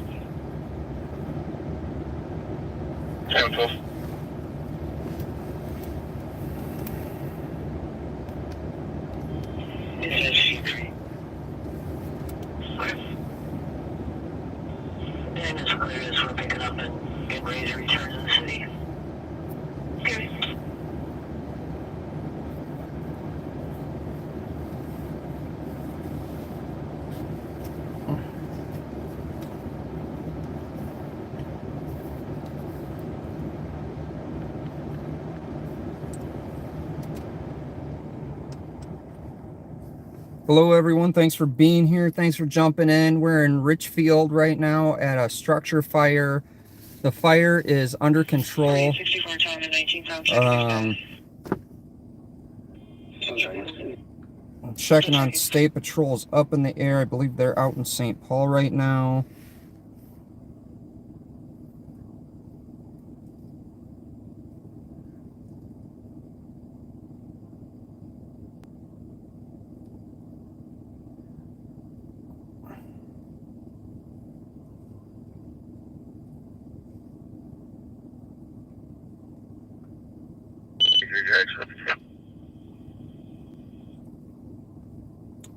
now. 10-12. This is C3. Okay. And it's clear as we're picking up and getting ready to return to the city. Okay. Hello everyone, thanks for being here, thanks for jumping in. We're in Richfield right now at a structure fire. The fire is under control. 64 time and 19 pounds. I'm checking on state patrols up in the air. I believe they're out in St. Paul right now.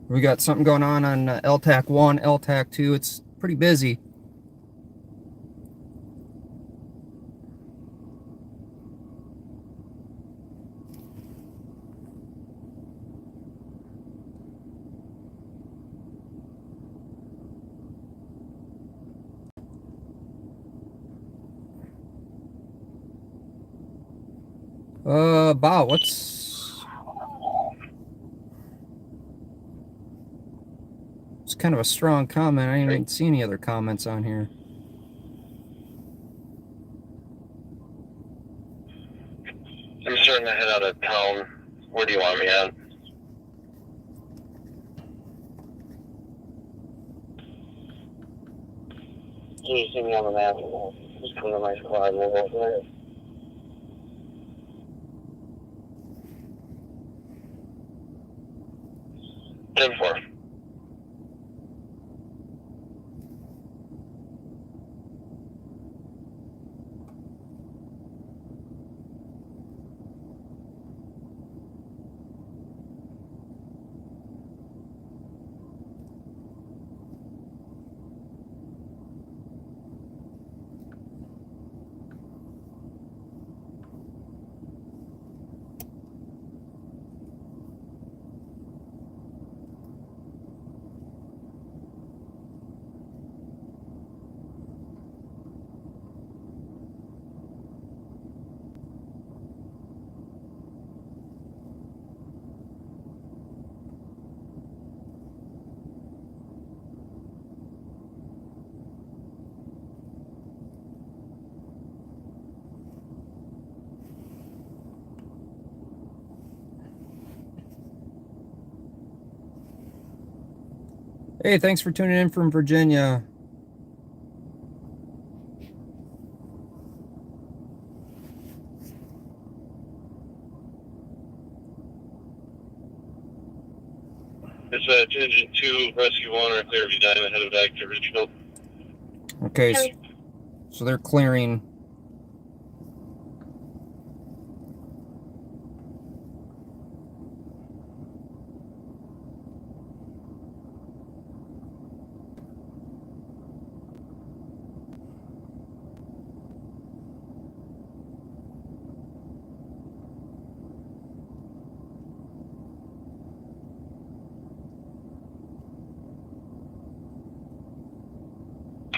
We got something going on LTAC 1, LTAC 2. It's pretty busy. Bow, what's... It's kind of a strong comment. I didn't even see any other comments on here. I'm starting to head out of town. Where do you want me at? Can you see me on the map? Just come to my squad and we'll go from there. Ten-4. Hey, thanks for tuning in from Virginia. It's Engine 2, Rescue 1, or clear Edina, headed back to Richfield. Okay, so they're clearing.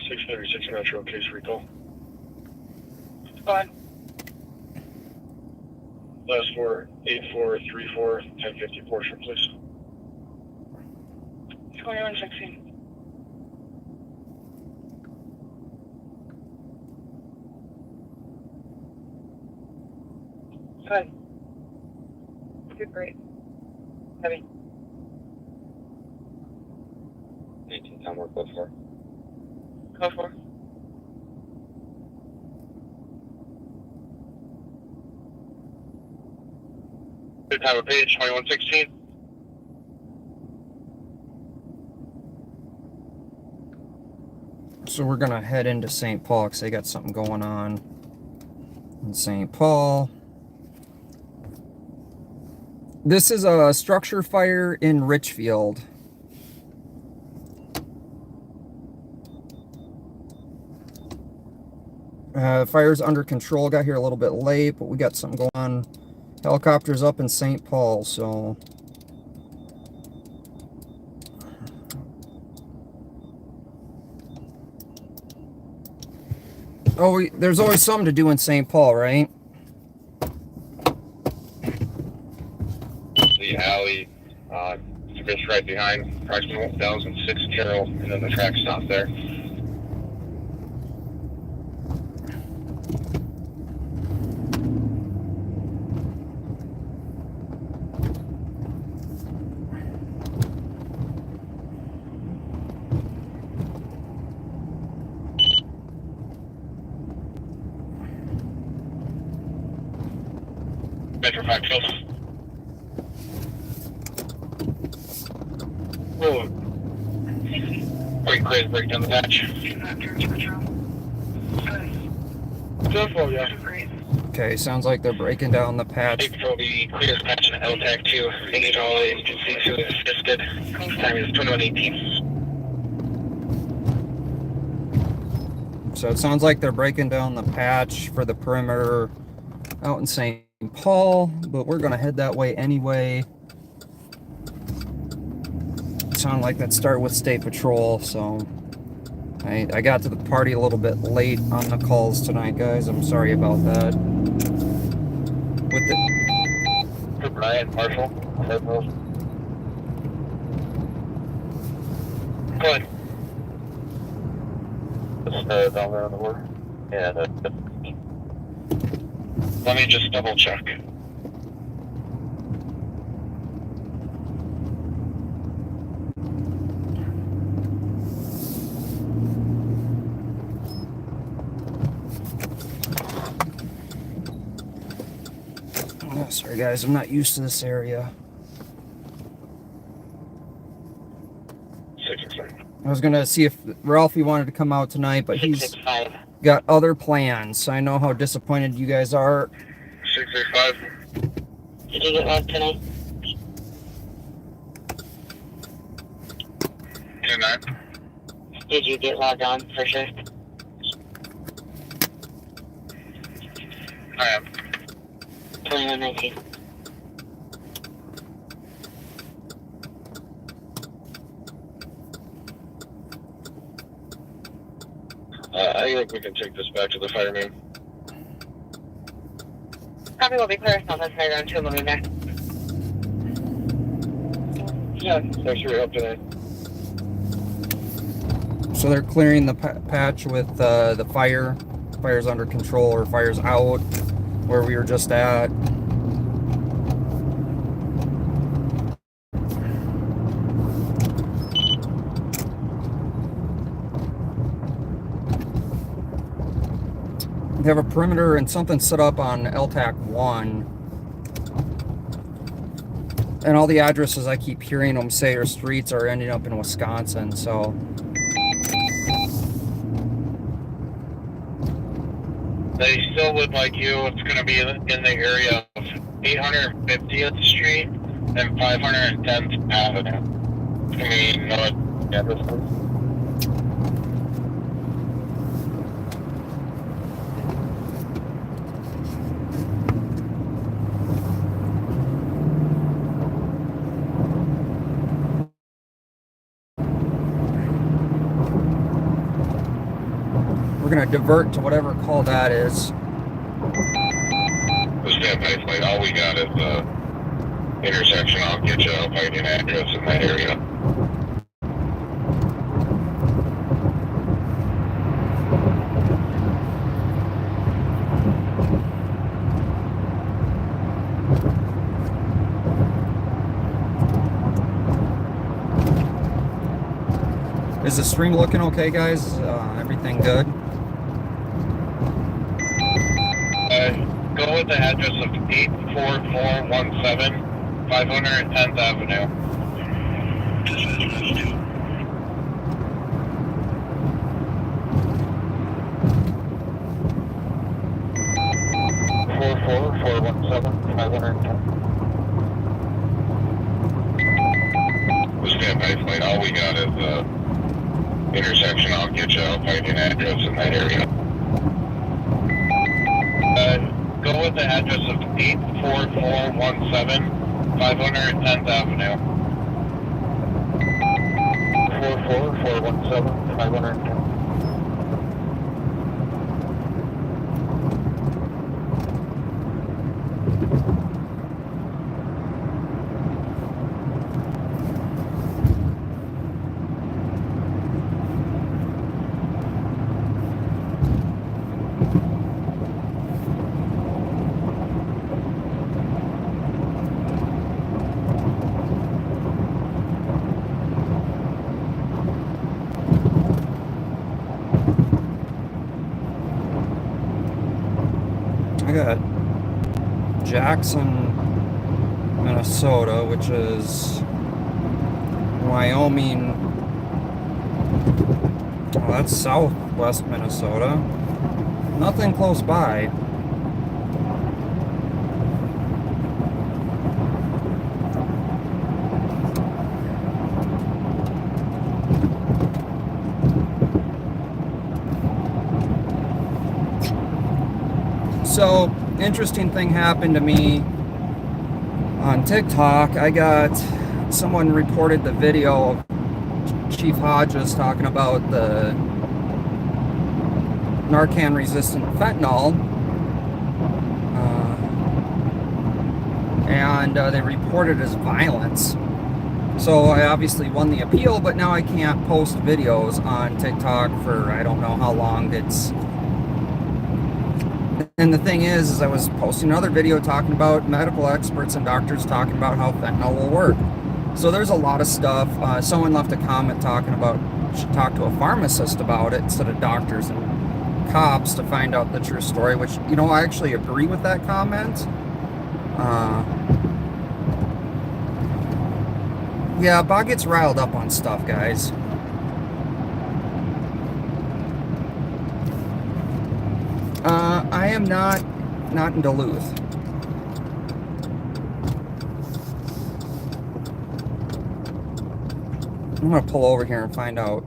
.636 Metro, case recall. Go ahead. Last 48434 1050 Porsche, please. 2116. Go ahead. Good, great. Heavy. 18 time work, go for. Go for. Good time of page 2116. So we're gonna head into St. Paul because they got something going on in St. Paul. This is a structure fire in Richfield. Fire's under control. Got here a little bit late, but we got something going on. Helicopter's up in St. Paul, so... Oh, there's always something to do in St. Paul, right? The alley, just right behind, approximately 1006 Carroll, and then the track stop there. Metro 5 Kills. Whoa. Break down the patch. Careful, yeah. Okay, sounds like they're breaking down the patch. Big Pro be clear the patch in LTAC 2. Engage all agencies who assisted. Time is 21:18. So it sounds like they're breaking down the patch for the perimeter out in St. Paul, but we're gonna head that way anyway. Sound like that started with State Patrol, so I got to the party a little bit late on the calls tonight, guys. I'm sorry about that. With the Brian, Marshall, Corporal. Go ahead. Just down there on the water. Yeah, let me just double check. oh, sorry guys, I'm not used to this area. 665. I was gonna see if Ralphie wanted to come out tonight, but he's 665. got other plans. I know how disappointed you guys are. 665. Did you get logged tonight? 29. Did you get logged on for sure? I am. 2119. I think we can take this back to the fireman. Probably will be clear. So that's right around 2 moving back. Yeah, thanks for your help today. So they're clearing the patch with the fire. Fire's under control, or fire's out where we were just at. They have a perimeter and something set up on LTAC 1. And all the addresses I keep hearing them say are streets are ending up in Wisconsin, so... They still would like you. It's going to be in the area of 850th Street and 510th Avenue. It's going to be north. Yeah, this one. We're gonna divert to whatever call that is. Stand by, like, all we got is the intersection. I'll get you. I'll find an address in that area. Is the stream looking okay, guys? Everything good? Go with the address of 84417 510th Avenue. 417, 510. We'll stand by flight. All we got is the intersection. I'll get you. I'll find an address in that area. Go with the address of 84417 510th Avenue. 44417 510. I got Jackson, Minnesota, which is Wyoming. Well, that's southwest Minnesota. Nothing close by. So, interesting thing happened to me on TikTok. I got someone reported the video of Chief Hodges talking about the Narcan resistant fentanyl, and they reported as violence. So I obviously won the appeal, but now I can't post videos on TikTok for I don't know how long. And the thing is I was posting another video talking about medical experts and doctors talking about how fentanyl will work. So there's a lot of stuff. Someone left a comment talking about should talk to a pharmacist about it instead of doctors and cops to find out the true story, which, you know, I actually agree with that comment. Yeah, Bob gets riled up on stuff, guys. I am not in Duluth. I'm gonna pull over here and find out.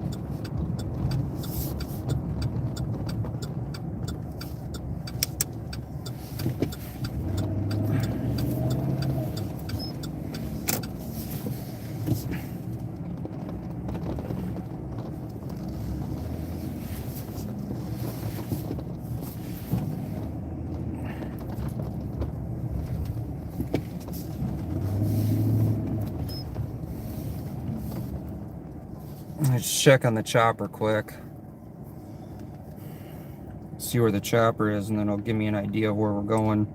Let's check on the chopper quick. See where the chopper is, and then it'll give me an idea of where we're going.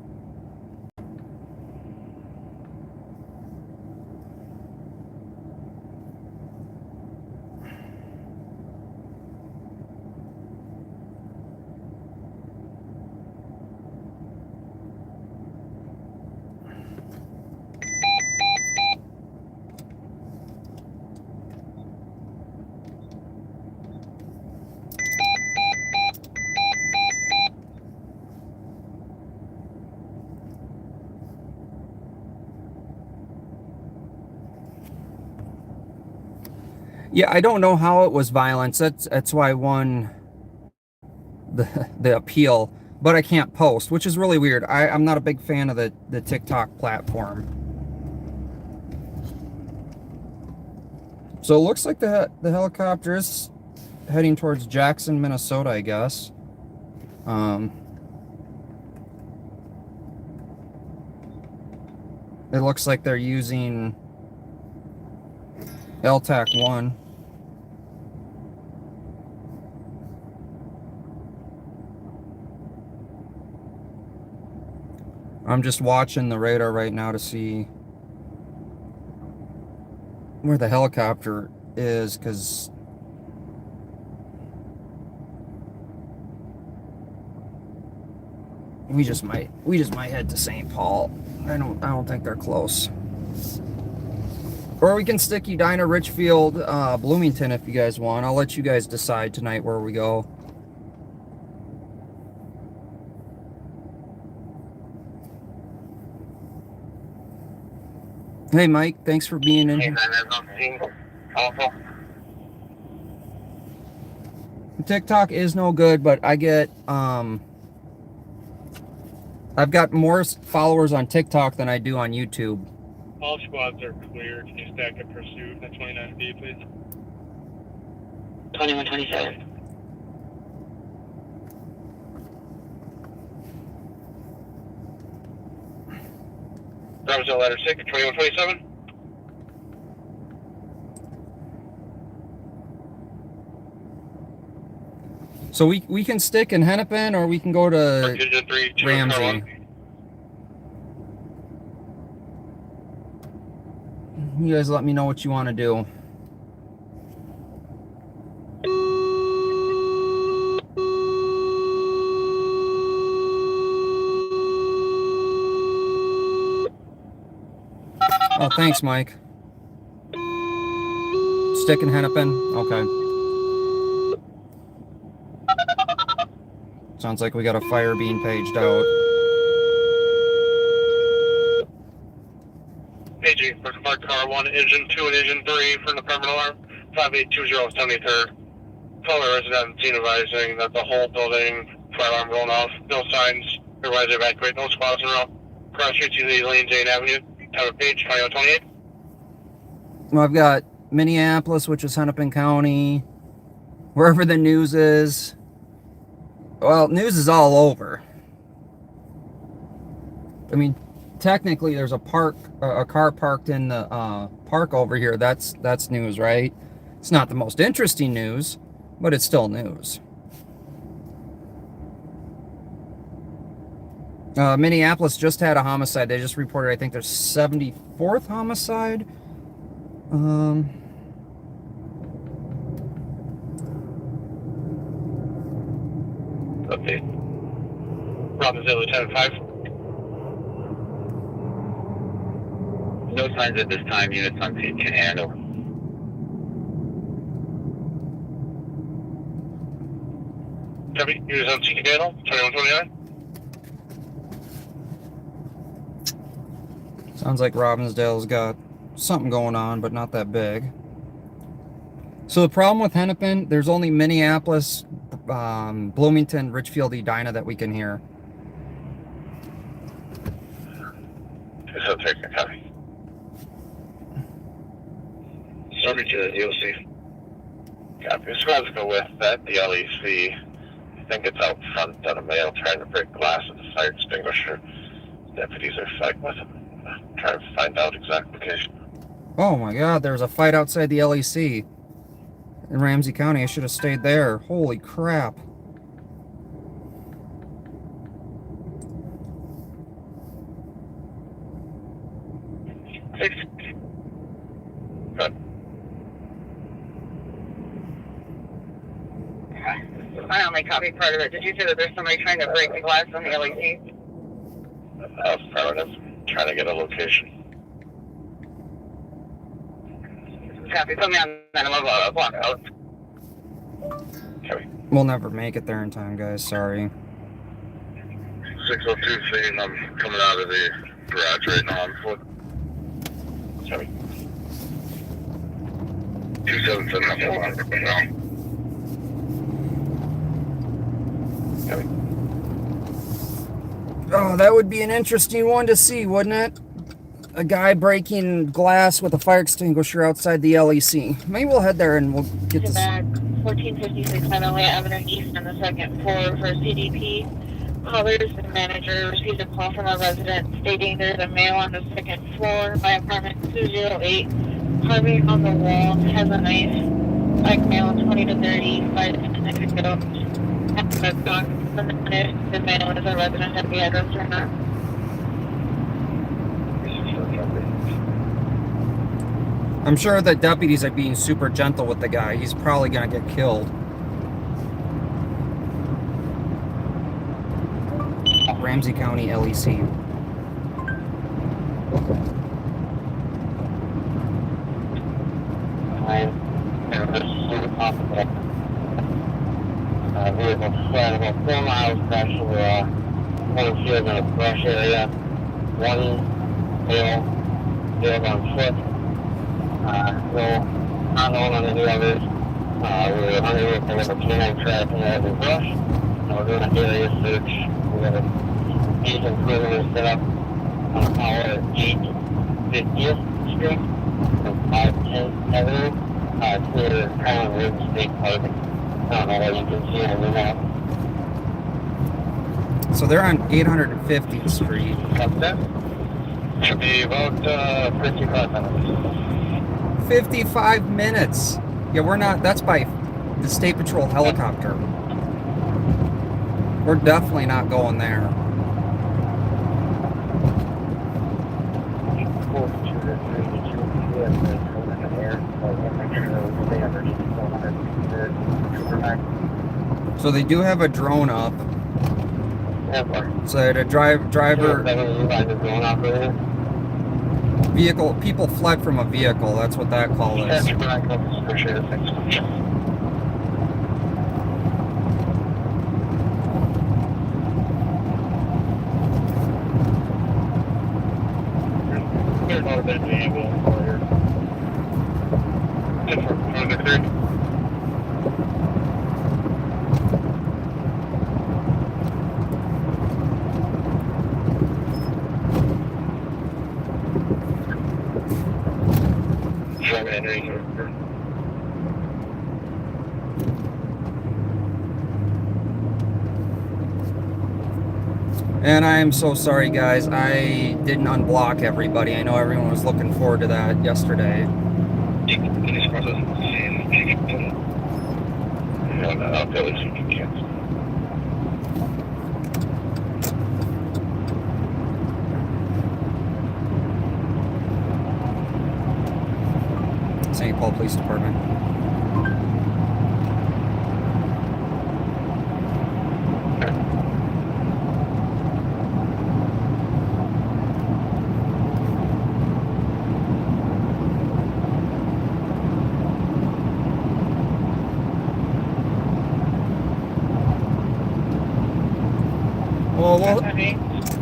Yeah, I don't know how it was violence. That's why I won the appeal, but I can't post, which is really weird. I'm not a big fan of the TikTok platform. So it looks like the helicopter is heading towards Jackson, Minnesota, I guess. It looks like they're using LTAC 1. I'm just watching the radar right now to see where the helicopter is, because we just might head to St. Paul. I don't think they're close. Or we can stick Edina, Richfield, Bloomington if you guys want. I'll let you guys decide tonight where we go. Hey, Mike. Thanks for being in. Hey, man, that's on scene. Also, TikTok is no good, but I get I've got more followers on TikTok than I do on YouTube. All squads are clear. Can you stack up pursuit at 29B, please? 2127. Brownsville letter 6, 2127. So we can stick in Hennepin, or we can go to Division 3, 2, Ramsey. You guys let me know what you want to do. Oh, thanks, Mike. Stick in Hennepin? Okay. Sounds like we got a fire being paged out. Paging for Mark Car 1, Engine 2 and Engine 3 for the permanent alarm. 5820 73rd. Color resident scene advising that the whole building, fire alarm going off. No signs. Advise evacuate. No squads in a row. Cross Street to the Lane Jane Avenue. Have a page 2128. Well, I've got Minneapolis, which is Hennepin County. Wherever the news is. Well, news is all over. I mean, technically, there's a car parked in the park over here. That's news, right? It's not the most interesting news, but it's still news. Minneapolis just had a homicide. They just reported, I think, their 74th homicide. Update. Robbinsdale Lieutenant 5. No signs at this time. Units on scene can handle. Copy. Units on scene can handle. 2129. Sounds like Robbinsdale's got something going on, but not that big. So the problem with Hennepin, there's only Minneapolis, Bloomington, Richfield, Edina that we can hear. So take a copy. Subject to the DOC. Copy. Squads go with that. The LEC. I think it's out front on a male trying to break glass with a fire extinguisher. Deputies are fighting with him. Trying to find out exact location. Oh my God, there was a fight outside the LEC in Ramsey County. I should have stayed there. Holy crap. Good. I only copied part of it. Did you say that there's somebody trying to break the glass on the LEC? Affirmative. Trying to get a location. Copy. Put me on that. I'm a block out. Copy. We'll never make it there in time, guys. Sorry. 602 scene. I'm coming out of the garage right now on foot. Copy. 277 up on right now. Copy. Oh, that would be an interesting one to see, wouldn't it? A guy breaking glass with a fire extinguisher outside the LEC. Maybe we'll head there and we'll get this. Back 1456 Meadowway Avenue East on the second floor for CDP. Callers and manager received a call from a resident stating there's a male on the second floor by apartment 208. Carving on the wall has a knife. Like male 20 to 30, 5 minutes ago. The male is a resident of the address or not. I'm sure the deputies are being super gentle with the guy. He's probably gonna get killed. Ramsey County LEC. Vehicle spread about 4 miles past one field in a brush area. One male They're on foot. No, not known on any others. We were unable to deliver canine tracking out of the brush. We're doing a area search. We have an agent perimeter set up on our 850th Street from 510 Avenue, clear Crown Ridge State Park. I don't know what you can see on the map. So they're on 850th Street. Up there. Should be about 55 minutes. 55 minutes. Yeah, we're not. That's by the State Patrol helicopter. We're definitely not going there. So they do have a drone up. So the driver vehicle, people fled from a vehicle. That's what that call is. And I am so sorry, guys. I didn't unblock everybody. I know everyone was looking forward to that yesterday. St. Paul Police Department. Well,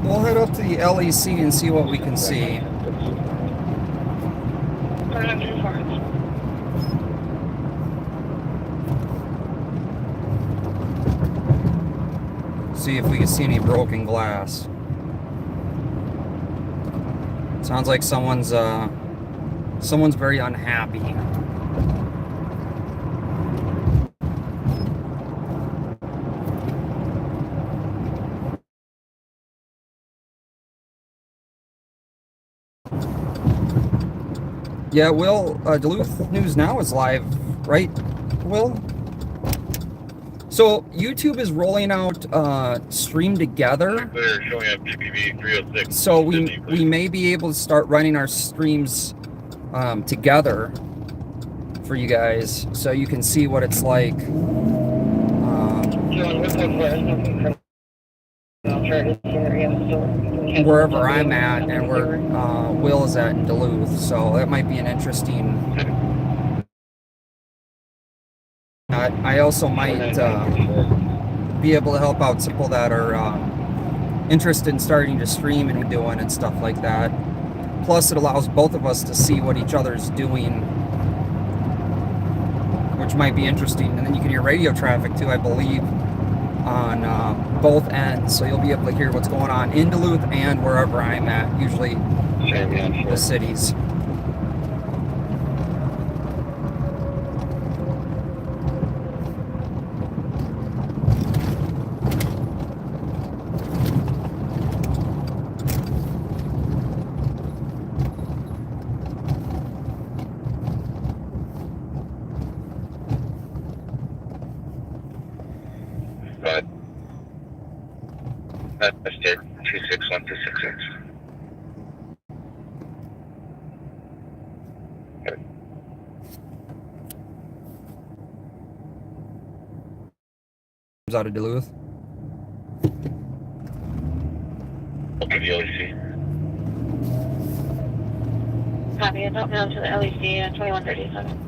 we'll head up to the LEC and see what we can see. We're not too far. See if we can see any broken glass. Sounds like someone's very unhappy. Yeah, Will, Duluth News Now is live, right, Will? So YouTube is rolling out Stream Together. They're showing up GPV 306. So we may be able to start running our streams together for you guys, so you can see what it's like. Wherever I'm at and where Will is at in Duluth, so that might be an interesting. I also might be able to help out people that are interested in starting to stream and doing and stuff like that. Plus, it allows both of us to see what each other's doing, which might be interesting. And then you can hear radio traffic too, I believe, on both ends, so you'll be able to hear what's going on in Duluth and wherever I'm at, usually the cities. That's it. 261-266. Out of Duluth. Okay, the LEC. Copy. It's up now to the LEC at 2137.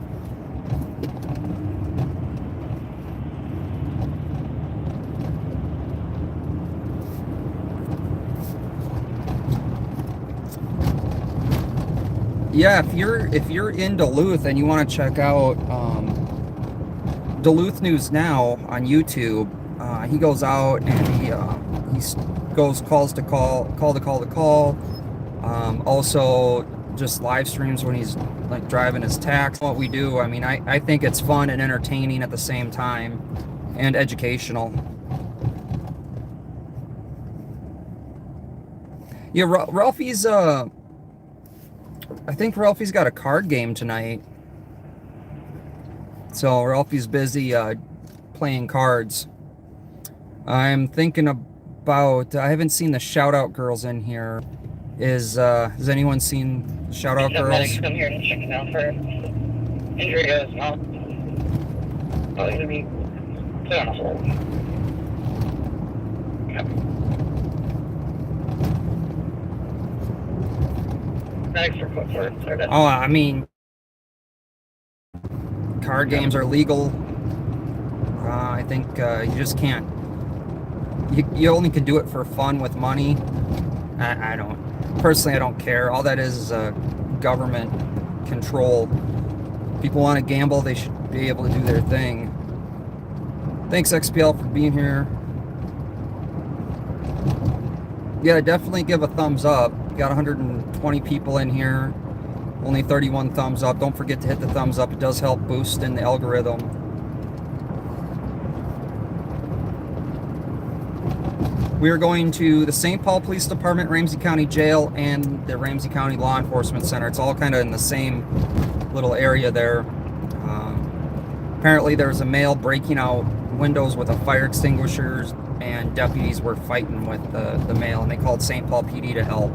Yeah, if you're in Duluth and you want to check out Duluth News Now on YouTube, he goes out and he goes call to call. Also, just live streams when he's like driving his tax. What we do, I mean, I think it's fun and entertaining at the same time, and educational. Yeah, Ralphie's I think Ralphie's got a card game tonight. So Ralphie's busy playing cards. I'm thinking about, I haven't seen the Shout Out Girls in here. Has anyone seen Shout Out Girls? Medics come here to check him out for injury to his mouth. Oh, he's gonna be put on a hold. Medics are put for it. Oh, I mean, card games are legal. I think you just can't. You only can do it for fun with money. I don't. Personally, I don't care. All that is government control. People want to gamble, they should be able to do their thing. Thanks, XPL, for being here. Yeah, definitely give a thumbs up. Got 120 people in here. Only 31 thumbs up. Don't forget to hit the thumbs up. It does help boost in the algorithm. We are going to the St. Paul Police Department, Ramsey County Jail, and the Ramsey County Law Enforcement Center. It's all kind of in the same little area there. Apparently there was a male breaking out windows with a fire extinguisher, and deputies were fighting with the male, and they called St. Paul PD to help.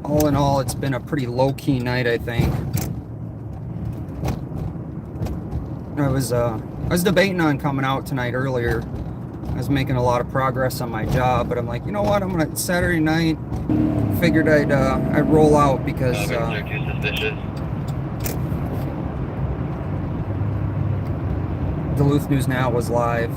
All in all, it's been a pretty low-key night, I think. I was debating on coming out tonight earlier. I was making a lot of progress on my job, but I'm like, you know what? Saturday night. Figured I'd roll out because. Duluth News Now was live.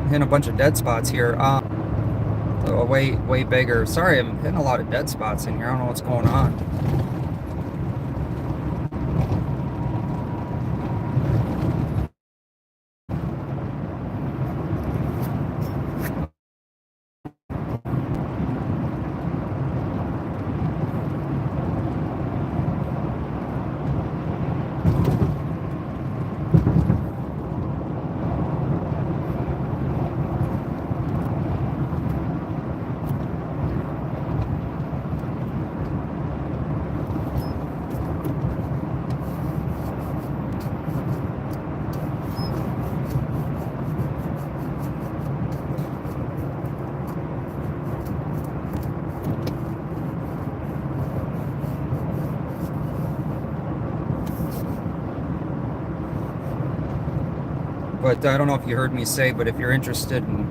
Hitting a bunch of dead spots here. Way bigger. Sorry, I'm hitting a lot of dead spots in here. I don't know what's going on. But I don't know if you heard me say, but if you're interested in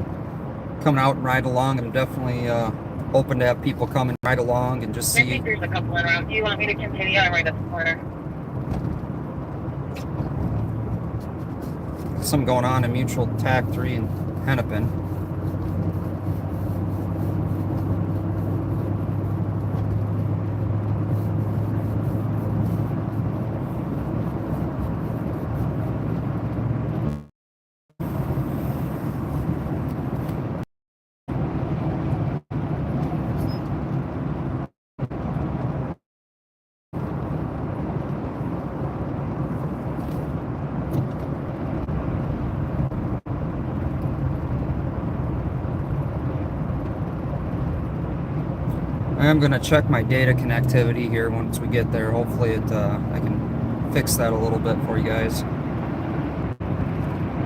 coming out and ride along, I'm definitely open to have people come and ride along and just see. I think there's a couple in around. Do you want me to continue? I'm right at the corner. Something going on in Mutual TAC 3 in Hennepin. I am gonna check my data connectivity here once we get there. Hopefully I can fix that a little bit for you guys.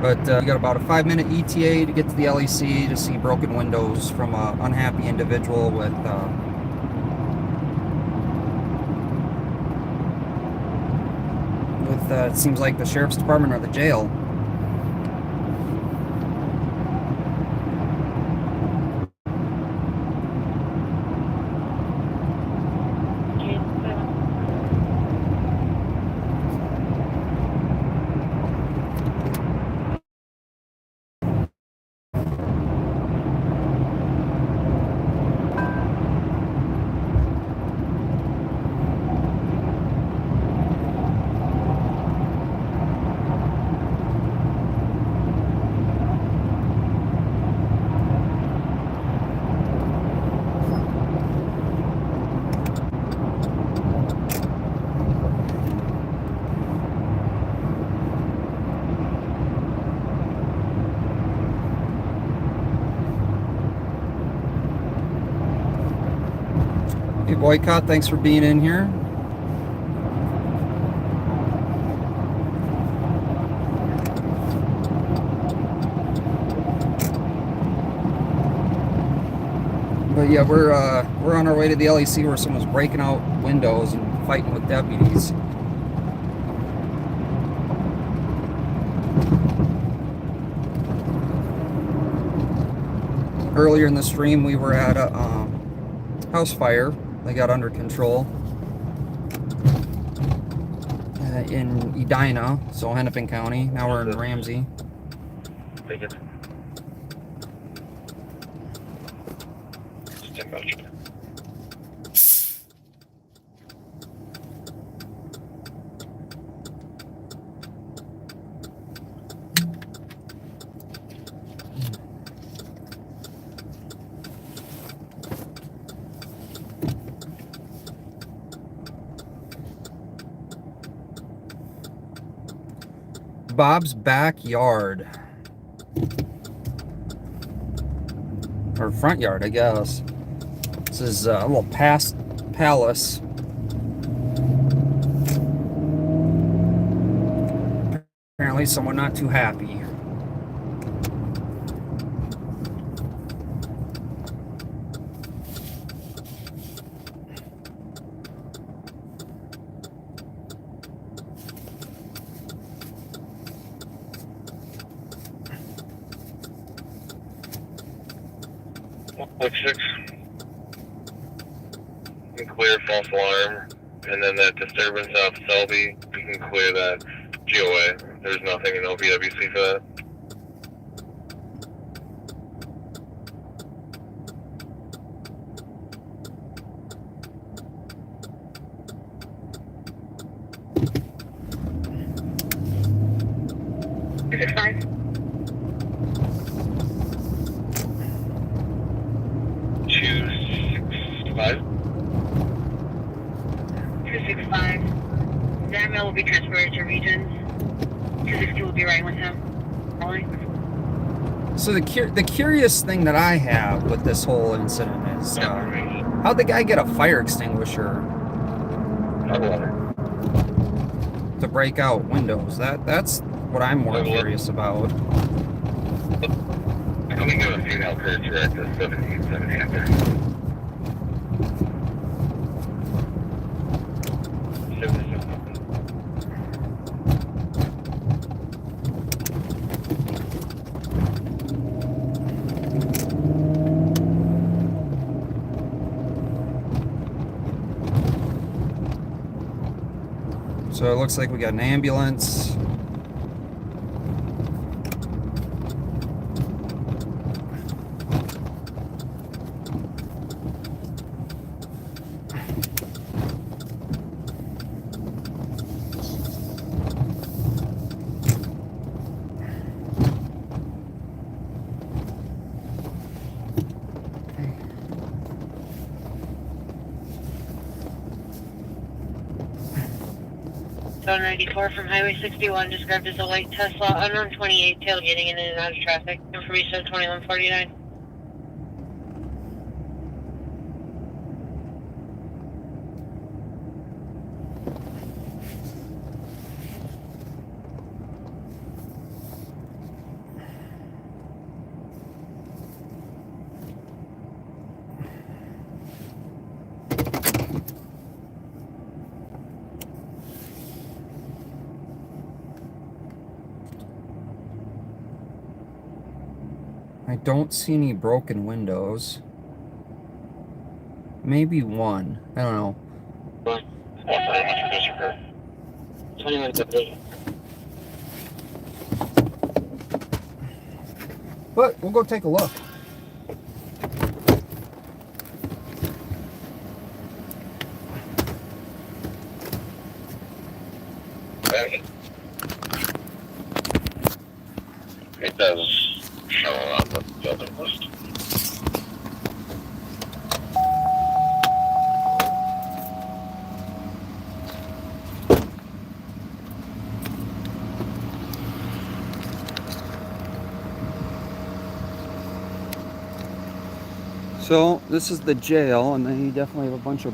But we got about a 5-minute ETA to get to the LEC to see broken windows from an unhappy individual with it seems like the sheriff's department or the jail. Hey, Boycott, thanks for being in here. But yeah, we're on our way to the LEC where someone's breaking out windows and fighting with deputies. Earlier in the stream, we were at a house fire. They got under control in Edina, so Hennepin County. Now we're in Ramsey. Take it. Stand by. Bob's Backyard. Or front yard, I guess. This is a little palace. Apparently someone not too happy. Like 6. You can clear false alarm, and then that disturbance off Selby, you can clear that GOA. There's nothing in OPWC for that. Is it 5? 265. 265. That mail will be transferred to Regions. 260 will be right with him. Calling. So the curious thing that I have with this whole incident is how'd the guy get a fire extinguisher to break out windows? That's what I'm more curious about. Let me give a female courage direct to 1770 after. 77. So it looks like we got an ambulance. Zone 94 from Highway 61 described as a white Tesla, unknown 28, tailgating in and out of traffic. Information 2149. don't see any broken windows. Maybe one. I don't know. 20 minutes of day. But we'll go take a look. It does show on the building list. So this is the jail, and they definitely have a bunch of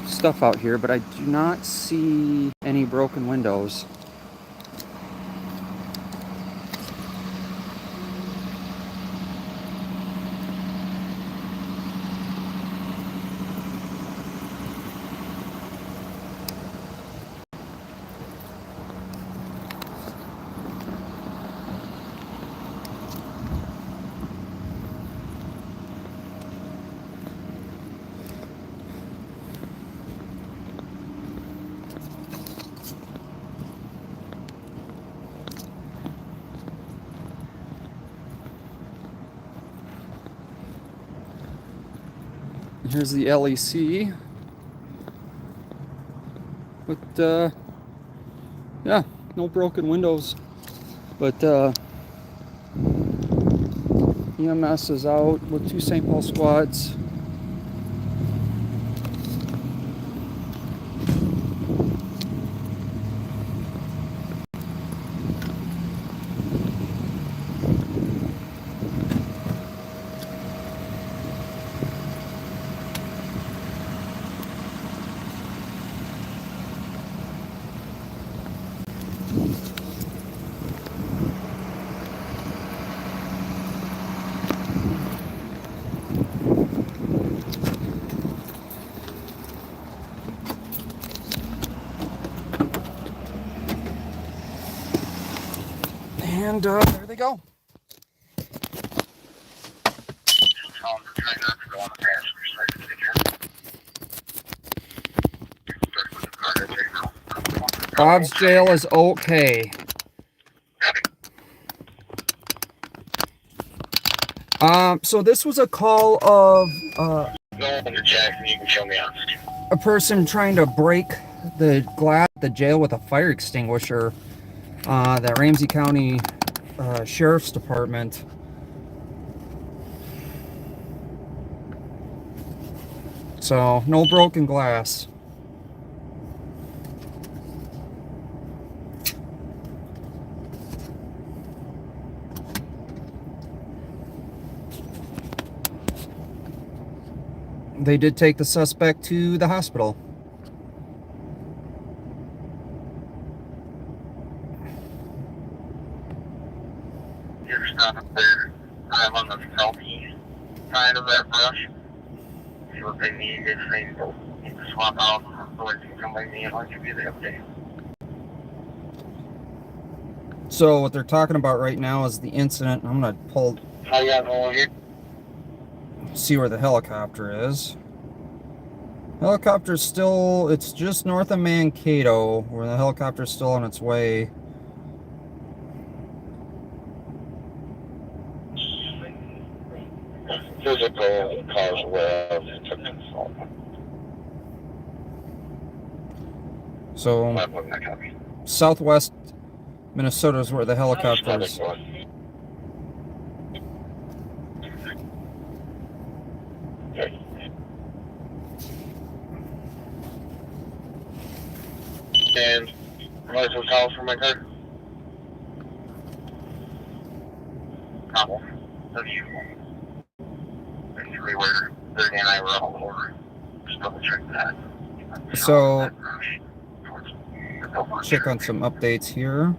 stuff out here, but I do not see any broken windows. Here's the LEC. But, yeah, no broken windows. But, EMS is out with 2 St. Paul squads. And there they go. Bob's jail is okay. So this was a call of Jackson, you can show me out. a person trying to break the glass at the jail with a fire extinguisher. That Ramsey County Sheriff's Department. So, no broken glass. They did take the suspect to the hospital. You're stopping there. I'm on the southeast side of that brush. See what they need. If they need to swap out, so I can come by me and I'll give you the update. So what they're talking about right now is the incident. I'm gonna pull, How you got going here? see where the helicopter is. Helicopter's still, it's just north of Mankato, where the helicopter's still on its way. Physical cause of it took insult. So I'm putting that copy. southwest Minnesota is where the helicopter is. Okay. And license call for my car. Cobble. That's you. That's really where Bernie and I were all over. Just double check that. So check on some updates here.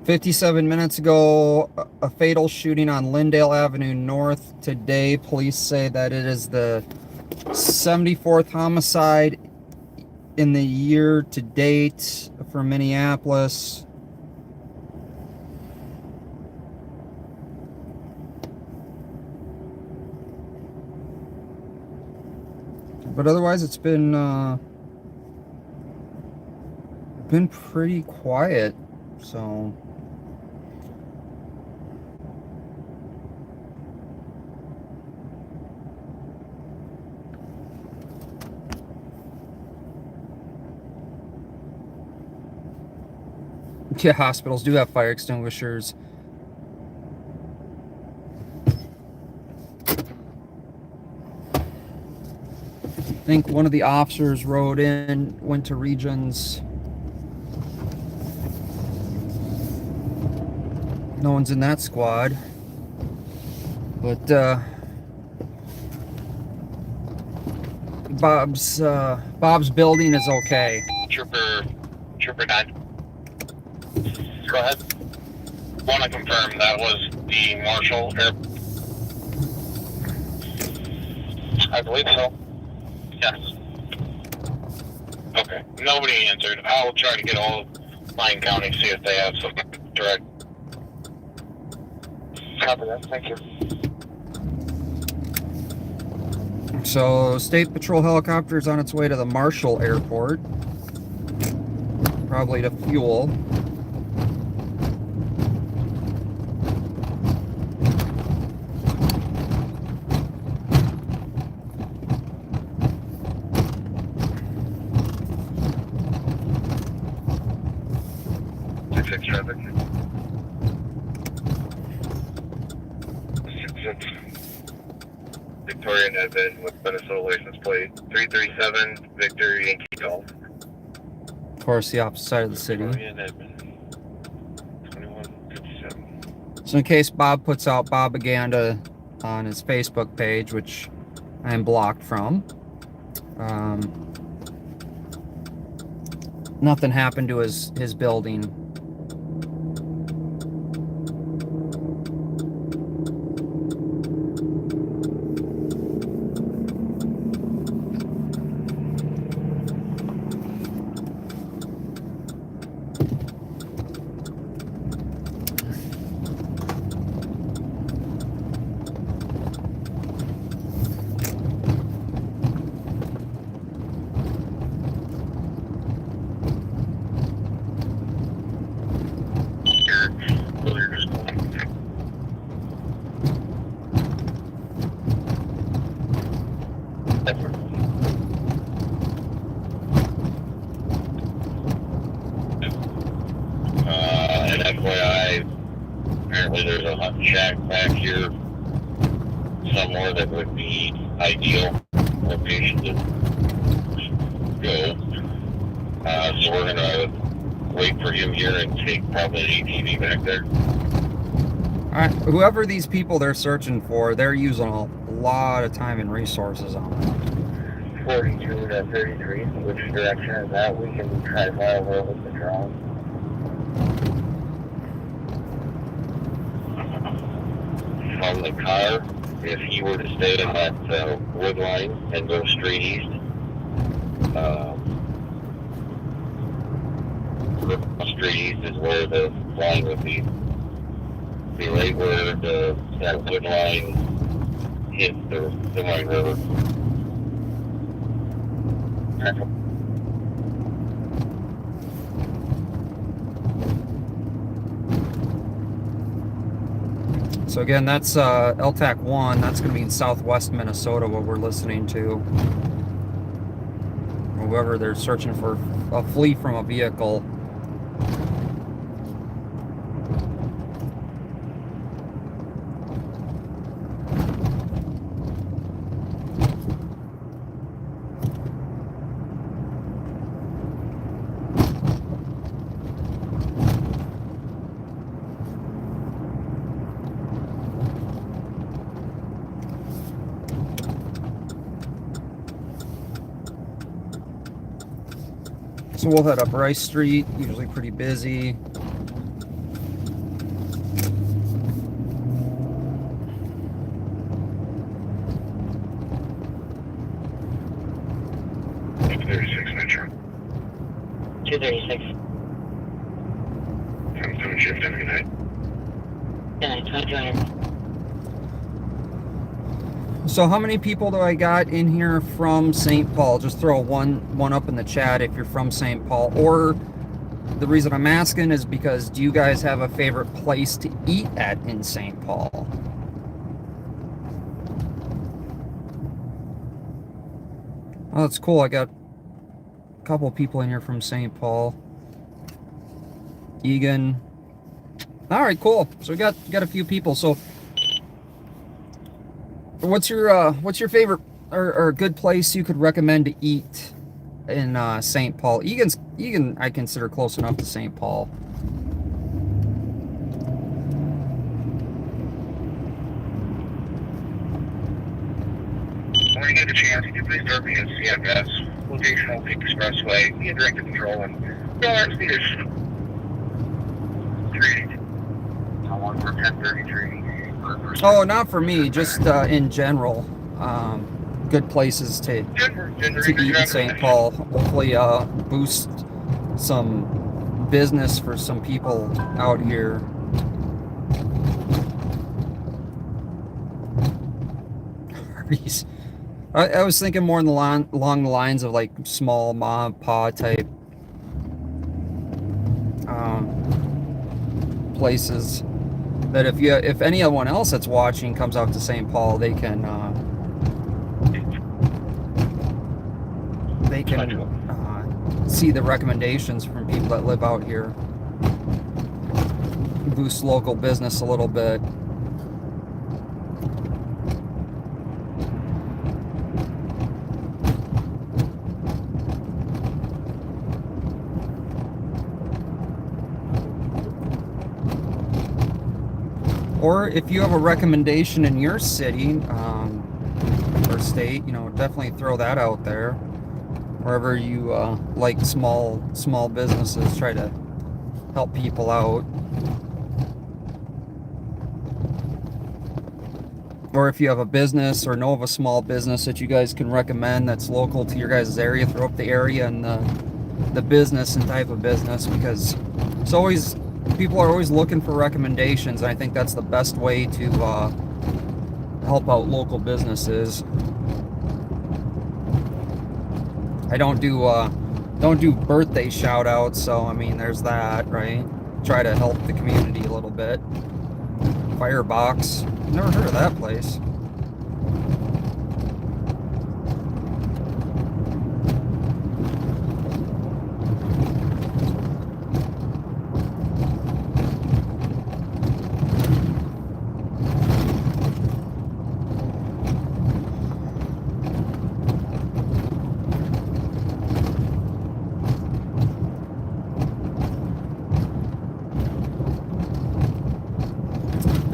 57 minutes ago, a fatal shooting on Lindale Avenue North. Today, police say that it is the 74th homicide in the year to date for Minneapolis. But otherwise, it's been pretty quiet. So yeah, hospitals do have fire extinguishers. I think one of the officers rode in, went to Regions. No one's in that squad. But Bob's building is okay. Trooper 9. Go ahead. Want to confirm that was the Marshall Air. I believe so. Yes. Okay. Nobody answered. I'll try to get all of Lyon County, see if they have some direct. Copy that. Thank you. So, State Patrol helicopter is on its way to the Marshall Airport. Probably to fuel. Traffic. 6 Victoria and Edmond with Minnesota license plate 337 Victor Yankee Golf. Of course, the opposite side of the city. Victoria and Edmond 2157. So in case Bob puts out Bobaganda on his Facebook page, which I am blocked from, nothing happened to his building. And FYI, apparently there's a hut shack back here somewhere that would be ideal location to go. So we're gonna wait for him here and take probably an ATV back there. Alright, whoever these people they're searching for, they're using a lot of time and resources on it. 42 to 33, which direction is that? We can try to fly over with the drone. From the car, if he were to stay in that wood line and go straight east, straight east is where the line would be. Be right where that wood line hits the Wine River. So again, that's LTAC 1. That's going to be in southwest Minnesota, what we're listening to. Whoever they're searching for a flee from a vehicle. So we'll head up Rice Street, usually pretty busy. There's 6 Metro. 236. 7 shift, have a good night. Good night, 2200. So how many people do I got in here from St. Paul? Just throw one up in the chat if you're from St. Paul. Or the reason I'm asking is because do you guys have a favorite place to eat at in St. Paul? Oh, that's cool. I got a couple people in here from St. Paul. Egan. All right, cool. So we got a few people. So what's your favorite or good place you could recommend to eat in St. Paul? Egan I consider close enough to St. Paul. When you get a chance, you can please serve me at CFS, location Old Peak Expressway. We have directed control and don't speed is 3. I want for 1033. Oh, not for me, just in general. Good places to eat in St. Paul. Hopefully boost some business for some people out here. Hardee's. I was thinking more along the lines of like small mom and pop type places that if anyone else that's watching comes out to St. Paul, they can see the recommendations from people that live out here. Boost local business a little bit. Or if you have a recommendation in your city or state, definitely throw that out there. Wherever you like small businesses, try to help people out. Or if you have a business or know of a small business that you guys can recommend that's local to your guys' area, throw up the area and the business and type of business, because it's always, people are always looking for recommendations, and I think that's the best way to help out local businesses. I don't do birthday shout outs, so I mean there's that, right? Try to help the community a little bit. Firebox, never heard of that place.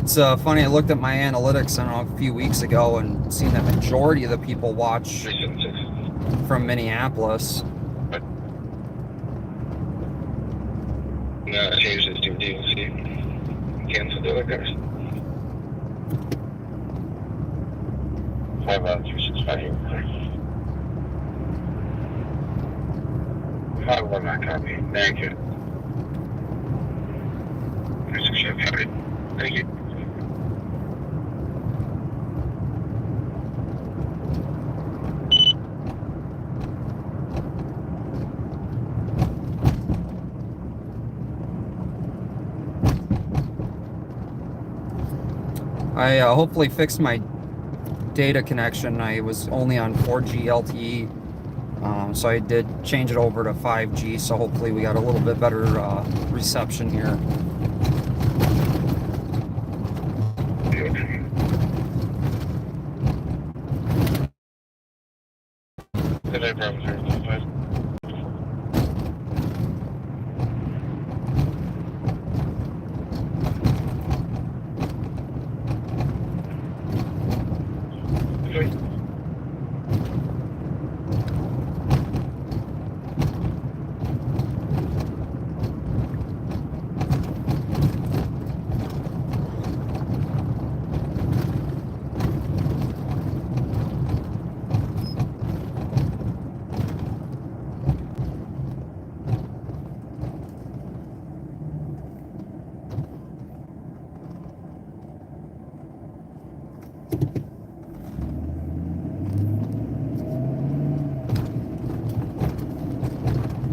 It's funny, I looked at my analytics a few weeks ago and seen that majority of the people watch from Minneapolis. No, I changed it to DNC. Cancel the other cars. 5-365. 5-1, copy. Thank you. 365. Thank you. I hopefully fixed my data connection. I was only on 4G LTE, so I did change it over to 5G, so hopefully we got a little bit better reception here. Good day, Bravo 025.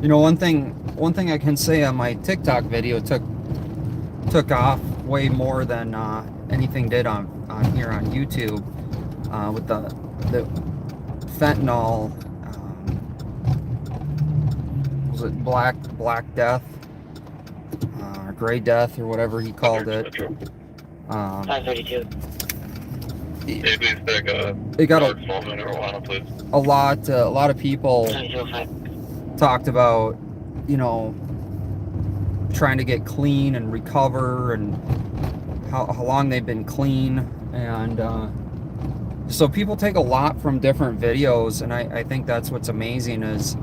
You know, one thing I can say on my TikTok video took off way more than anything did on here on YouTube with the fentanyl. Was it Black Death or Gray Death or whatever he called it? 532. It got a lot of people 2205. talked about, you know, trying to get clean and recover and how long they've been clean, and so people take a lot from different videos, and I think that's what's amazing is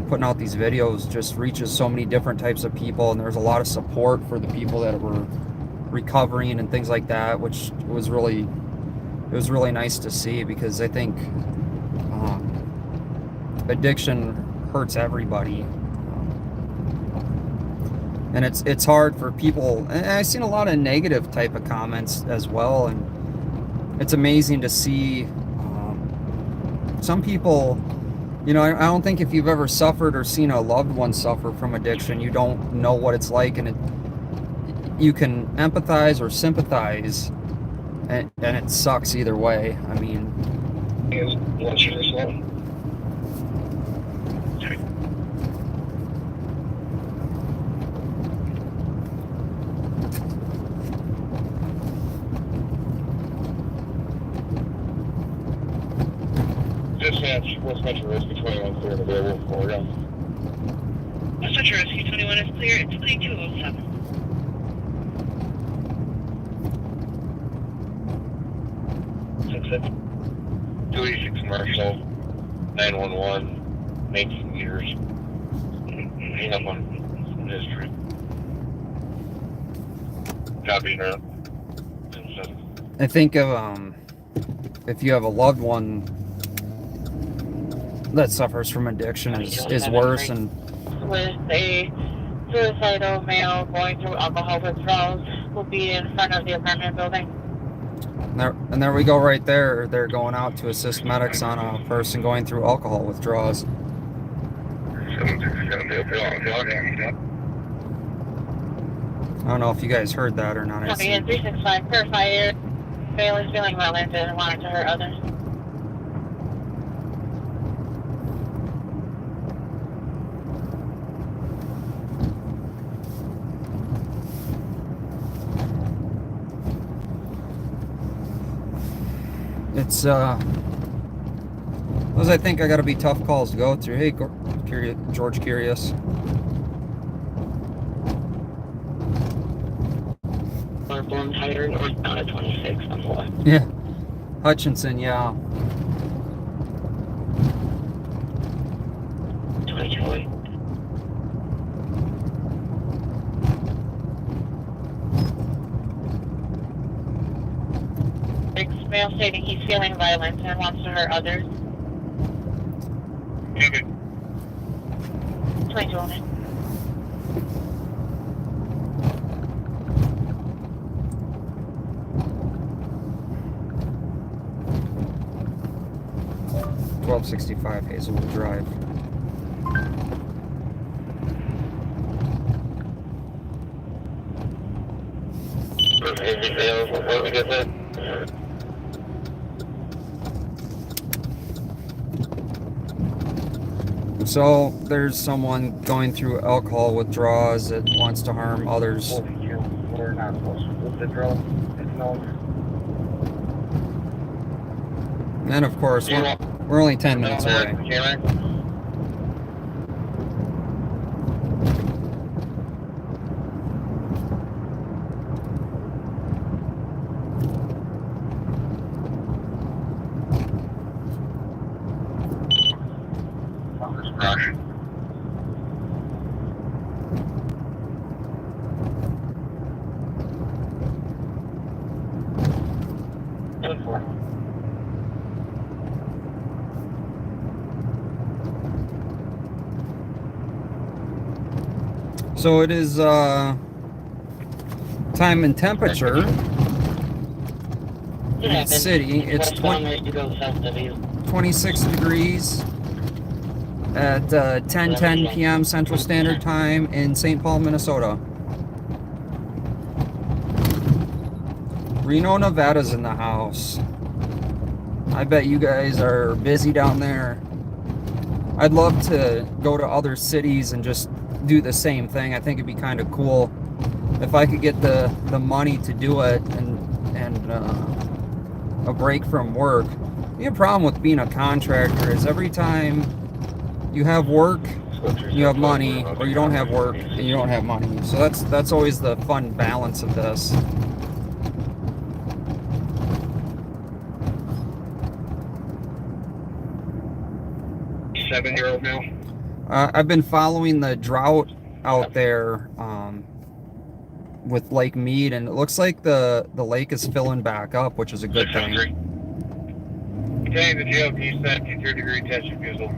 putting out these videos just reaches so many different types of people, and there's a lot of support for the people that were recovering and things like that, which was really nice to see, because I think addiction hurts everybody, and it's hard for people. And I've seen a lot of negative type of comments as well, and it's amazing to see some people. You know, I don't think if you've ever suffered or seen a loved one suffer from addiction, you don't know what it's like, and you can empathize or sympathize, and it sucks either way. I mean, Dispatch, West Metro Rescue 21 clear and available for Oregon. West Metro Rescue 21 is clear. It's 2207. 286 Marshall, 911, 19 years. Hang up on history. Copy that. I think of if you have a loved one that suffers from addiction is worse, and With a suicidal male going through alcohol withdrawals will be in front of the apartment building. there we go right there. They're going out to assist medics on a person going through alcohol withdrawals. I don't know if you guys heard that or not. Coming in 365, clarify male is feeling violent and wanted to hurt others. It's those I think I gotta be tough calls to go through. Hey, George Curious. Or blown tire northbound at 26 on the left. Yeah, Hutchinson. Yeah. 2208. Male stating he's feeling violent and wants to hurt others. 2209. $1265 Hazelwood Drive. What we get there? So there's someone going through alcohol withdrawals that wants to harm others. We're not supposed to withdraw. It's known. And of course, we're only 10 minutes away. So it is time and temperature in the city. It's 26 degrees. at 10:10 p.m. Central Standard Time in St. Paul, Minnesota. Reno, Nevada's in the house. I bet you guys are busy down there. I'd love to go to other cities and just do the same thing. I think it'd be kind of cool if I could get the money to do it and a break from work. The problem with being a contractor is every time you have work, you have money, or you don't have work and you don't have money. So that's always the fun balance of this. Seven-year-old male. I've been following the drought out there with Lake Mead, and it looks like the lake is filling back up, which is a good thing. Contain the GLP set to 3-degree test refusal.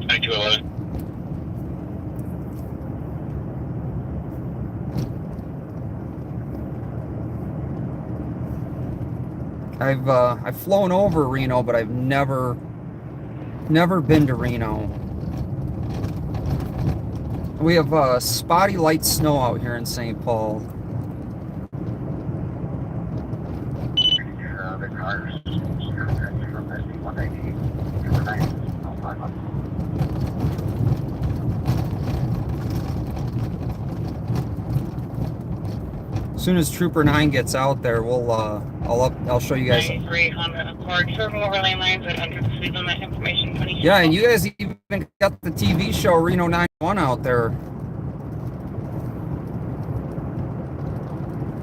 9211. I've flown over Reno, but I've never been to Reno. We have spotty light snow out here in St. Paul. The cars from SD-190. As soon as Trooper 9 gets out there, I'll show you guys. 93 Honda Accord, serving overlay lines at under the speed limit information 20. Yeah, and you guys even got the TV show Reno 911 out there.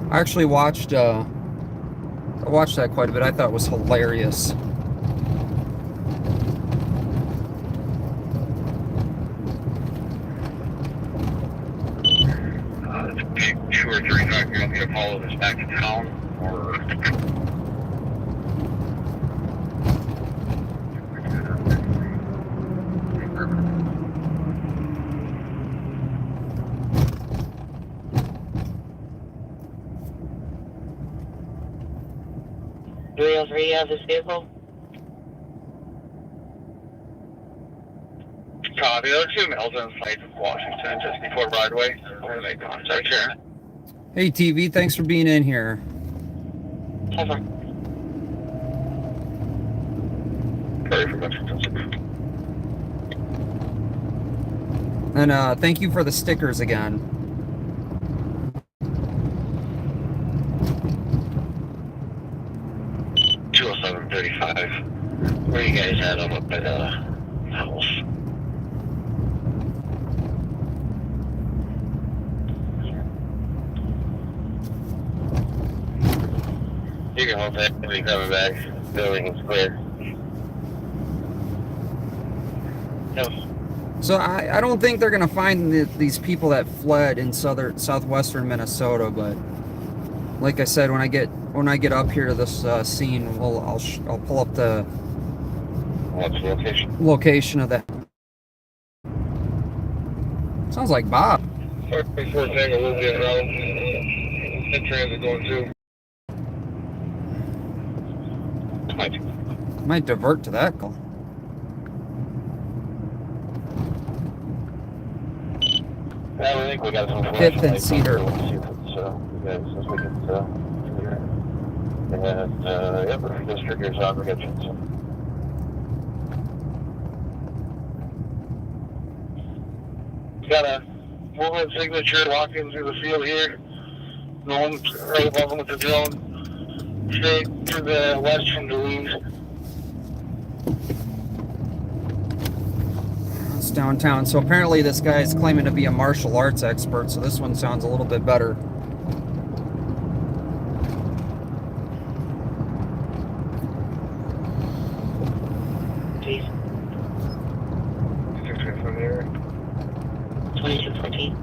I actually watched that quite a bit. I thought it was hilarious. It's 2 or 3 o'clock. You're going to follow this back to town, or three of this vehicle. copy. There are 2 males on site of Washington just before Broadway. We're going to make contact here. Hey TV, thanks for being in here. Over. Very for Mexican. And thank you for the stickers again. Where you guys at? I'm up at house. You can hold that. We'll be coming back. Building is clear. No. So I don't think they're gonna find these people that fled in southwestern Minnesota, but like I said, when I get up here to this scene, I'll pull up the What's the location of that. Sounds like Bob. 34 Tango will get around. That transit going too. Might divert to that call. I think we got some 5th and Cedar. Yep, this triggers obligations. Got a movement signature walking through the field here. No one right above him with the drone. Straight to the west from Duluth. It's downtown. So apparently this guy is claiming to be a martial arts expert, so this one sounds a little bit better. Please. From there. 2214.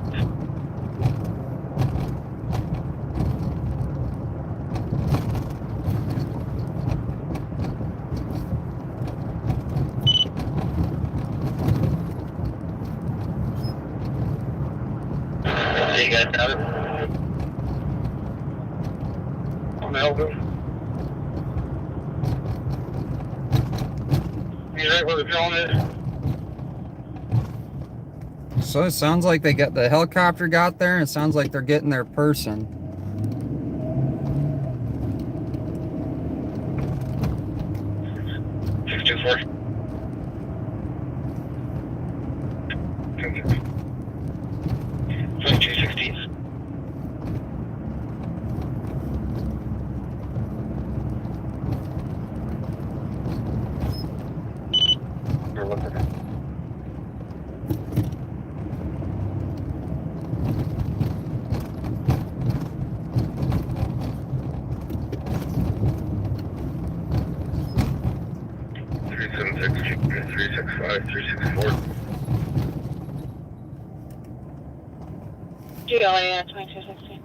You guys got it? On the elbow. He's right where the drone is. So it sounds like they got the helicopter got there, and it sounds like they're getting their person. GLA 2216.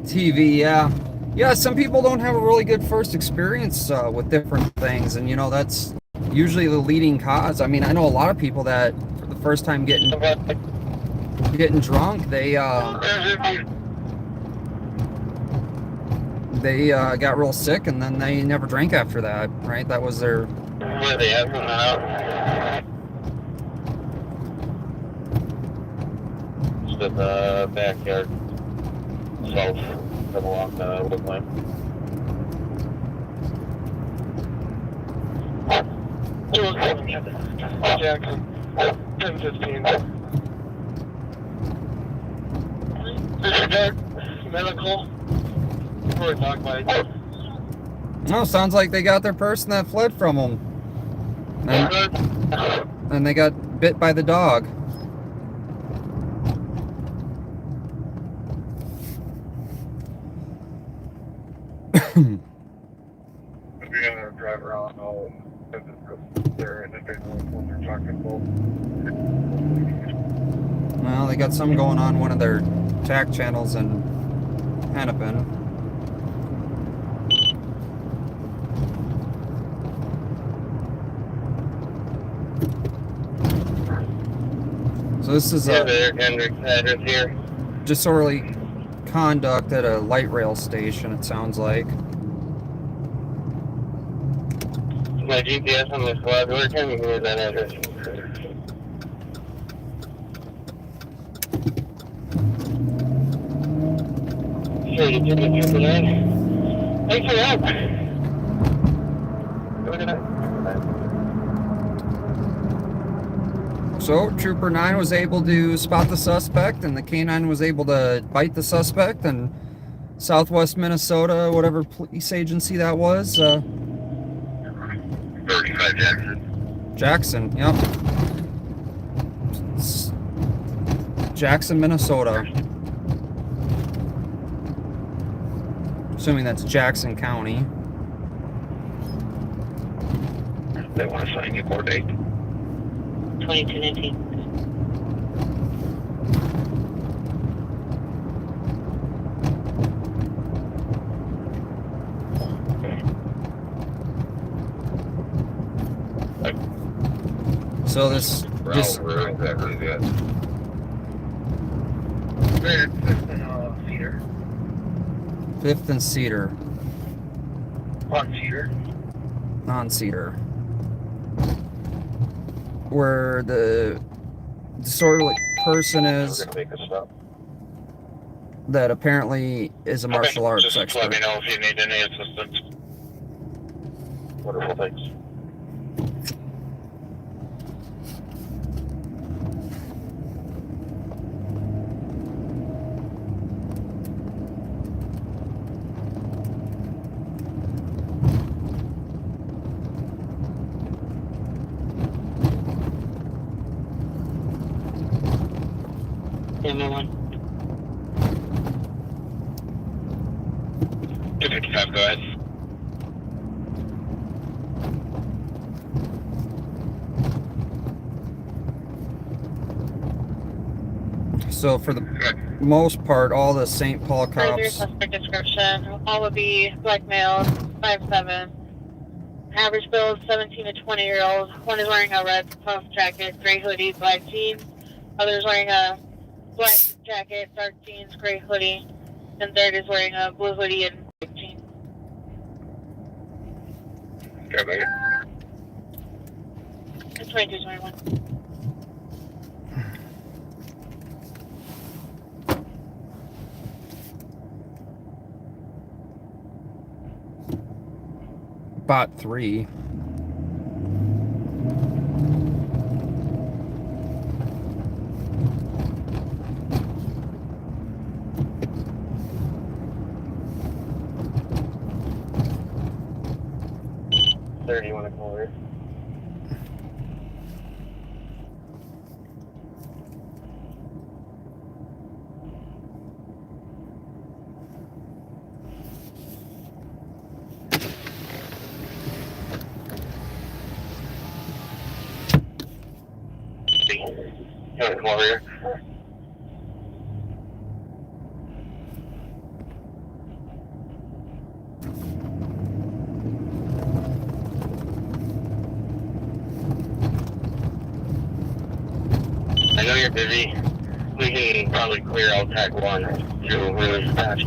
TV, yeah. Yeah, some people don't have a really good first experience with different things, and you know, that's usually the leading cause. I mean, I know a lot of people that for the first time getting drunk, they got real sick, and then they never drank after that, right? That was their... Where they at now? Just in the backyard. South, along the wood line. Jackson, 1015. Disregard, medical, or dog bite. No, sounds like they got their person that fled from them. And they got bit by the dog. We're gonna drive around all there and if they know what they're talking about. Well, they got some going on one of their TAC channels in Hennepin. So this is a here. disorderly conduct at a light rail station, it sounds like. My GPS on this squad working, you can use that address. Sure, you took it for that. Thanks for that. Look at that. So Trooper 9 was able to spot the suspect, and the K9 was able to bite the suspect, and Southwest Minnesota, whatever police agency that was, 35 Jackson. Jackson, yep. Jackson, Minnesota. Assuming that's Jackson County. They want to sign you court date. 2219. So this Exactly that. Cedar. 5th and Cedar, On Cedar. on Cedar, where the disorderly person is We're gonna make a stop. that apparently is a martial arts Just expert. let me know if you need any assistance. Wonderful, thanks. Number 1. 255, go ahead. So for the most part, all the St. Paul Further cops, suspect description. All would be black males, 5'7". Average build, 17 to 20-year-old. One is wearing a red puff jacket, gray hoodie, black jeans. Other's wearing a black jacket, dark jeans, gray hoodie, and third is wearing a blue hoodie and white jeans. Okay, It's 2221. Bot 3. You want to call her? You want to come over here? I know you're busy. We can probably clear out Tech 1 to release dispatch.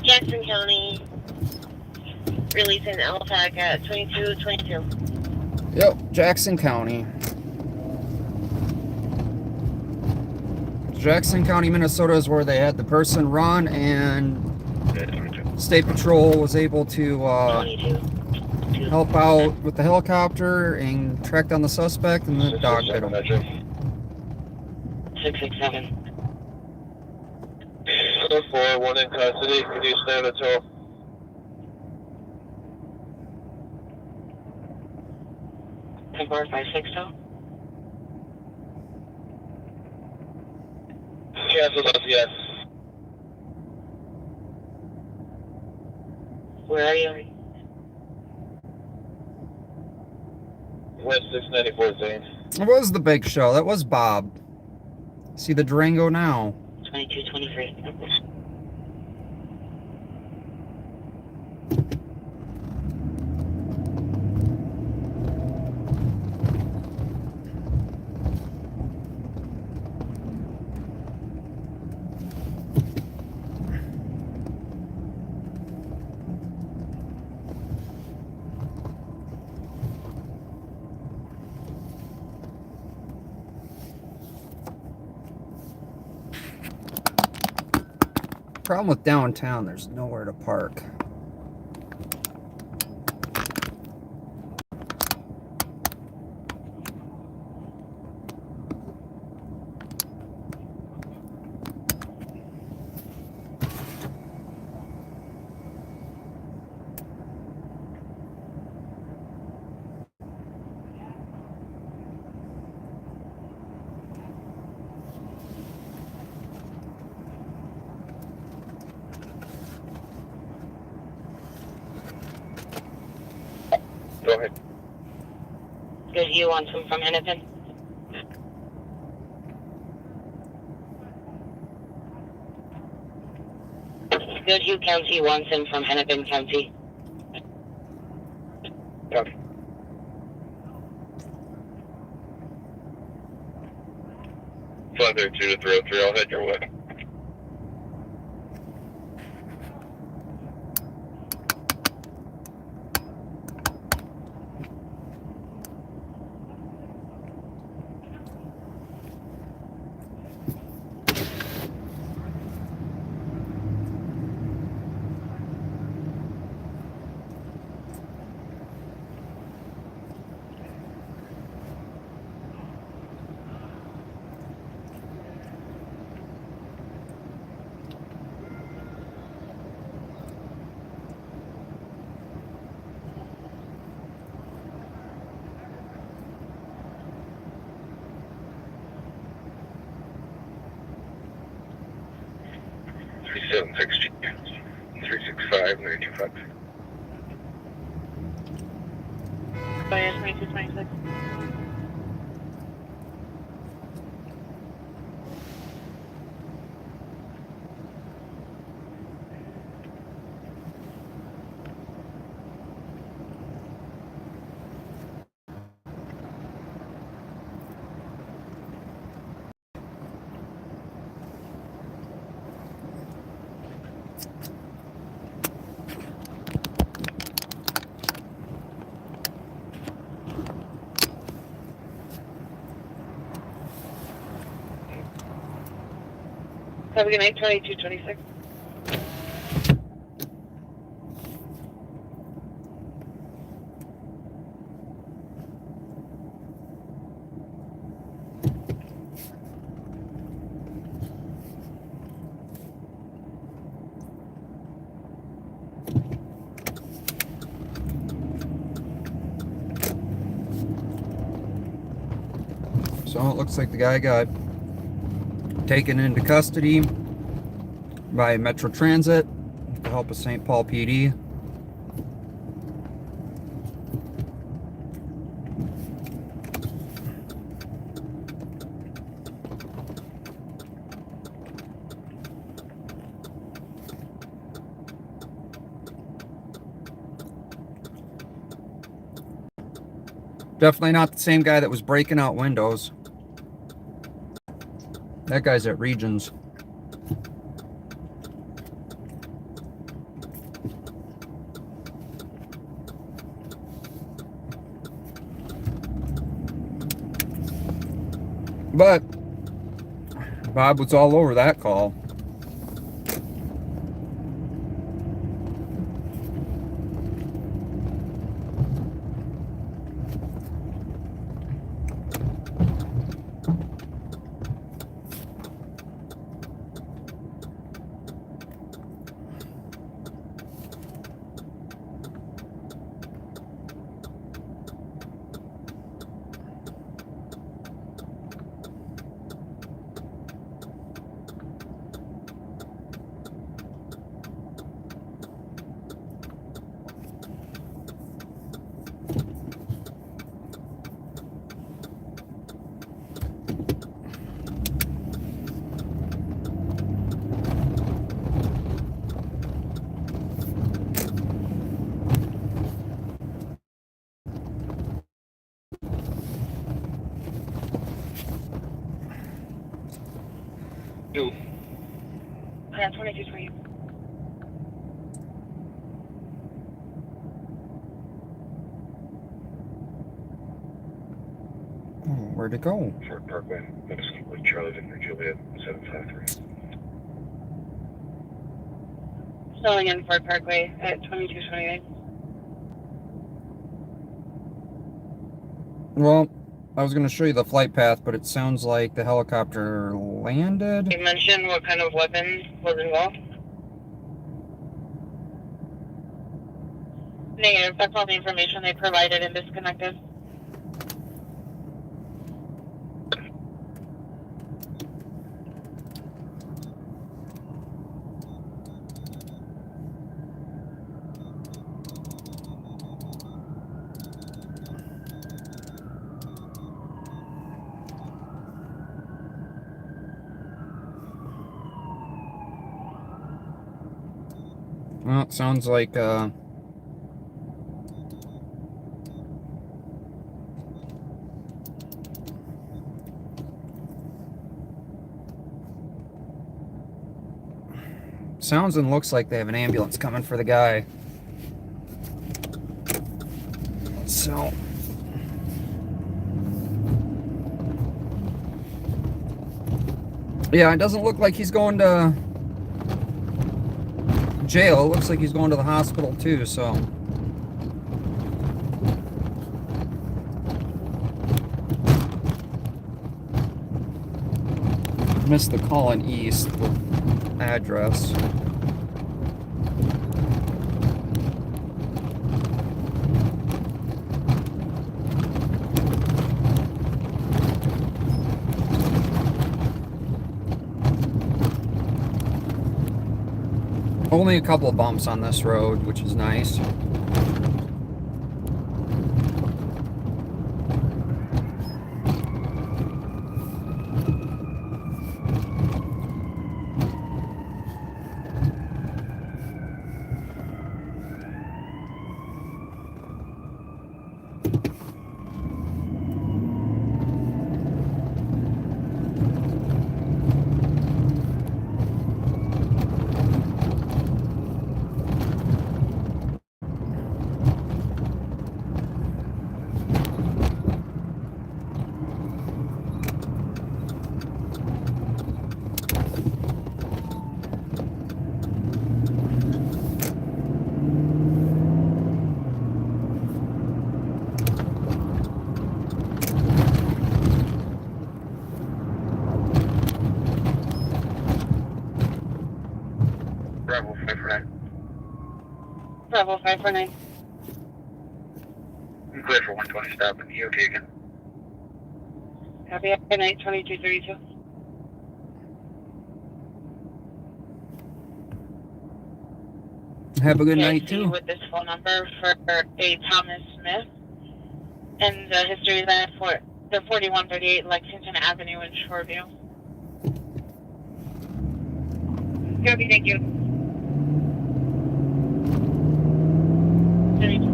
Jackson County releasing LTAC at 2222. Yep, Jackson County. Jackson County, Minnesota is where they had the person run, and State Patrol was able to 22. help out with the helicopter and track down the suspect, and the dog bit him. 667. 4, 1 in custody. Can you stand at all? Temporary 560. Cancel those, yes. Where are you? West 694 Zane. It was the big show. That was Bob. See the Durango now. 2223. Problem with downtown, there's nowhere to park. Go ahead. Good, you want some from Hennepin? Good, you County wants him from Hennepin County. Copy. Feather 2 to 303, I'll head your way. Seven 16 365 925. Bias 2226. Have a good night, 2226. So it looks like the guy got taken into custody by Metro Transit with the help of St. Paul PD. Definitely not the same guy that was breaking out windows. That guy's at Regions. But Bob was all over that call. Yeah, 2220. Where'd it go? Fort Parkway, Medicine with Charlie Victor Juliet 753. Selling in Fort Parkway at 2228. Well, I was going to show you the flight path, but it sounds like the helicopter landed. You mentioned what kind of weapon was involved? Negative. That's all the information they provided and disconnected. Well, it sounds like sounds and looks like they have an ambulance coming for the guy. So yeah, it doesn't look like he's going to jail. It looks like he's going to the hospital too, so missed the call in East address. Only a couple of bumps on this road, which is nice. Bravo 549. I'm clear for 120 stop in EOT again. Copy. Good night, 2232. Have a good Yeah, night I see too. with this phone number for a Thomas Smith and the history line for the 4138 Lexington Avenue in Shoreview. Copy, thank you. 32.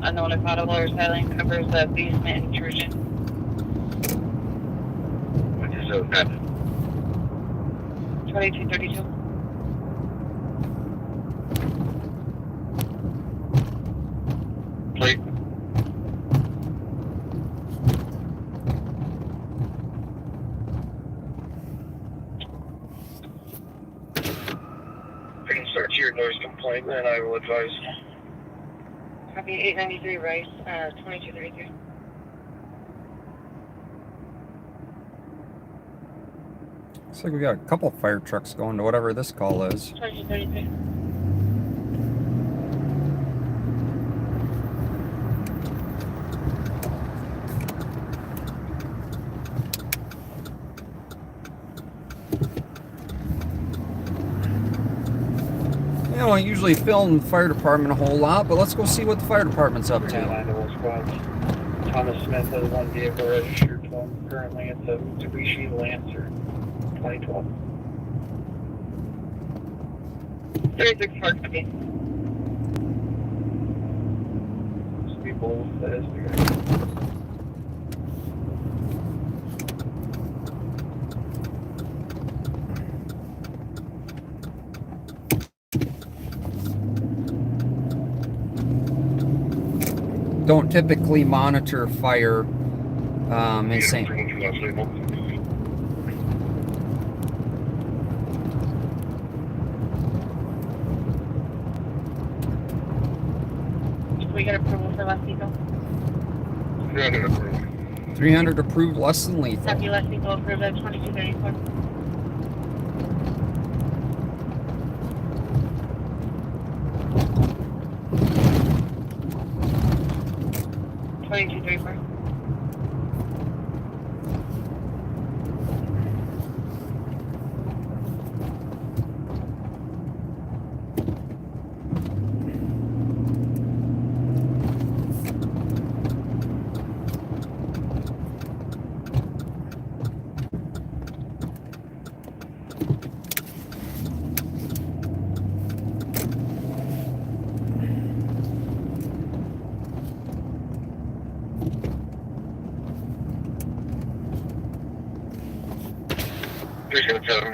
Unknown if audible or silent covers the basement intrusion. 127. 2232. Plate. I can start your noise complaint, then I will advise. Copy 893 Rice, 2233. Looks like we got a couple fire trucks going to whatever this call is. 2233. You know, I usually film the fire department a whole lot, but let's go see what the fire department's up to. 9 squads. Thomas Smith has one vehicle registered to him. Currently, it's a Mitsubishi Lancer 2012. 364, copy. Must be both. That is the guy. Don't typically monitor fire in St. We get approval for less lethal. 300 approved. 300 approved, less than lethal. Copy, less lethal approved at 2234.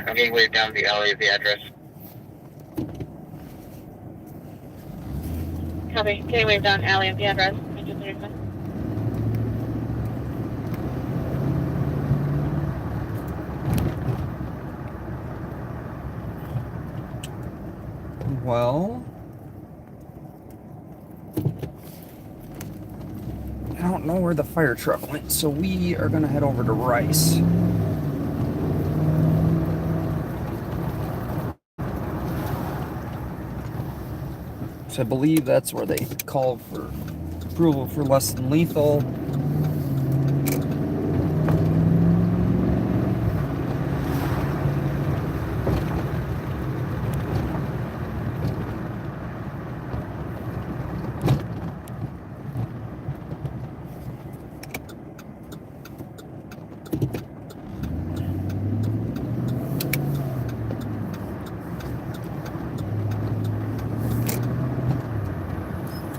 I'm getting way down the alley of the address. Copy. Getting wave down alley at the address. 2235. Well, I don't know where the fire truck went, so we are gonna head over to Rice. So I believe that's where they called for approval for less than lethal.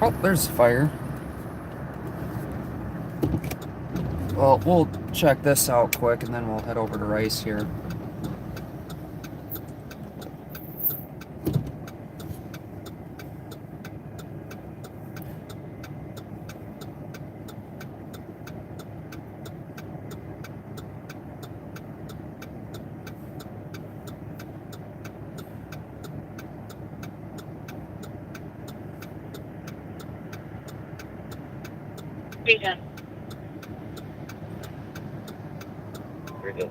Oh, there's fire. Well, we'll check this out quick and then we'll head over to Rice here. Region. Very good.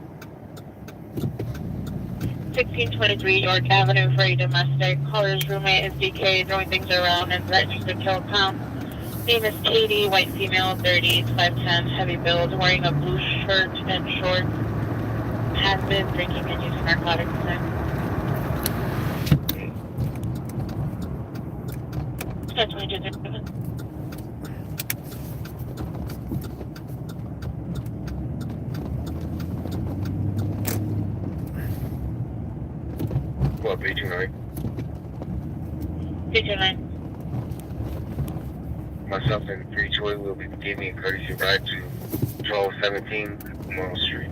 1623 York Avenue for a domestic. Caller's roommate is DK, throwing things around and threatening to kill town. Name is Katie, white female, 30s, 5'10", heavy build, wearing a blue shirt and shorts. Has been drinking and using narcotics today. That's 2237. What, paging 9? 229. Myself and 3 Choi will be giving a courtesy ride to 1217 Memorial Street.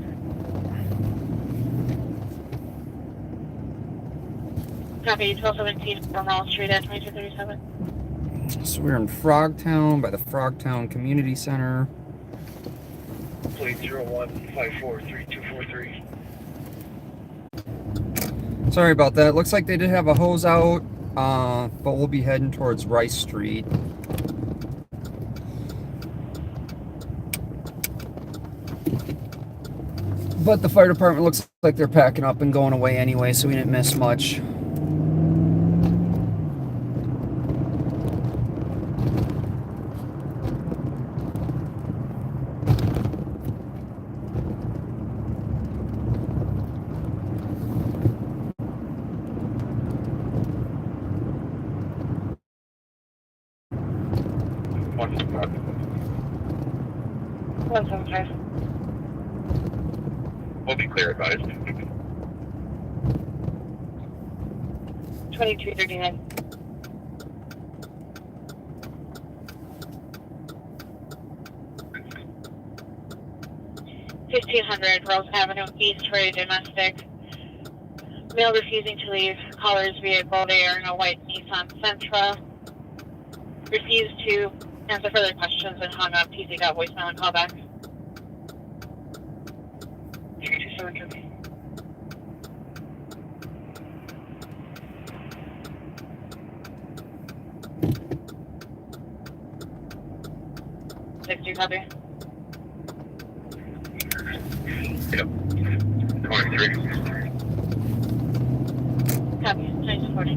Copy, 1217 Memorial Street at 2237. So we're in Frogtown by the Frogtown Community Center. Plate 01543243. Sorry about that. Looks like they did have a hose out, but we'll be heading towards Rice Street. But the fire department looks like they're packing up and going away anyway, so we didn't miss much. One, 175. we'll be clear advised. 2239. $1,500 Rose Avenue East for a domestic. Male refusing to leave caller's vehicle. They are in a white Nissan Sentra. Refused to answer further questions and hung up. TC got voicemail and call back. 227. 60 copy. Yep. 23. Copy. 940.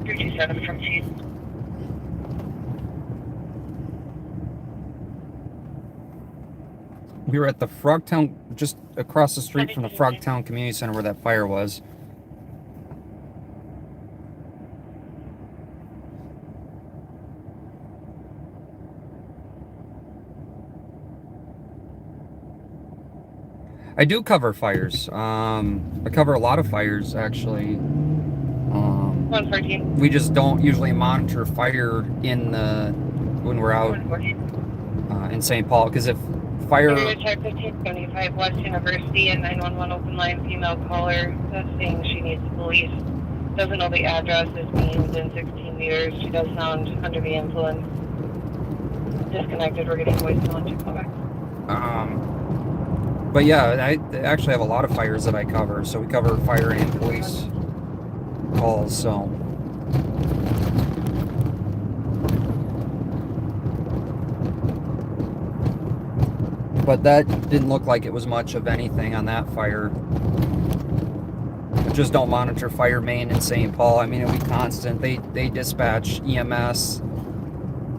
327 from Chief. We were at the Frogtown, just across the street from the Frogtown Community Center where that fire was. I do cover fires. I cover a lot of fires, actually. 114. We just don't usually monitor fire in the when we're out 114. in St. Paul, because if fire... Check 1575 West University and 911 open line female caller that's saying she needs police. Doesn't know the address, is being within 16 meters. She does sound under the influence. Disconnected, we're getting voicemail and check back. But yeah, I actually have a lot of fires that I cover. So we cover fire and police calls, so... But that didn't look like it was much of anything on that fire. Just don't monitor fire main in St. Paul. I mean, it'll be constant. They dispatch EMS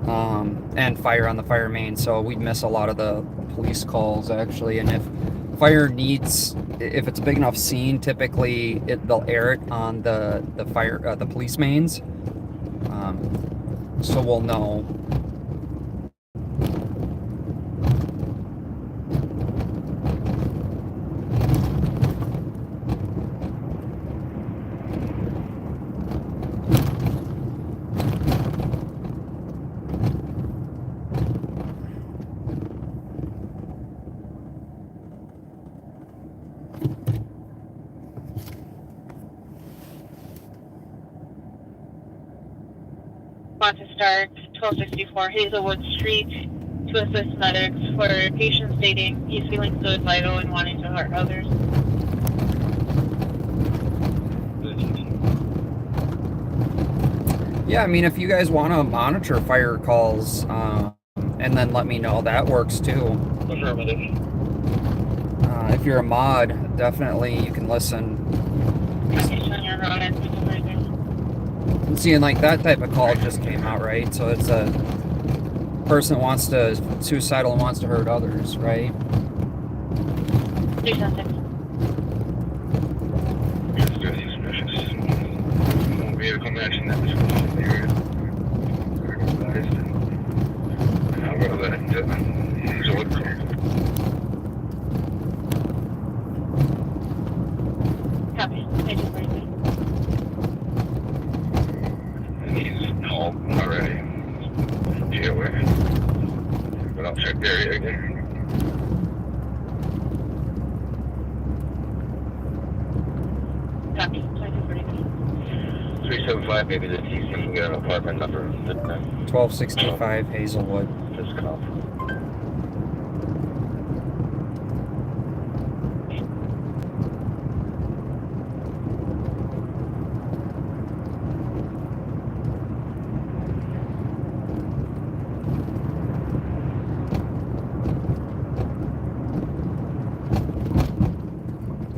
and fire on the fire main, so we'd miss a lot of the police calls, actually. And if fire needs, if it's a big enough scene, typically they'll air it on the fire the police mains, so we'll know. Want to start 1264 Hazelwood Street to assist medics for a patient stating he's feeling fluid vital and wanting to hurt others. Yeah, I mean, if you guys want to monitor fire calls and then let me know, that works too. Affirmative. If you're a mod, definitely you can listen. Okay, showing your road and And seeing like that type of call just came out, right? So it's a person that wants to suicidal and wants to hurt others, right? 376. It's very suspicious. No vehicle matching that description in the area. Very advised. I'll go to that use a wood car. Copy. Agent 43. And he's home already. GOA. But I'll check the area again. Copy. 2243. 375, maybe the TC can get an apartment number. 1265 Hazelwood. Just come off.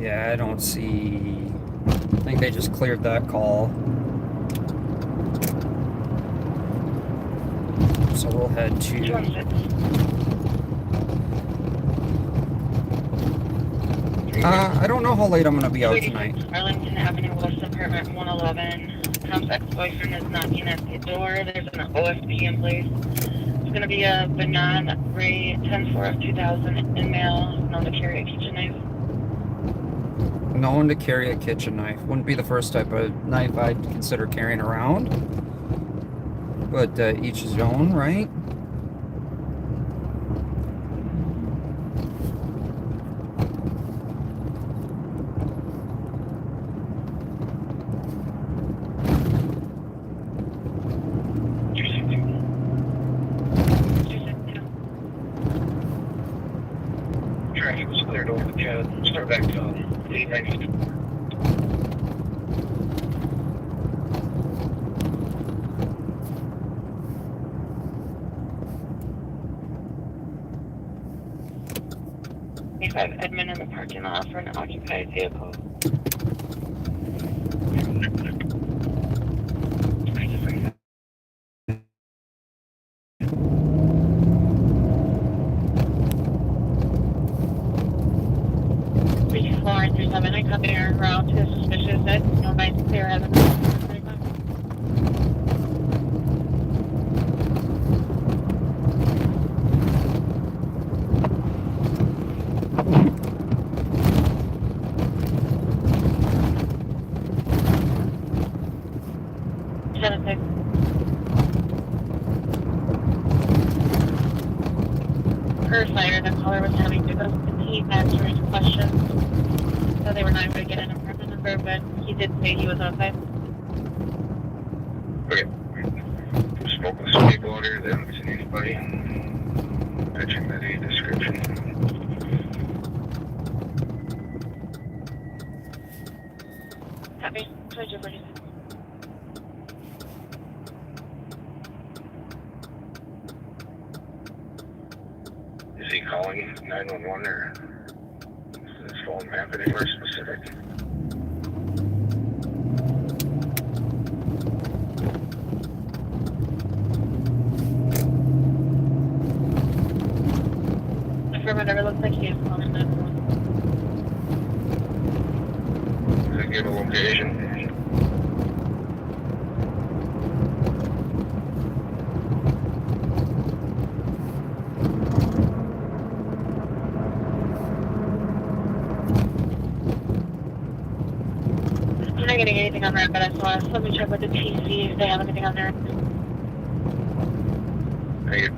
Yeah, I don't see. I think they just cleared that call. So we'll head to. 216. I don't know how late I'm gonna be out tonight. Arlington Avenue, West Apartment 111. Tom's ex-boyfriend is knocking at the door. There's an OSP in place. It's going to be a Benon Ray 10-4 of 2000 in mail, known to carry a kitchen knife. Known to carry a kitchen knife. Wouldn't be the first type of knife I'd consider carrying around. But each his own, right? Traffic was cleared over the cat. Start back to 890. Admin in the parking lot for an occupied vehicle. Florence 37, I come here around to suspicious that no nice clear evidence. Per fire, the caller was having difficulty answering questions, so they were not able to get an apartment number, but he did say he was outside. Okay. Spoke with some people out here. They haven't seen anybody. Matching that A description. Copy. 2246. Is he calling 911 or is his phone map anywhere specific? Affirmative, looks like he is calling 911. Does it give a location? I'm not getting anything on that, but SOS. Let me check with the TC if they have anything on there. Thank you.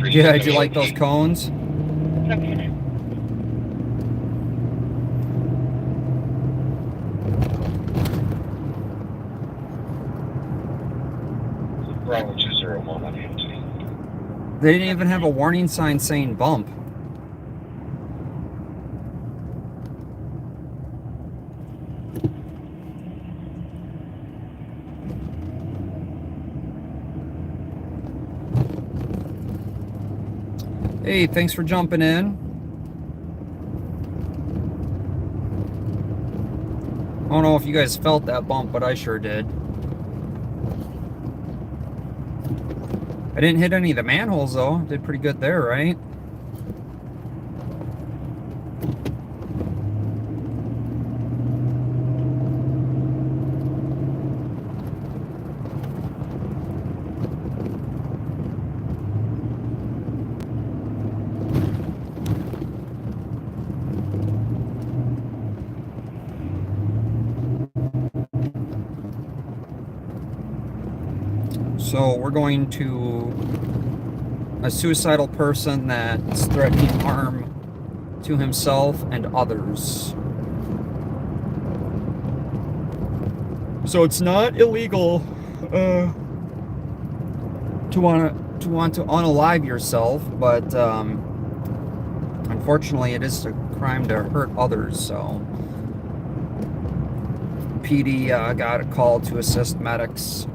Yeah, did you like those cones? Okay. They didn't even have a warning sign saying bump. Hey, thanks for jumping in. I don't know if you guys felt that bump, but I sure did. I didn't hit any of the manholes though. Did pretty good there, right? So we're going to a suicidal person that's threatening harm to himself and others. So it's not illegal to want to unalive yourself, but unfortunately it is a crime to hurt others. So PD got a call to assist medics.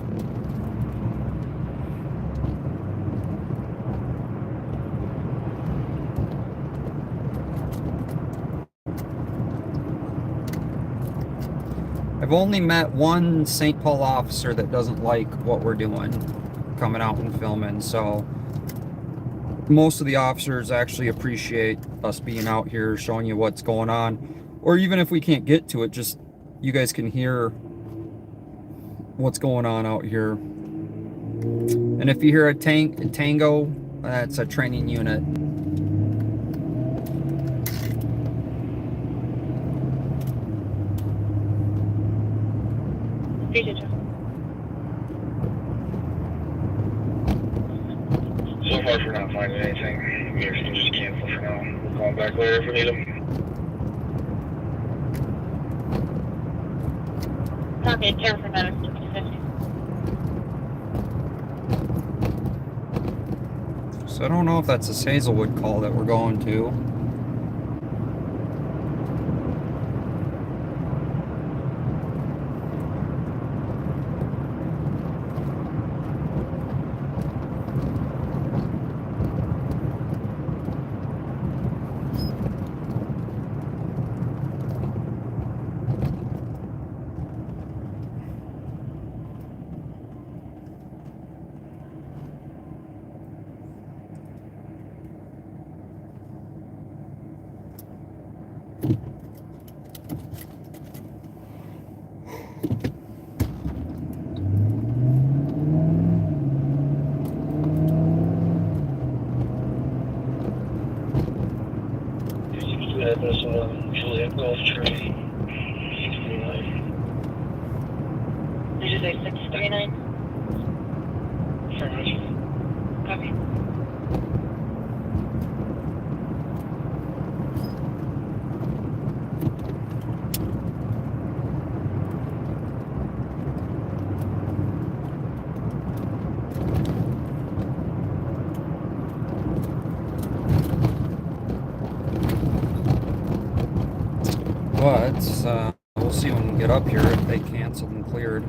I've only met one St. Paul officer that doesn't like what we're doing, coming out and filming, so most of the officers actually appreciate us being out here showing you what's going on, or even if we can't get to it, just you guys can hear what's going on out here. And if you hear a tango, that's a training unit. So far, we're not finding anything. We can just cancel for now. We'll call back later if we need them. Copy, care for medics 250. So I don't know if that's this Hazelwood call that we're going to. This Juliet Golf Tree 69. Did you say 639? Affirmative. Copy. But we'll see when we get up here if they canceled and cleared.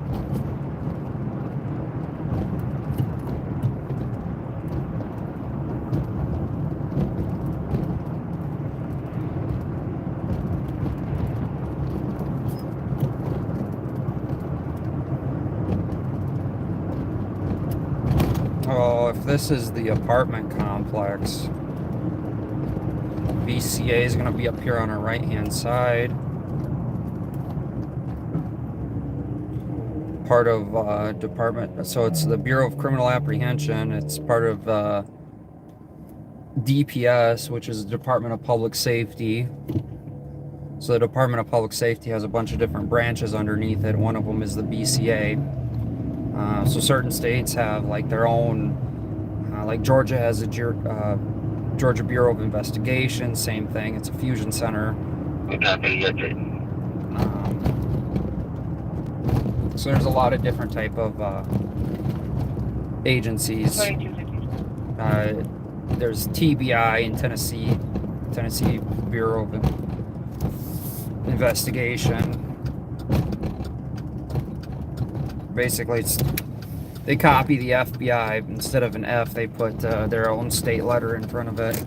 Oh, if this is the apartment complex, BCA is going to be up here on our right hand side. Part of department, so it's the Bureau of Criminal Apprehension. It's part of DPS, which is the Department of Public Safety. So the Department of Public Safety has a bunch of different branches underneath it. One of them is the BCA. So certain states have like their own, like Georgia has a Georgia Bureau of Investigation, same thing. It's a fusion center. So there's a lot of different type of agencies. 2250. There's TBI in Tennessee Bureau of Investigation. Basically, they copy the FBI. Instead of an F, they put their own state letter in front of it.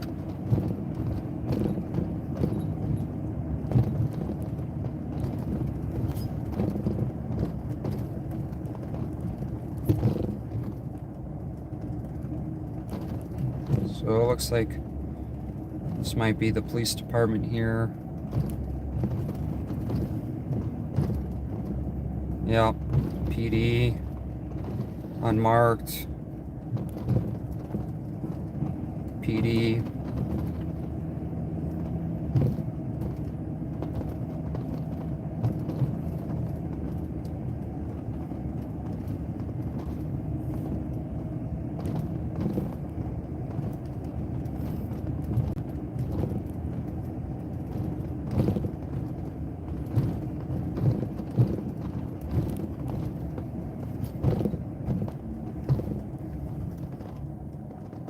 So it looks like this might be the police department here. Yep, PD, unmarked, PD.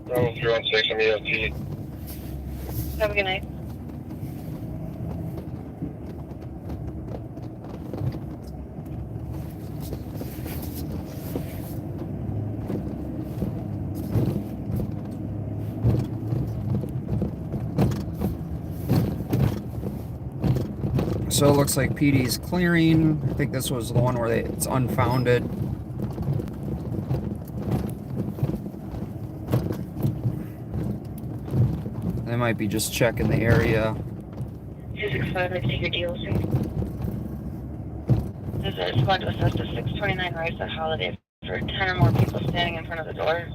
Bravo 316, I'm EFT. Have a good night. So it looks like PD's clearing. I think this was the one where it's unfounded. They might be just checking the area. 265, let's take your DLC. There's a squad to assess the 629 Rice at Holiday for 10 or more people standing in front of the door.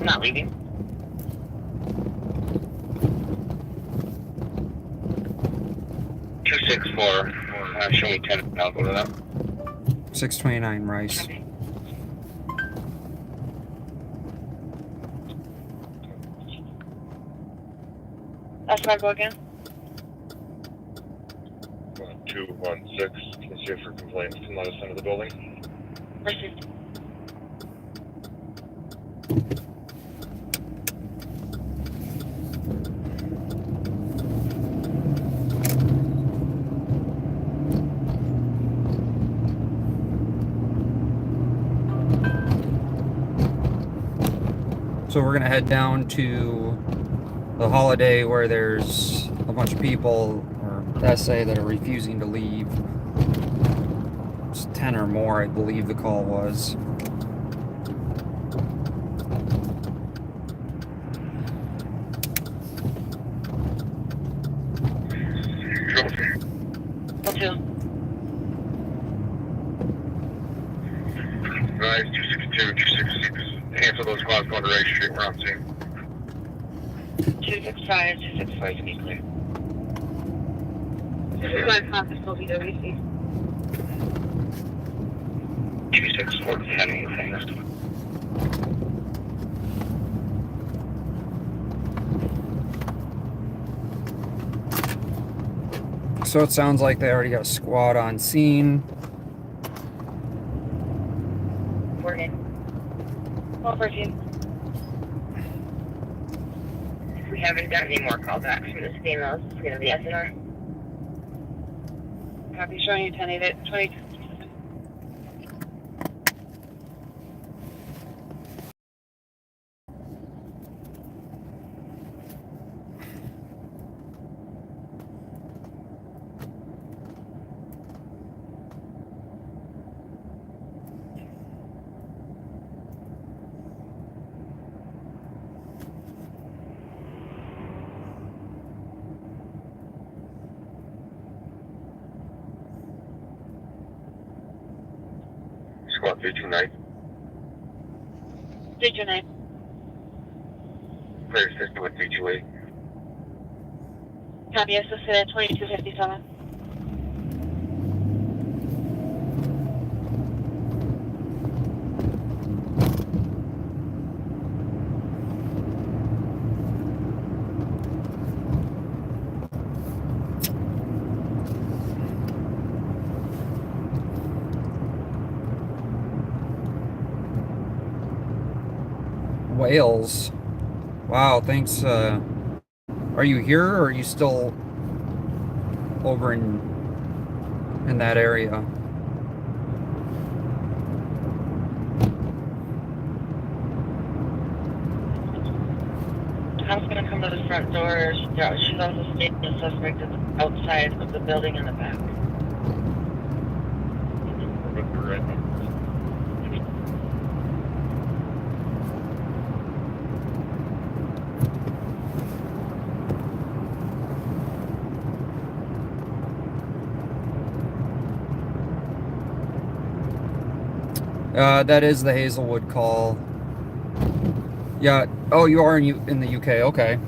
Not leaving. Show me 10 and I'll go to that. 629 Rice. Okay. That's my go again. 216, is here for complaints from the other side of the building. Received. So we're gonna head down to the Holiday where there's a bunch of people, or SA, that are refusing to leave. It's 10 or more, I believe the call was. Go to. Rise 262, 266. Cancel those squads going to Ray Street. We're on scene. 265, 264 to be clear. 265 conference will be WC. 264 10 anything. So it sounds like they already got a squad on scene. Morgan. 1214. We haven't done any more callbacks from this female. It's going to be SNR. Copy, showing you 10-8 20. Squad 329. State your name. Player assisted with 328. Copy, assisted at 2257. Wales. Wow, thanks. Are you here or are you still over in that area? I was gonna come to the front door. She's also stating the suspect is outside of the building in the back. That is the Hazelwood call. Yeah. Oh, you are in the UK. Okay.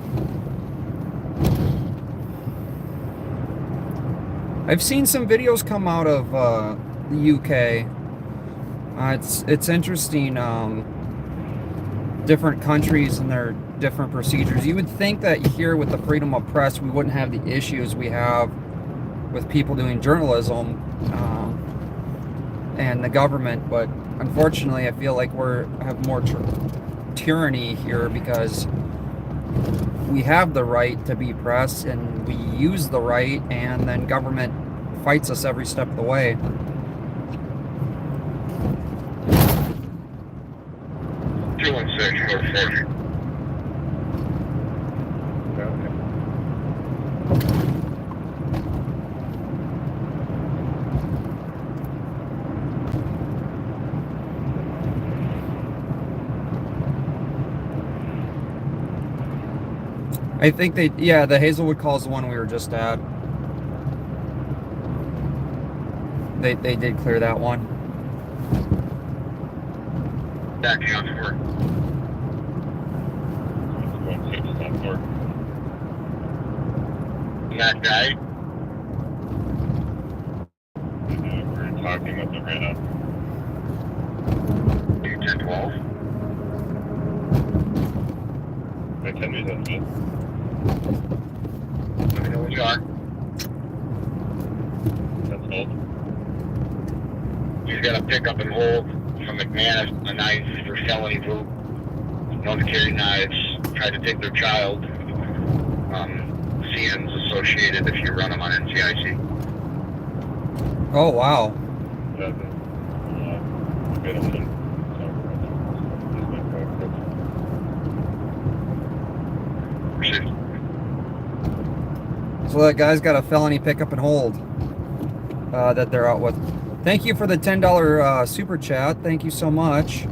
I've seen some videos come out of the UK. It's interesting. Different countries and their different procedures. You would think that here with the freedom of press, we wouldn't have the issues we have with people doing journalism and the government, but unfortunately, I feel like have more tyranny here because we have the right to be press and we use the right, and then government fights us every step of the way. I think the Hazelwood call is the one we were just at. They did clear that one. Back on for that guy. We're talking with them right now. 1012. Wait, 10 minutes. Let me know when you are. That's old. He's got a pickup and hold from McManus, a knife for felony loot. Known to carry knives, tried to take their child. CN's associated if you run them on NCIC. Oh, wow. So that guy's got a felony pickup and hold that they're out with. Thank you for the $10 super chat. Thank you so much.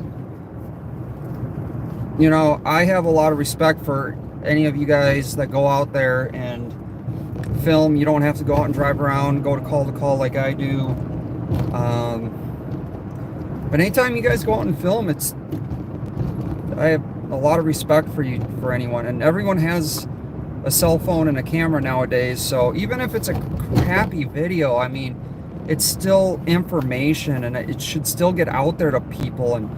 You know, I have a lot of respect for any of you guys that go out there and film. You don't have to go out and drive around, go to call like I do. But anytime you guys go out and film, I have a lot of respect for anyone, and everyone has a cell phone and a camera nowadays. So even if it's a crappy video, I mean, it's still information, and it should still get out there to people, and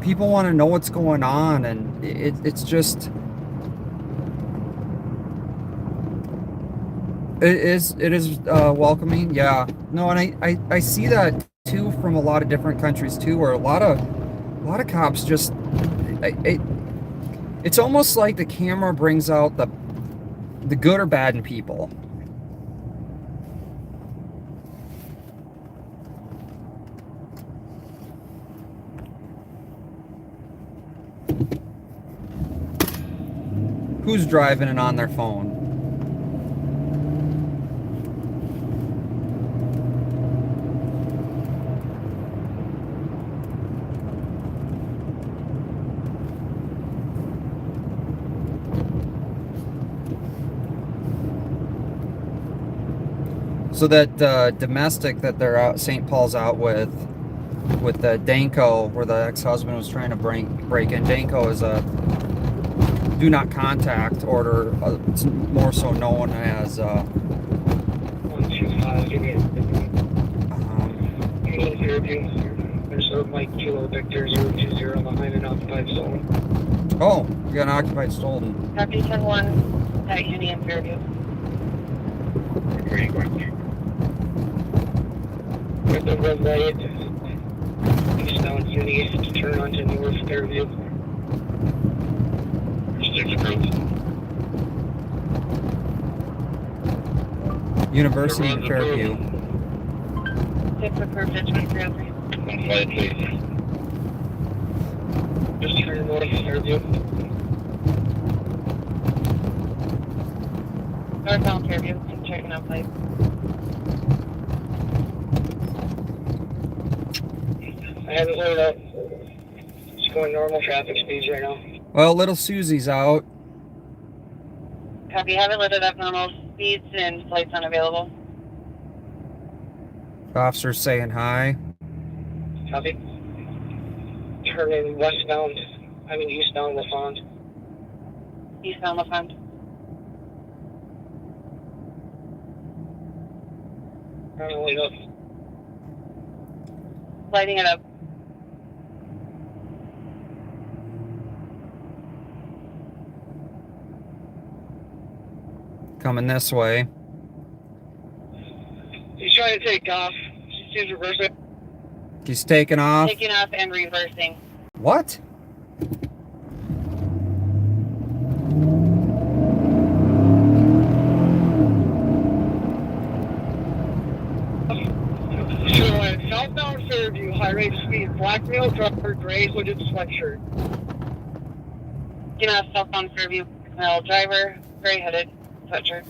people want to know what's going on, and it's just it is welcoming. Yeah, no, and I see that too from a lot of different countries too, where a lot of cops just it's almost like the camera brings out the good or bad in people. Who's driving and on their phone? So that domestic that they're out, St. Paul's out with the Danko, where the ex-husband was trying to break in. Danko is a do not contact order. It's more so known as 125. Give me a there's a Mike Kilo Victor 020 behind an occupied Stolen. Oh, you got an occupied Stolen. Copy 10-1 at Union Fairview. Where are you going to? With the red light, eastbound Uni to turn onto North Fairview. There's 6 approved. University Everyone's of Fairview. 6 approved at 2303. One flight, please. Just turn north of Fairview. Northbound Fairview. I'm checking out flight. I haven't loaded up. Just going normal traffic speeds right now. Well, little Susie's out. Copy. Haven't loaded up normal speeds and flights unavailable. Officer's saying hi. Copy. Turning westbound. Eastbound LaFond. Eastbound LaFond. Trying to light up. Lighting it up. Coming this way. He's trying to take off. He's reversing. He's taking off. Taking off and reversing. What? So at southbound Fairview, high rate of speed, black male driver, gray hooded sweatshirt. Taking off southbound Fairview. Male driver, gray hooded sweatshirt.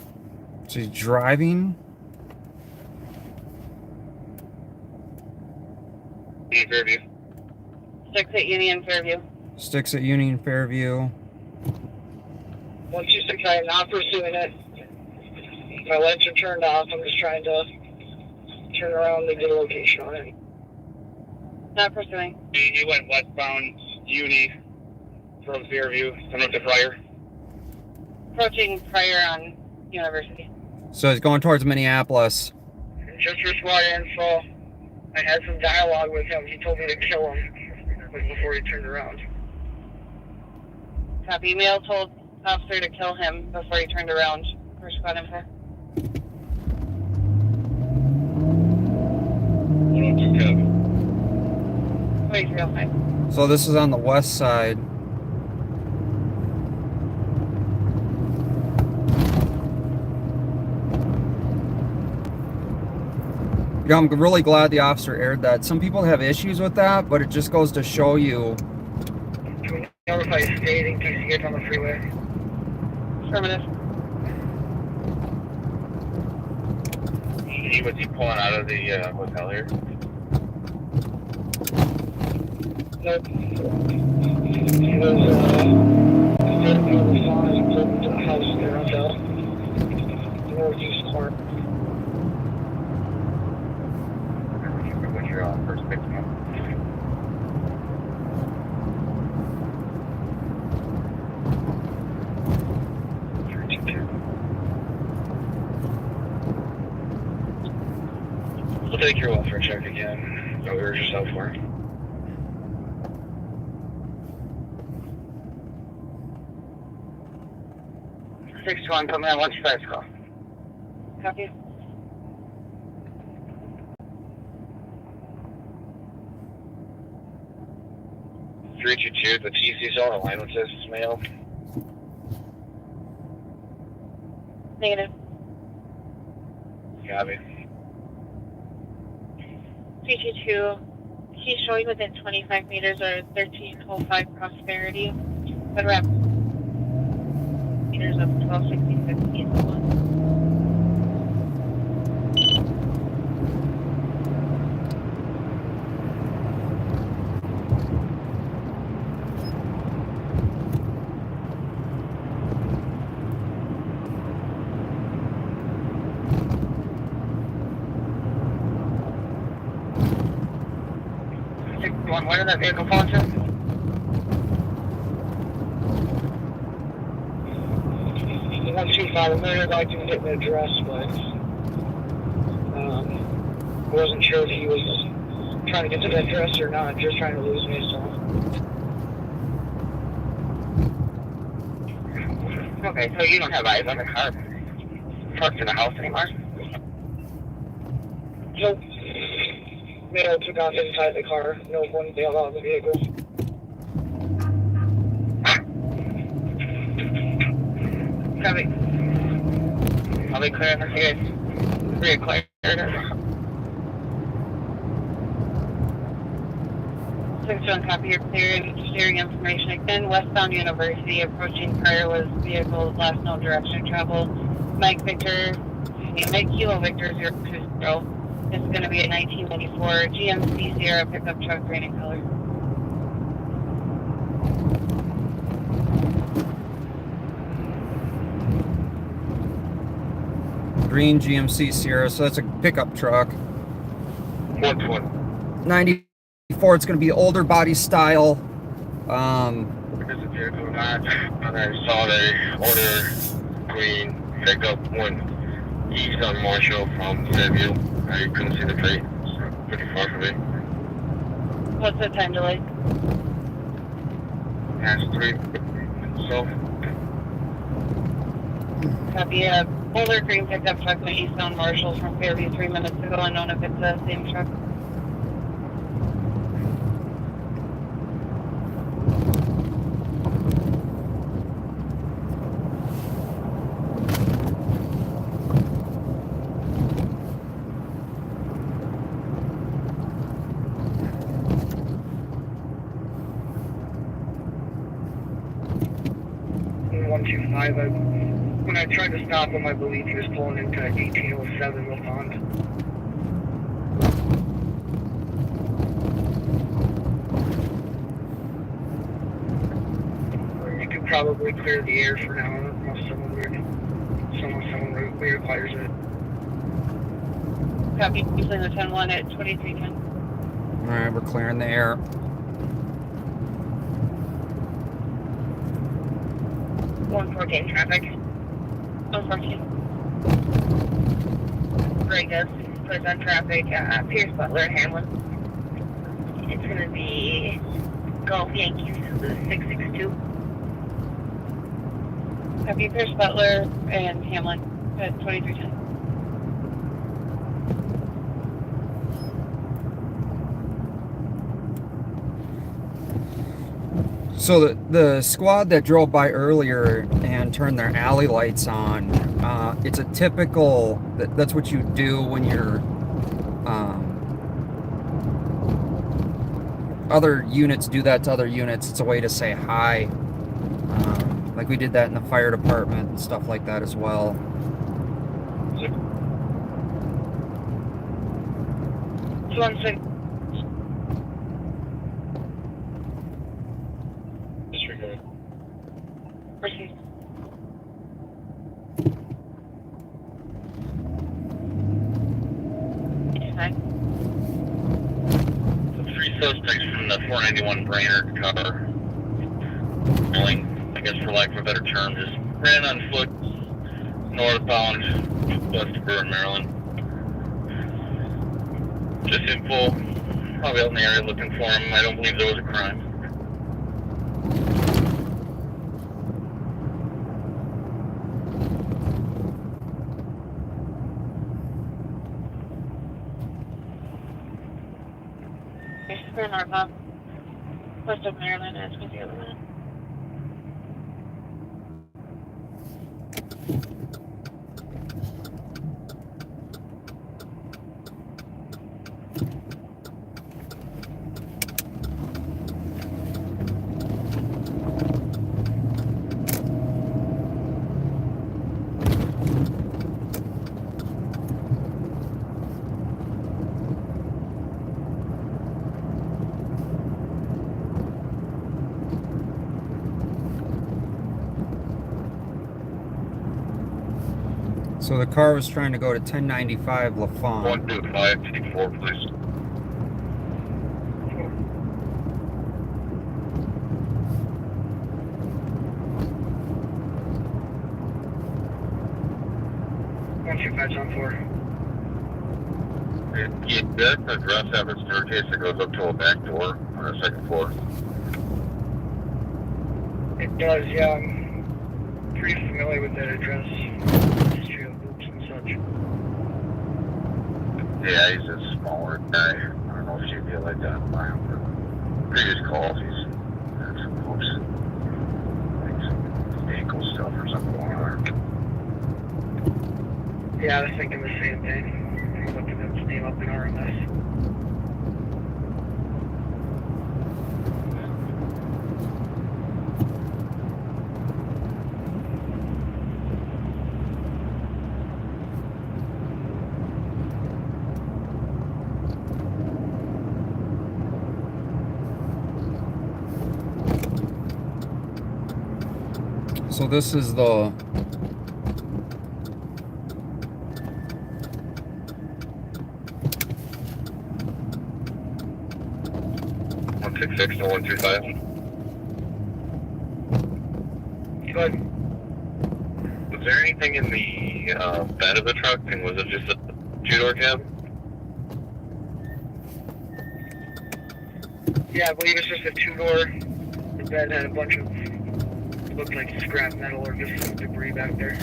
So he's driving. Union Fairview. 6 at Union Fairview. Sticks at Union Fairview. 126, I am not pursuing it. My lights are turned off. I'm just trying to turn around and get a location on it. Not pursuing. He went westbound Uni from Fairview, coming up to Pryor. Approaching Pryor on University. So he's going towards Minneapolis. Just for SWAT info, I had some dialogue with him. He told me to kill him before he turned around. Copy. Mail told officer to kill him before he turned around. For squad info. 102 Cub. 2305. So this is on the west side. Yeah, I'm really glad the officer aired that. Some people have issues with that, but it just goes to show you. Can we notify state in case he gets on the freeway? Affirmative. He was pulling out of the hotel here. Nope. He was, instead of going to the phone, he pulled into the house there on the northeast corner. When you're on first picking up. We'll take your welfare check again. Go urge yourself for it. Six one, put me on 125 call. Copy. The TC's on the line with this mail. Negative. Copy. 322. He's showing within 25 meters or 1305 Prosperity. But we're at meters of 1266 east of 1. Where did that vehicle fall into? 125, I'm really like to get an address, but I wasn't sure if he was trying to get to the address or not, just trying to lose me, so. Okay, so you don't have eyes on the car parked in the house anymore? Nope. Male took off inside the car. No one bailed out of the vehicle. Copy. I'll be clear unless you guys reacquire it. 6-1, copy, you're clear and sharing information again. Westbound University, approaching Fireless vehicle, last known direction of travel. Mike Kilo Victor 020. This is going to be a 1994 GMC Sierra pickup truck, green in color. Green GMC Sierra, so that's a pickup truck. Which one? 94, it's going to be older body style. Because the vehicle not, and I saw the older green pickup one east on Marshall from Fairview. I couldn't see the plate. It's pretty far from me. What's the time delay? Past 3. So, Copy, a older green pickup truck went eastbound Marshall from Fairview 3 minutes ago, unknown if it's the same truck. When I tried to stop him, I believe he was pulling into 1807 LaFond. You could probably clear the air for now, unless someone requires it. Copy, using the 10-1 at 2310. All right, we're clearing the air. Traffic. 114. Very good. Put on traffic. Pierce Butler, Hamlin. It's going to be Golf Yankees 662. Copy, Pierce Butler and Hamlin at 2310. So the squad that drove by earlier and turned their alley lights on, it's a typical, that's what you do when you're, other units do that to other units. It's a way to say hi. Like we did that in the fire department and stuff like that as well. disregard. Proceed. The 3 suspects from the 491 Brainerd car, I guess for lack of a better term, just ran on foot northbound west of Burn, Maryland. Just info, probably out in the area looking for him. I don't believe there was a crime. We're northbound. West of Maryland, as we deal with it. So the car was trying to go to 1095 LaFond. 125 T4, please. on 4. You did address have a staircase that goes up to a back door on the 2nd floor. It does, yeah. I'm pretty familiar with that address. History of groups and such. Yeah, he's a smaller guy. I don't know if you'd be able to identify him, but previous calls, he's had some hoops and like some ankle stuff. myself or something going on. Yeah, I was thinking the same thing. I'm looking at his name up in RMS. So this is the 166 to 125. Good. Was there anything in the bed of the truck, and was it just a two-door cab? Yeah, I believe it's just a two-door. The bed had a bunch of, looked like scrap metal or just some debris back there.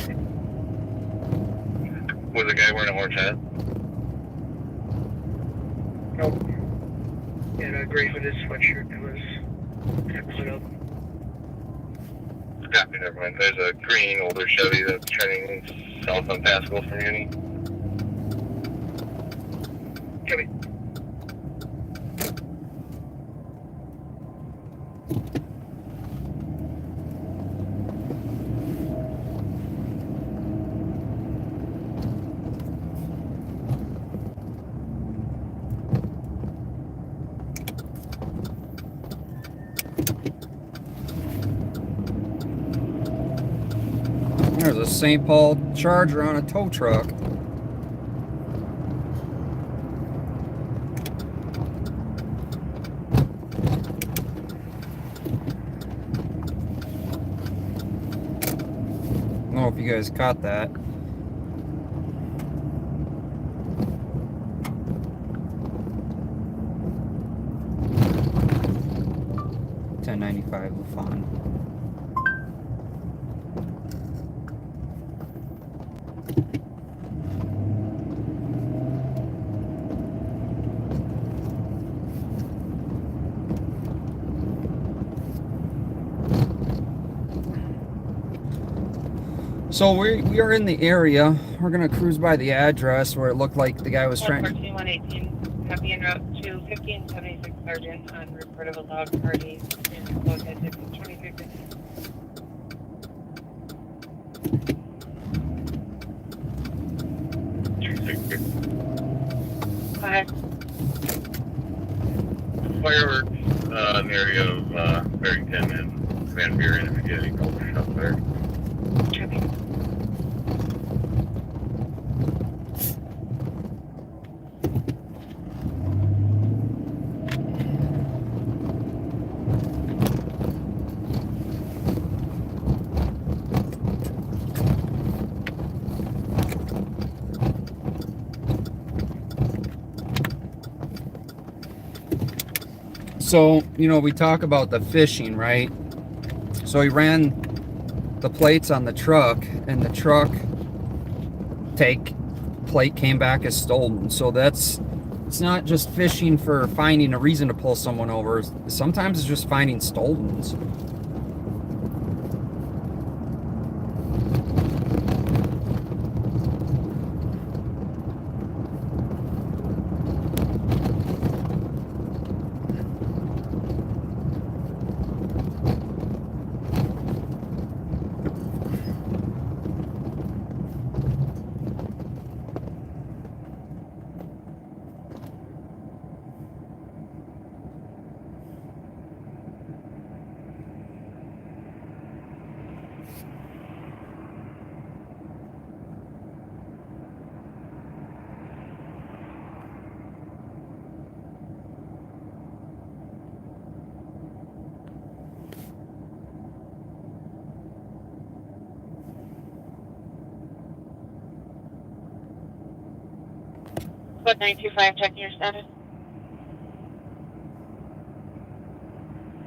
Was the guy wearing an orange hat? Nope. He had a gray hooded sweatshirt that was put up. Copy, never mind. There's a green older Chevy that's turning south on Pascal from Uni. Copy. There's a St. Paul Charger on a tow truck. I don't know if you guys caught that. $10.95 Lafon. So we are in the area. We're gonna cruise by the address where it looked like the guy was trying. 114-118, copy en route to 1576 Sergeant on report of a loud party in located 2350. Go ahead. Fireworks in the area of Barrington and Van Buren, if you get any culture stuff there. Copy. So, you know, we talk about the fishing, right? So he ran the plates on the truck, and the truck plate came back as stolen. So it's not just fishing for finding a reason to pull someone over. Sometimes it's just finding stolens. Code 925, checking your status.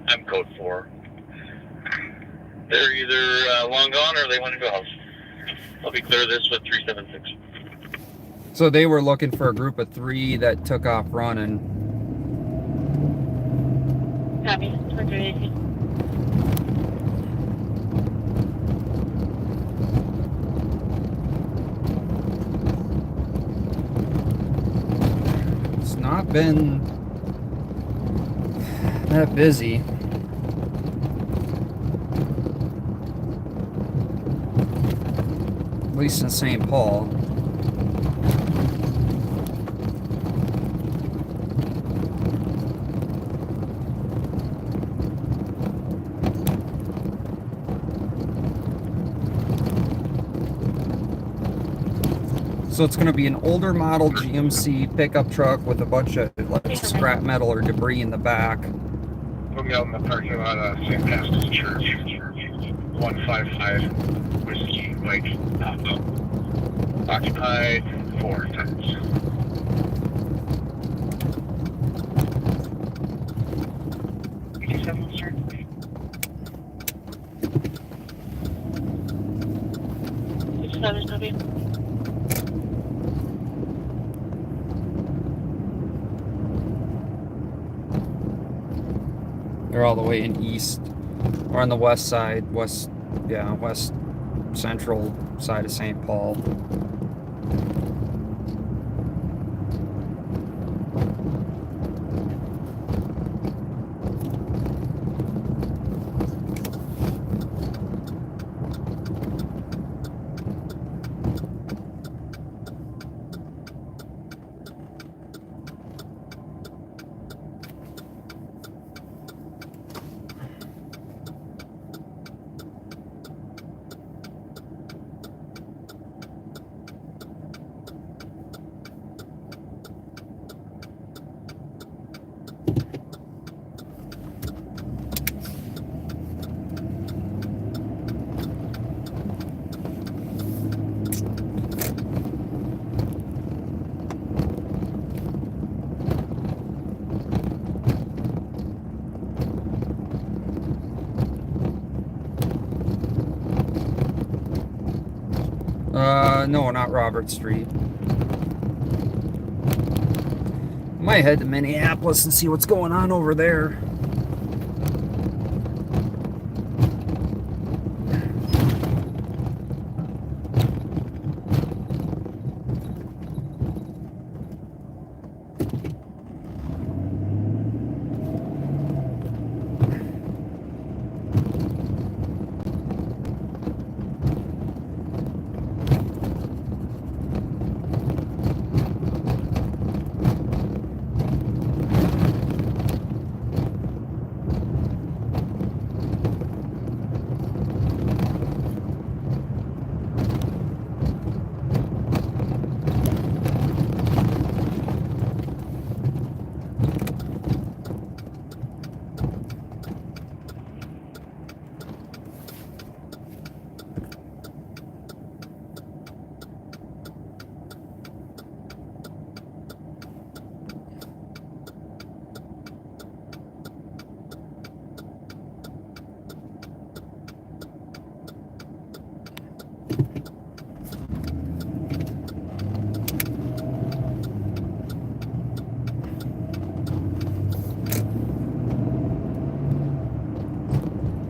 I'm code 4. They're either long gone or they want to go house. I'll be clear this with 376. So they were looking for a group of 3 that took off running. Copy, 280. not been that busy. At least in St. Paul. So it's going to be an older model GMC pickup truck with a bunch of like scrap metal or debris in the back. Put me out in the parking lot of St. Pascal's Church. 155 Whiskey Mike Papa. Occupied 4 times. They're all the way in east, or on the west side, west central side of St. Paul. No, not Robert Street. Might head to Minneapolis and see what's going on over there.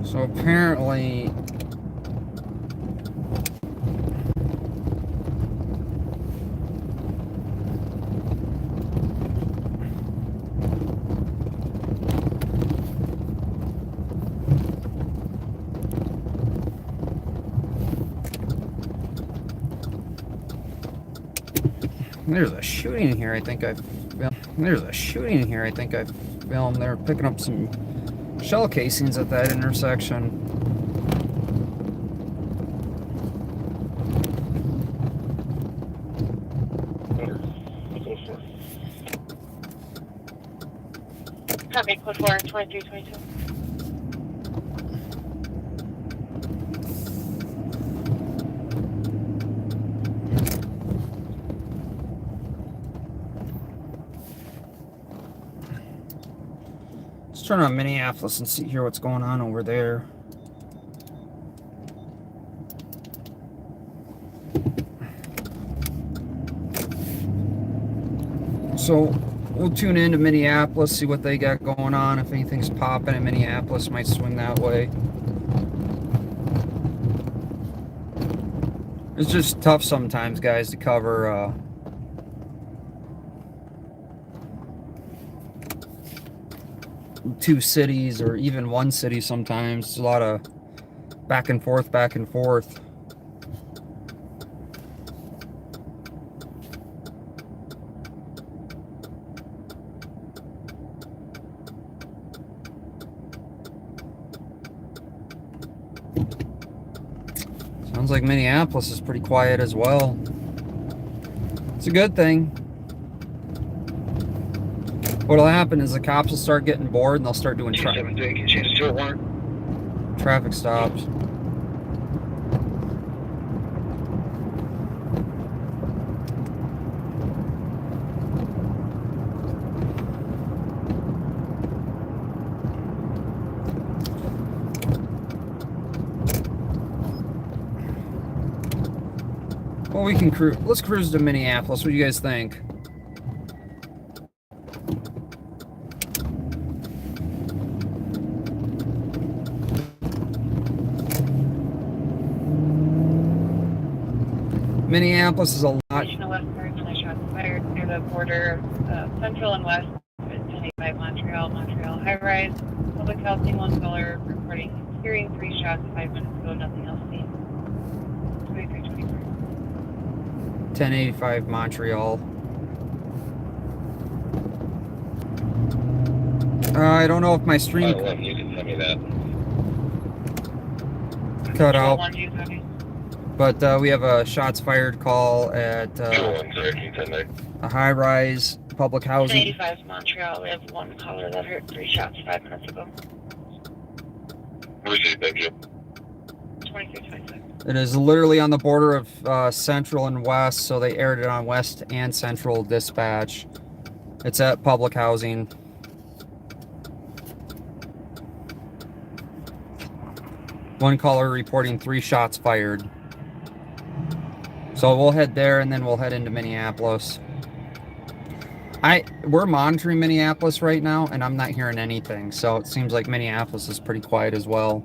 So apparently there's a shooting here. There's a shooting here. I think I've filmed. They're picking up some shell casings at that intersection. Copy, code 4, 2322. Let's turn on Minneapolis and hear what's going on over there. So we'll tune into Minneapolis, see what they got going on. If anything's popping in Minneapolis, might swing that way. It's just tough sometimes, guys, to cover two cities or even one city sometimes. It's a lot of back and forth, back and forth. Sounds like Minneapolis is pretty quiet as well. It's a good thing. What'll happen is the cops will start getting bored and they'll start doing traffic stops. Well, we can cruise. Let's cruise to Minneapolis. What do you guys think? Minneapolis is a lot. Additional West Virginia shots fired near the border of Central and West at 1085 Montreal. Montreal high rise. Public housing, one caller reporting hearing 3 shots 5 minutes ago. Nothing else seen. 2324. 1085 Montreal. I don't know if my stream You can tell me that. cut out, 120. but we have a shots fired call at a high-rise public housing. 1085 Montreal. We have one caller that heard 3 shots 5 minutes ago. Received, thank you. 2326. It is literally on the border of Central and West, so they aired it on West and Central dispatch. It's at public housing. One caller reporting 3 shots fired. So we'll head there and then we'll head into Minneapolis. We're monitoring Minneapolis right now and I'm not hearing anything. So it seems like Minneapolis is pretty quiet as well.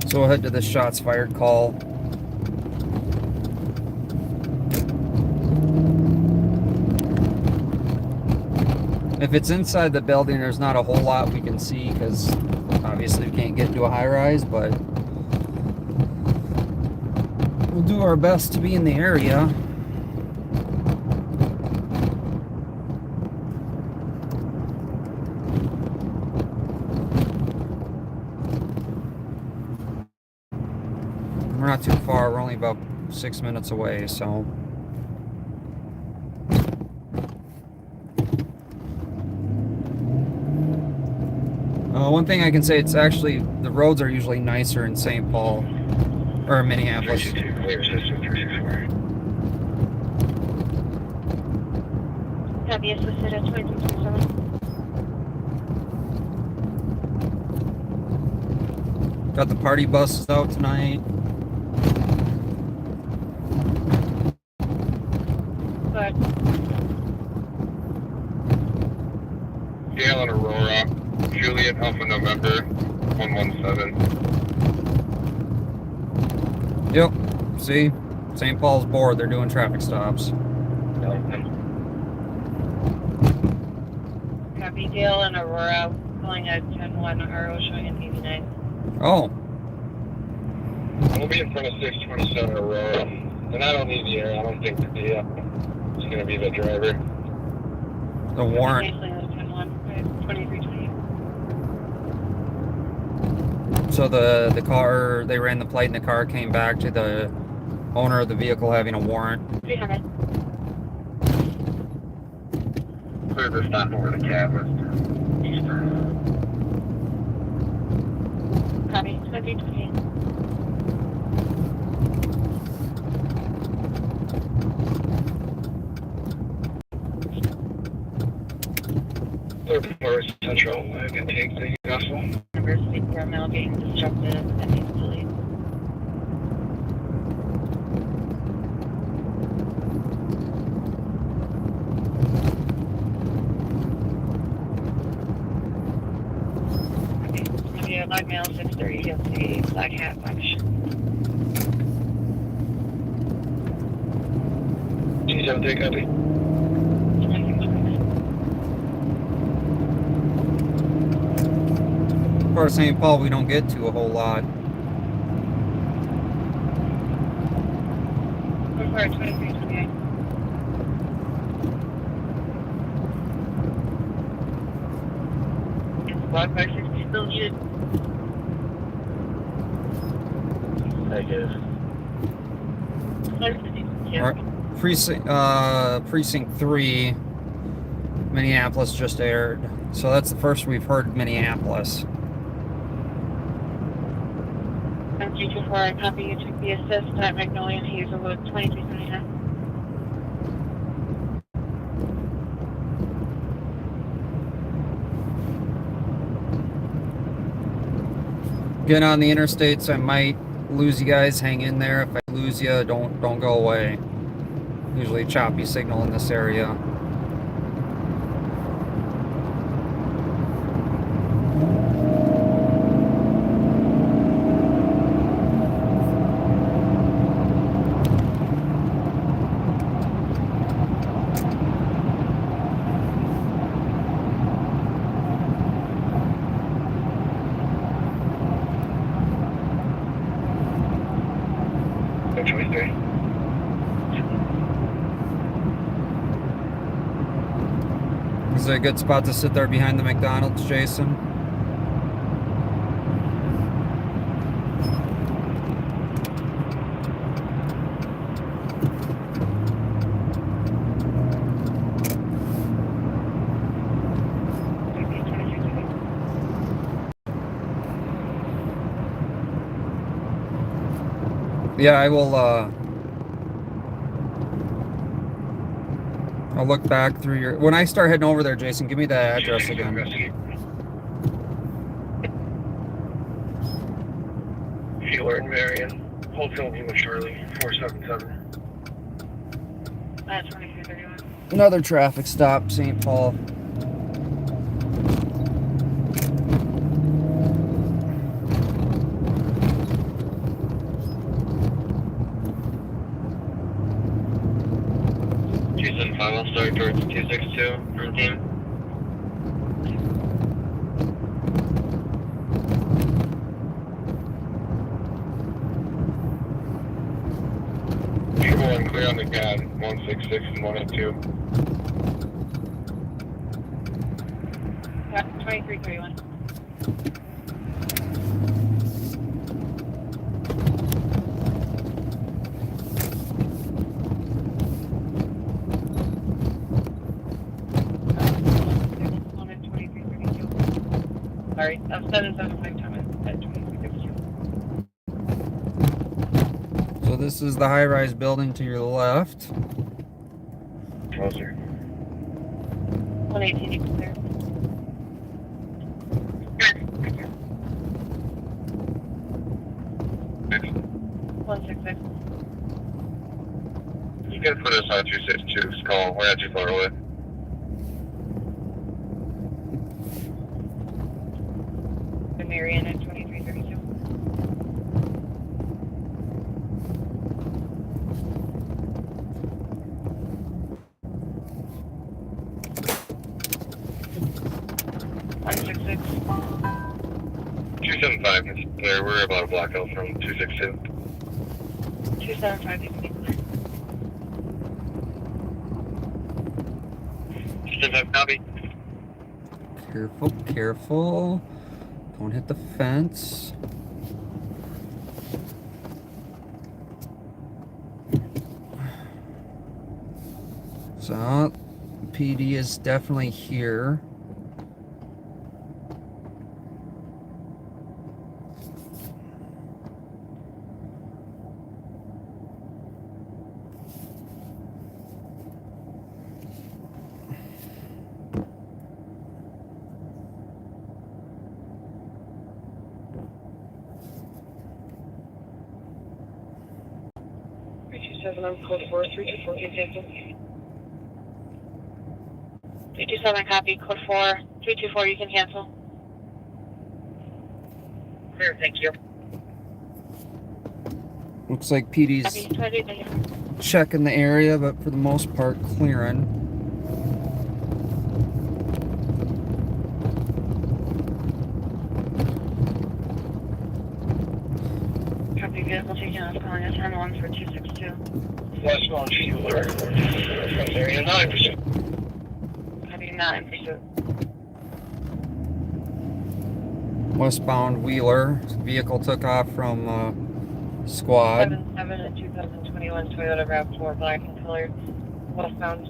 So we'll head to the shots fired call. If it's inside the building, there's not a whole lot we can see because obviously we can't get into a high rise, but we'll do our best to be in the area. We're not too far, we're only about 6 minutes away, so. One thing I can say, it's actually, the roads are usually nicer in St. Paul, or Minneapolis. Copy assisted at 2227. Got the party buses out tonight. Good. Gale and Aurora, Juliet Alpha November 117. Yep, see, St. Paul's board, they're doing traffic stops. Copy Gale and Aurora calling at 10-1 RO showing an 89. Oh, We'll be in front of 627 Aurora, and I don't need the air. I don't think the it's going to be the driver. the warrant. 2328. So the car, they ran the plate and the car came back to the owner of the vehicle having a warrant. 300. Clear the stop over the catalyst. Eastern. Copy 2328. Third floor Central. I can take the gospel. University terminal being disrupted and needs to leave. male, 6:30, he'll see black hat, black shirt. 273, copy. Of course, St. Paul, we don't get to a whole lot. Code 4, 2328. Block by 60 still needed. Negative. Yeah. Alright. Precinct 3, Minneapolis just aired. So that's the first we've heard of Minneapolis. 324, I copy you took the assist at Magnolia Hazelwood 2329. Getting on the interstates, I might lose you guys. Hang in there. If I lose you, don't go away. Usually choppy signal in this area. Is it a good spot to sit there behind the McDonald's, Jason? Yeah, I will, I'll look back through your... When I start heading over there, Jason, give me that address again. Feeler and Marion. Hold film with Charlie, 477. 2331. Another traffic stop, St. Paul. I'll start towards 262 from team. Triple one clear on the CAD, 166 and 102. 2331. Sorry, 775 Thomas at 2332. So this is the high-rise building to your left. Closer. 118, you can clear. Next. 166. You can put us on 262, call, we're not too far away. Marion at 2332. .166. 275 is clear, we're about a block out from 262. 275, you can be clear. 275, copy. Careful, careful. Don't hit the fence. So, PD is definitely here. I'm code 4, 324, can cancel. 327, copy. Code 4, 324, you can cancel. Clear, thank you. Looks like Copy, PD's 20, thank you. checking the area, but for the most part clearing. Copy, vehicle taken off, calling a 10-1 for 262. Westbound Fueler from area 9%. Copy, not in pursuit. Westbound Wheeler vehicle took off from squad. 77 and 2021 Toyota RAV4 black and color, westbound.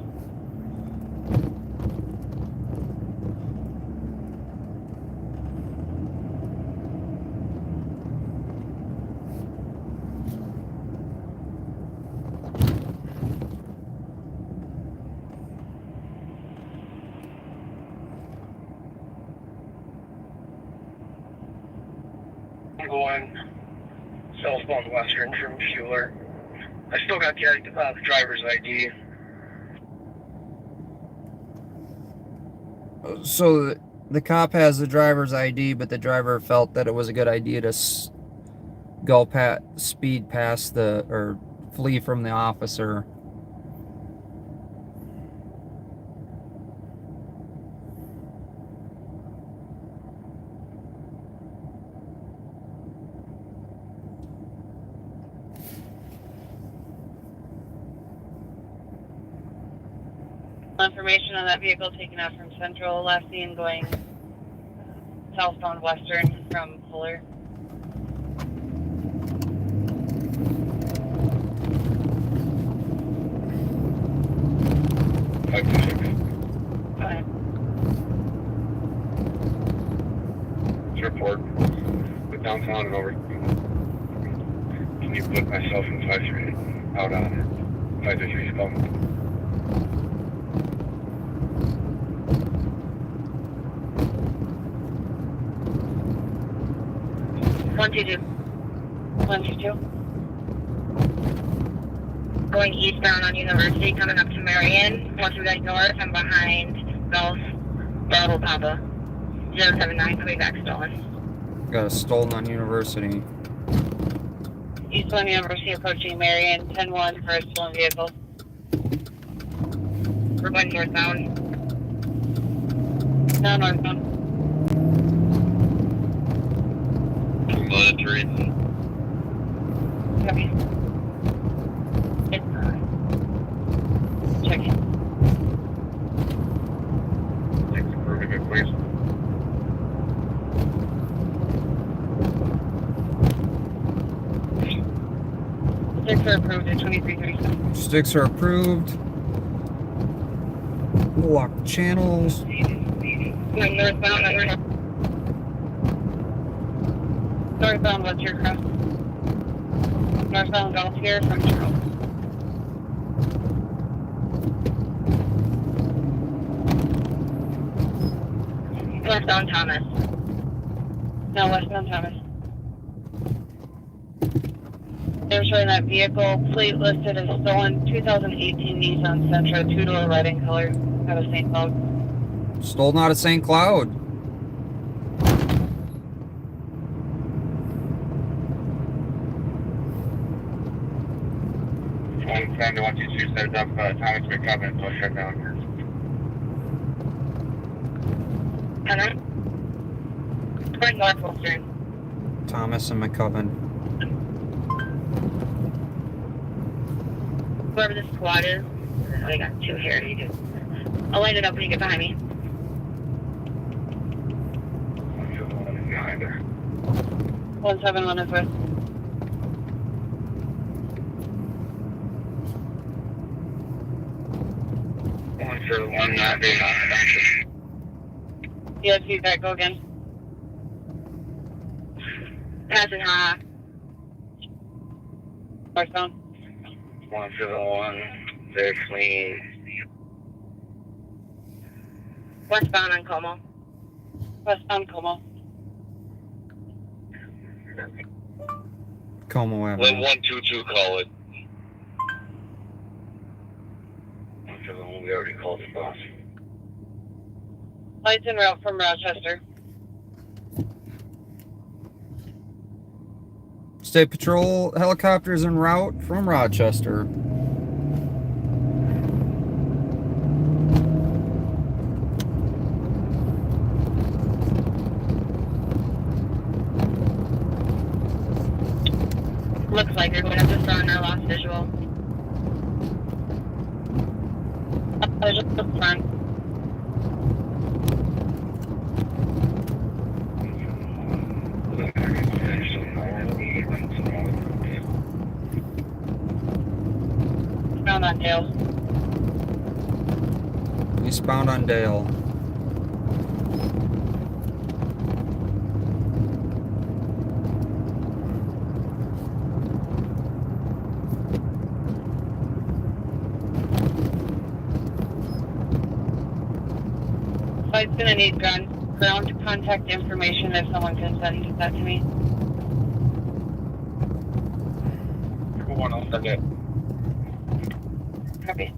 I'm going southbound Western from Fueler. I still got the driver's ID. So the cop has the driver's ID, but the driver felt that it was a good idea to speed past or flee from the officer. Information on that vehicle taken out from Central, last seen going southbound Western from Fuller. Go ahead. Report. Put downtown and over. Can you put myself and 5-3 out on it? 5-3 is coming. One, two, two. Going eastbound on University, coming up to Marion. Once we got north, I'm behind Golf, Bravo Papa. 079, coming back stolen. Got a stolen on University. Eastbound University approaching Marion, 10-1 for a stolen vehicle. We're going northbound. No, northbound. Monitoring. Copy. It's checking. Thanks for proving it, please. Six are approved at 2337. Sticks are approved. We'll lock the channels. Going northbound, northbound, what's your cross? Northbound Golf here from Charles. Westbound Thomas. No, westbound Thomas. They're showing that vehicle plate listed as stolen 2018 Nissan Sentra, 2-door red in color, out of St. Cloud. Stolen out of St. Cloud. Time to 122 set up Thomas McCubbin, so shut down here. Hello? Going north Western. Thomas and McCubbin. Whoever this squad is, I got two here. You do. I'll light it up when you get behind me. Behind her. 171 is with. One for one not being on it. Yeah, feedback, go again. Passing high. Northbound. One for the one. They're clean. Westbound on Como. Westbound Como. Como Let Avenue. 122 call it. One for the one we already called it, boss. Lights en route from Rochester. State Patrol helicopters en route from Rochester. Looks like you're going to have to start on our last visual. Visual up front. Found on Dale. Eastbound on Dale. Flight's gonna need ground contact information if someone can send that to me. One, I'll send it. Copy.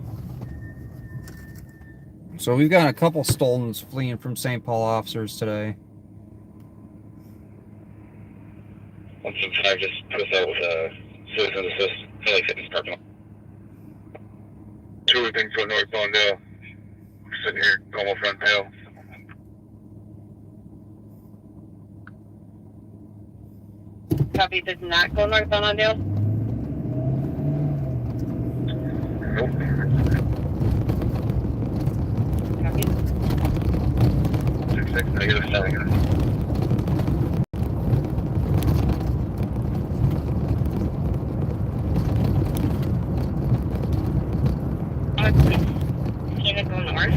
So we've got a couple stolens fleeing from St. Paul officers today. 175 just put us out with a citizen assist Philly Fitness parking lot. Two things go northbound Dale. We're sitting here, normal front tail. Copy, did not go northbound on Dale. Nope. Copy. 66 negative 7. Seen it go north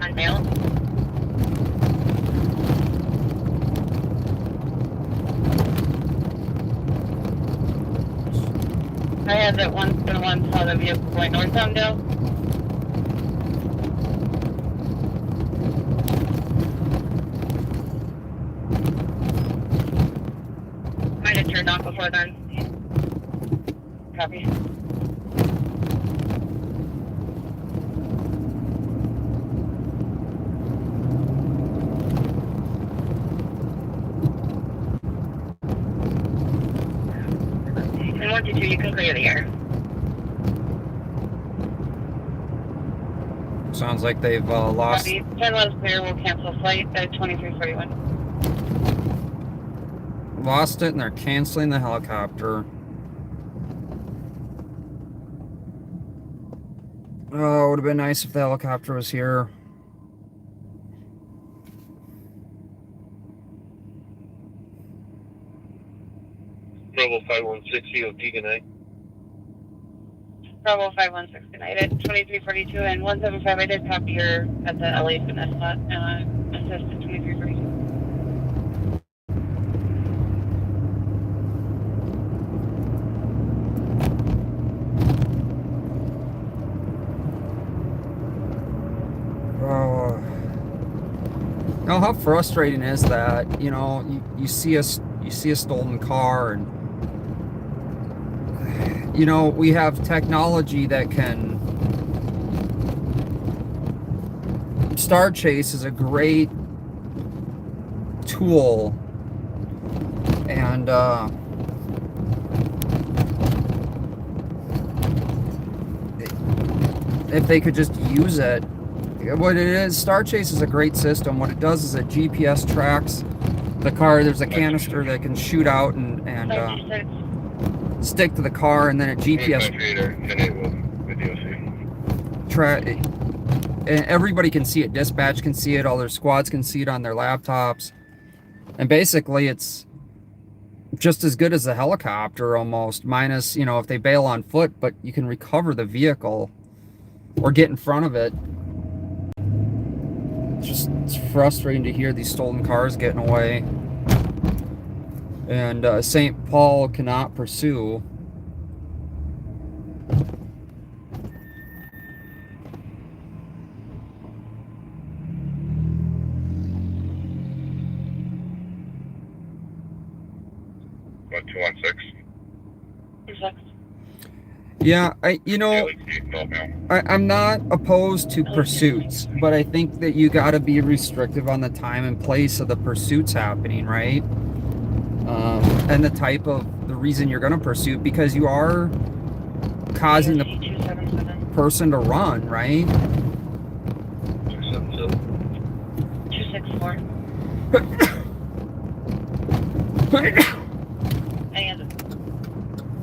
on Dale. I had that 171 saw the vehicle going northbound Dale. Might have turned off before then. Copy. And 122, you can clear the air. Sounds like they've lost. Copy. 10 was clear, we'll cancel flight at 2341. Lost it, and they're canceling the helicopter. Oh, it would have been nice if the helicopter was here. Bravo 5160 of Deegan, Bravo 516 United, 2342 and 175. I did copy her at the LA Fitness lot. Assist at 2342. Oh. Now, how frustrating is that? You know, you see a stolen car, and you know, we have technology that can. Star Chase is a great tool, and if they could just use it. What it is, Star Chase is a great system. What it does is it GPS tracks the car. There's a canister that can shoot out and stick to the car, and then it GPS track. And everybody can see it. Dispatch can see it. All their squads can see it on their laptops. And basically, it's just as good as a helicopter almost, minus, you know, if they bail on foot, but you can recover the vehicle or get in front of it. It's frustrating to hear these stolen cars getting away. And St. Paul cannot pursue. What, 216? Yeah, I'm not opposed to pursuits, but I think that you got to be restrictive on the time and place of the pursuits happening, right? and the reason you're going to pursue it, because you are causing the 277. person to run, right? 264.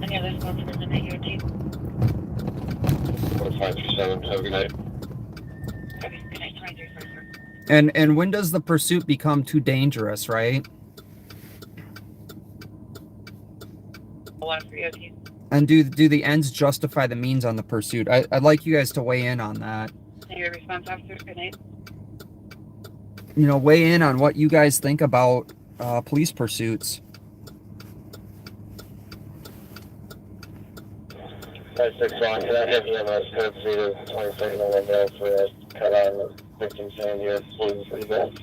Any other thoughts for the night your team? 537, have a good night. Okay, good night, 2344. And when does the pursuit become too dangerous, right? One for your team. And do the ends justify the means on the pursuit? I'd like you guys to weigh in on that. Your response officer, good night. You know, weigh in on what you guys think about police pursuits. 561, can I have EMS code 022nd on window for a cut on the victim's hand here, please, for you guys?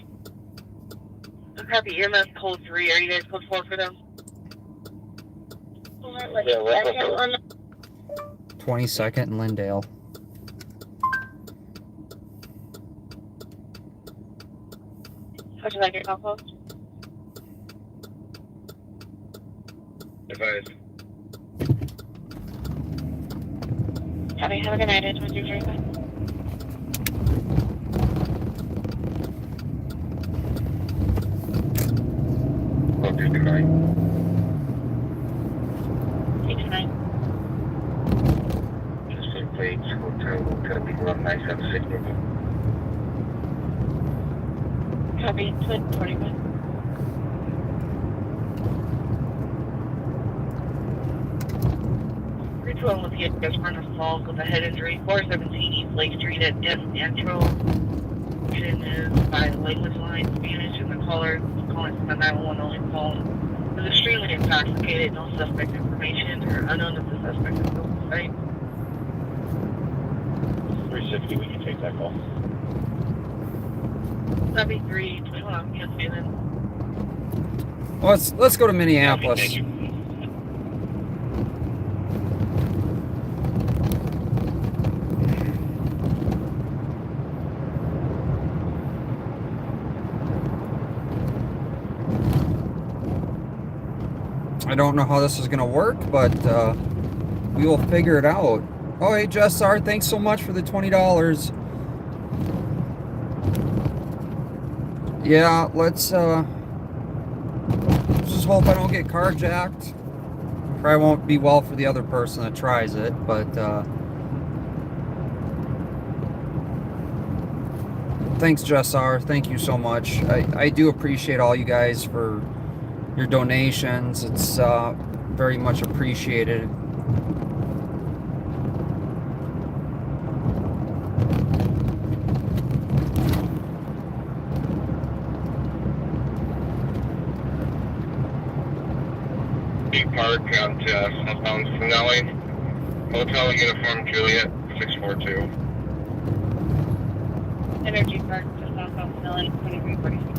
Copy, EMS code 3. Are you guys code 4 for them? Yeah, what's up? 22nd and Lindale. Would you like your call post? Advised. Copy, have a good night. It's 2345. Okay, good night. 829. Just say plates, hotel, be 1976. Copy, 245. Ritual with you just run assault with a head injury, 417 East Lake Street at Antro. Is by the Lakewood line, Spanish in the caller, calling from the 911 only phone. Was extremely intoxicated, no suspect information, or unknown if the suspect is still on site. 360, we can take that call. Copy 321, yes, then. Well, let's go to Minneapolis. Thank you. I don't know how this is going to work, but we will figure it out. Oh, hey, Jessar, thanks so much for the $20. Yeah, let's just hope I don't get carjacked. Probably won't be well for the other person that tries it, but thanks, Jessar. Thank you so much. I do appreciate all you guys for your donations. It's very much appreciated. Big Park out southbound Finale. Hotel Uniform Juliet 642. Energy Park, just southbound Snelling, 2346.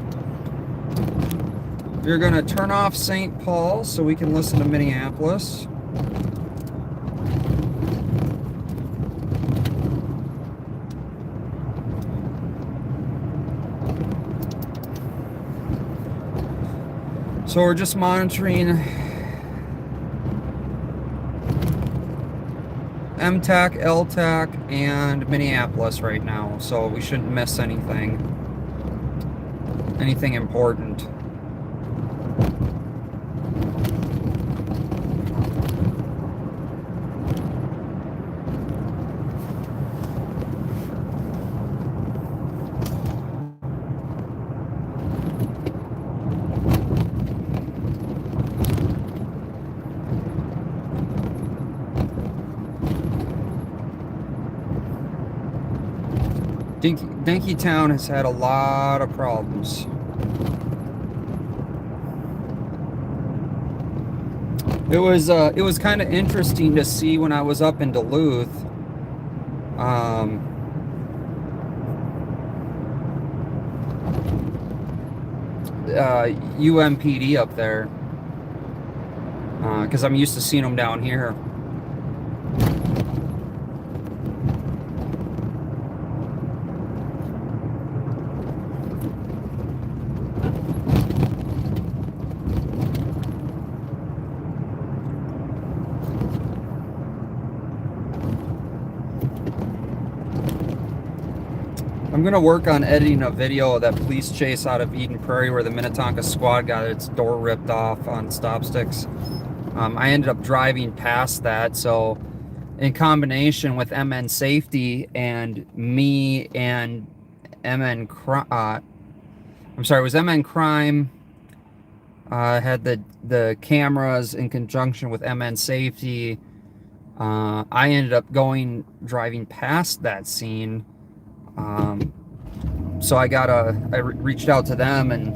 You're gonna turn off St. Paul so we can listen to Minneapolis. So we're just monitoring MTAC, LTAC, and Minneapolis right now, so we shouldn't miss anything important. Dinkytown has had a lot of problems. It was kind of interesting to see when I was up in Duluth. UMPD up there, because I'm used to seeing them down here. I'm gonna work on editing a video of that police chase out of Eden Prairie where the Minnetonka squad got its door ripped off on stop sticks. I ended up driving past that, so in combination with MN Safety and me and MN Crime, it was MN Crime, had the cameras in conjunction with MN Safety. I ended up driving past that scene. So I reached out to them, and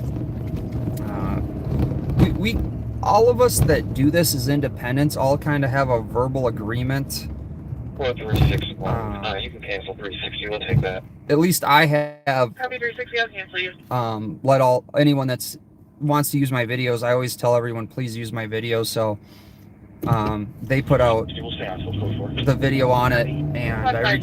we all of us that do this as independents all kind of have a verbal agreement. Or 360. You can cancel 360. We'll take that. At least I have. Copy 360, I'll cancel you. Let anyone that's wants to use my videos. I always tell everyone, please use my videos. So they put out the video on it, and I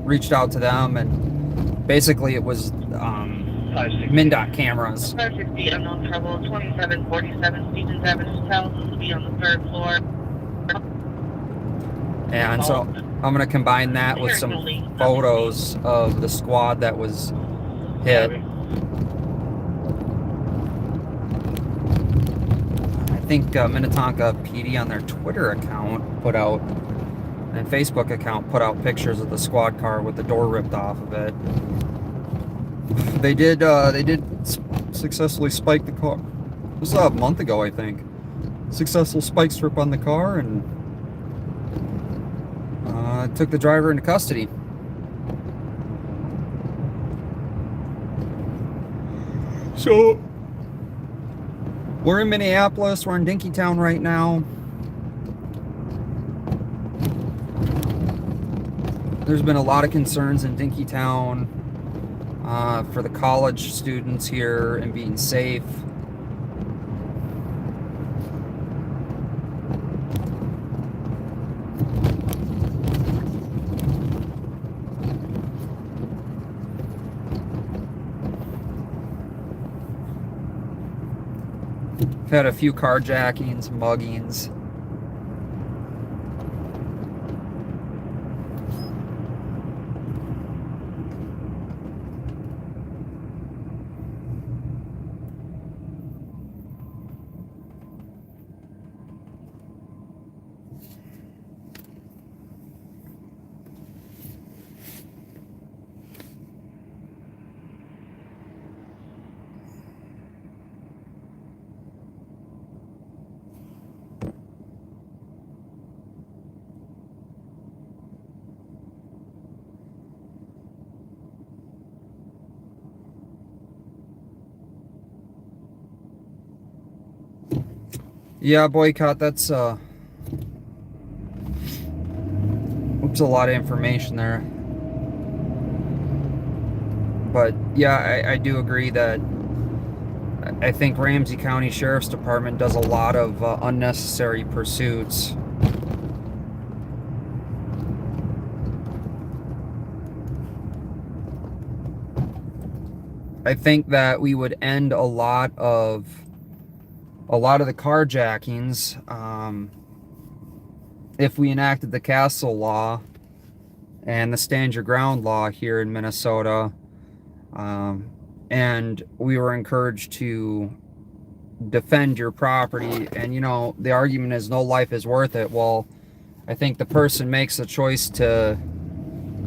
reached out to them, and basically it was MnDOT cameras. 560 unknown trouble, 2747 Stevens Avenue South, will be on the 3rd floor. And so I'm going to combine that with some photos of the squad that was hit. I think Minnetonka PD on their Twitter account and Facebook account put out pictures of the squad car with the door ripped off of it. They did successfully spike the car. This was a month ago, I think. Successful spike strip on the car, and took the driver into custody. So we're in Minneapolis. We're in Dinkytown right now. There's been a lot of concerns in Dinkytown for the college students here and being safe. I've had a few carjackings, muggings. Yeah, boycott, that's oops, a lot of information there. But yeah, I do agree that I think Ramsey County Sheriff's Department does a lot of unnecessary pursuits. I think that we would end a lot of the carjackings if we enacted the Castle Law and the Stand Your Ground Law here in Minnesota, and we were encouraged to defend your property. And you know, the argument is no life is worth it. Well, I think the person makes the choice to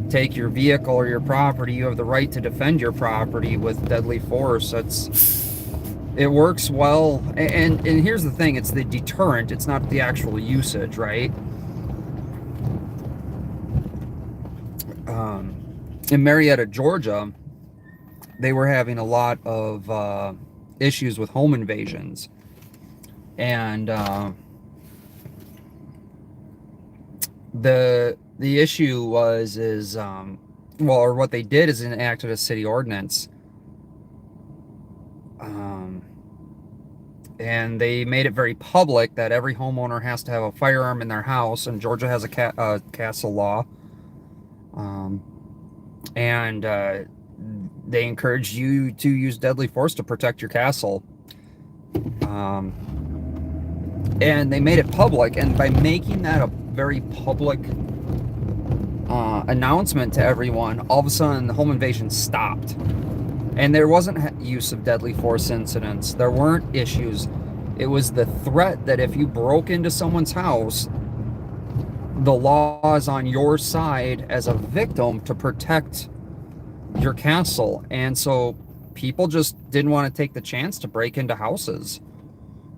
take your vehicle or your property. You have the right to defend your property with deadly force. It works well, and here's the thing, it's the deterrent, it's not the actual usage, right? In Marietta, Georgia, they were having a lot of issues with home invasions, and the issue was what they did is enacted a city ordinance. And they made it very public that every homeowner has to have a firearm in their house, and Georgia has a castle law. And they encourage you to use deadly force to protect your castle. And they made it public, and by making that a very public announcement to everyone, all of a sudden the home invasion stopped. And there wasn't use of deadly force incidents. There weren't issues. It was the threat that if you broke into someone's house, the law is on your side as a victim to protect your castle. And so people just didn't want to take the chance to break into houses.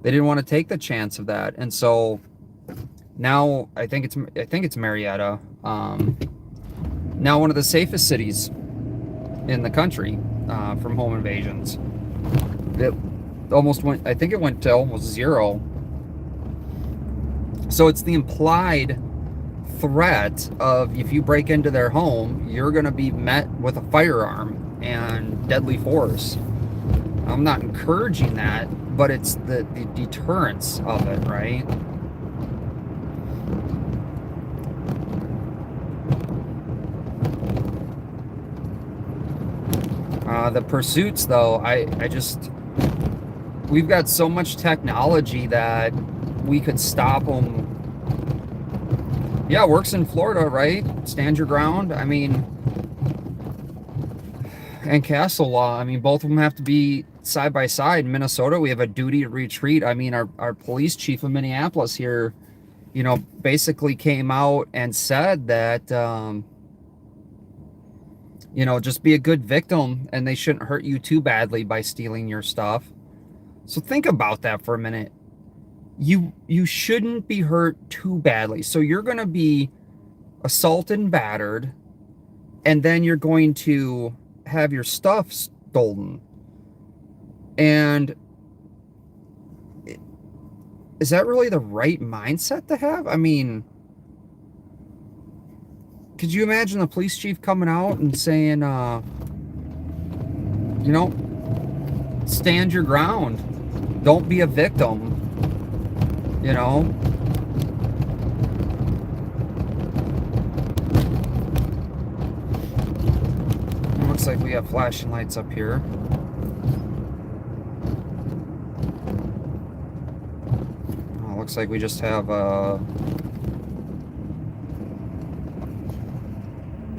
They didn't want to take the chance of that. And so now I think it's Marietta, now one of the safest cities in the country from home invasions. It almost went, I think it went to almost 0. So it's the implied threat of, if you break into their home, you're going to be met with a firearm and deadly force. I'm not encouraging that, but it's the deterrence of it, right? The pursuits, though, we've got so much technology that we could stop them. Yeah, it works in Florida, right? Stand your ground. I mean, and castle law. I mean, both of them have to be side by side. In Minnesota, we have a duty to retreat. I mean, our police chief of Minneapolis here, you know, basically came out and said that, you know, just be a good victim and they shouldn't hurt you too badly by stealing your stuff. So think about that for a minute. You shouldn't be hurt too badly. So you're going to be assaulted and battered, and then you're going to have your stuff stolen. And is that really the right mindset to have? I mean, could you imagine the police chief coming out and saying, you know, stand your ground. Don't be a victim, you know? It looks like we have flashing lights up here. Oh, looks like we just have a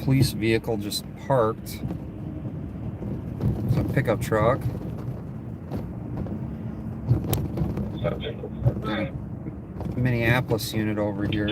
police vehicle just parked. It's a pickup truck. Minneapolis unit over here.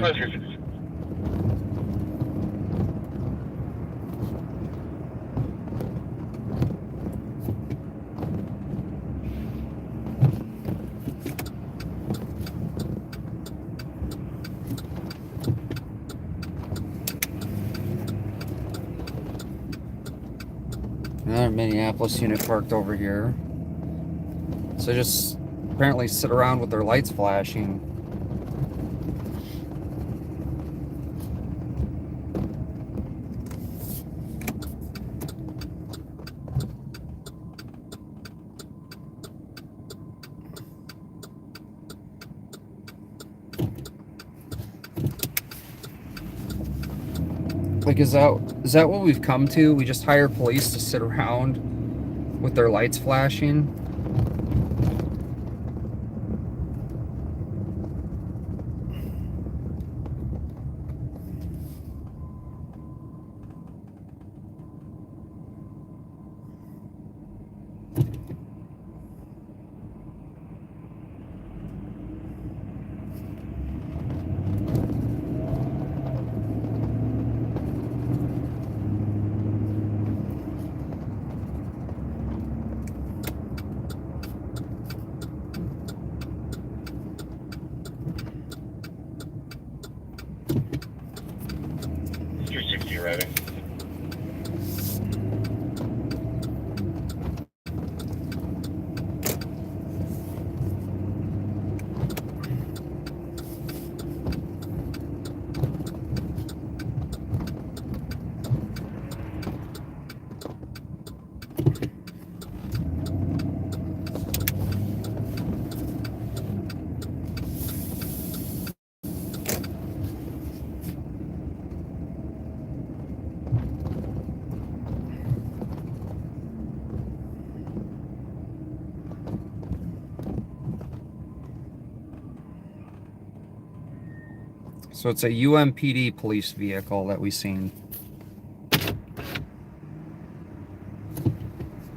Another Minneapolis unit parked over here. So just apparently sit around with their lights flashing. Like, is that what we've come to? We just hire police to sit around with their lights flashing? So it's a UMPD police vehicle that we seen.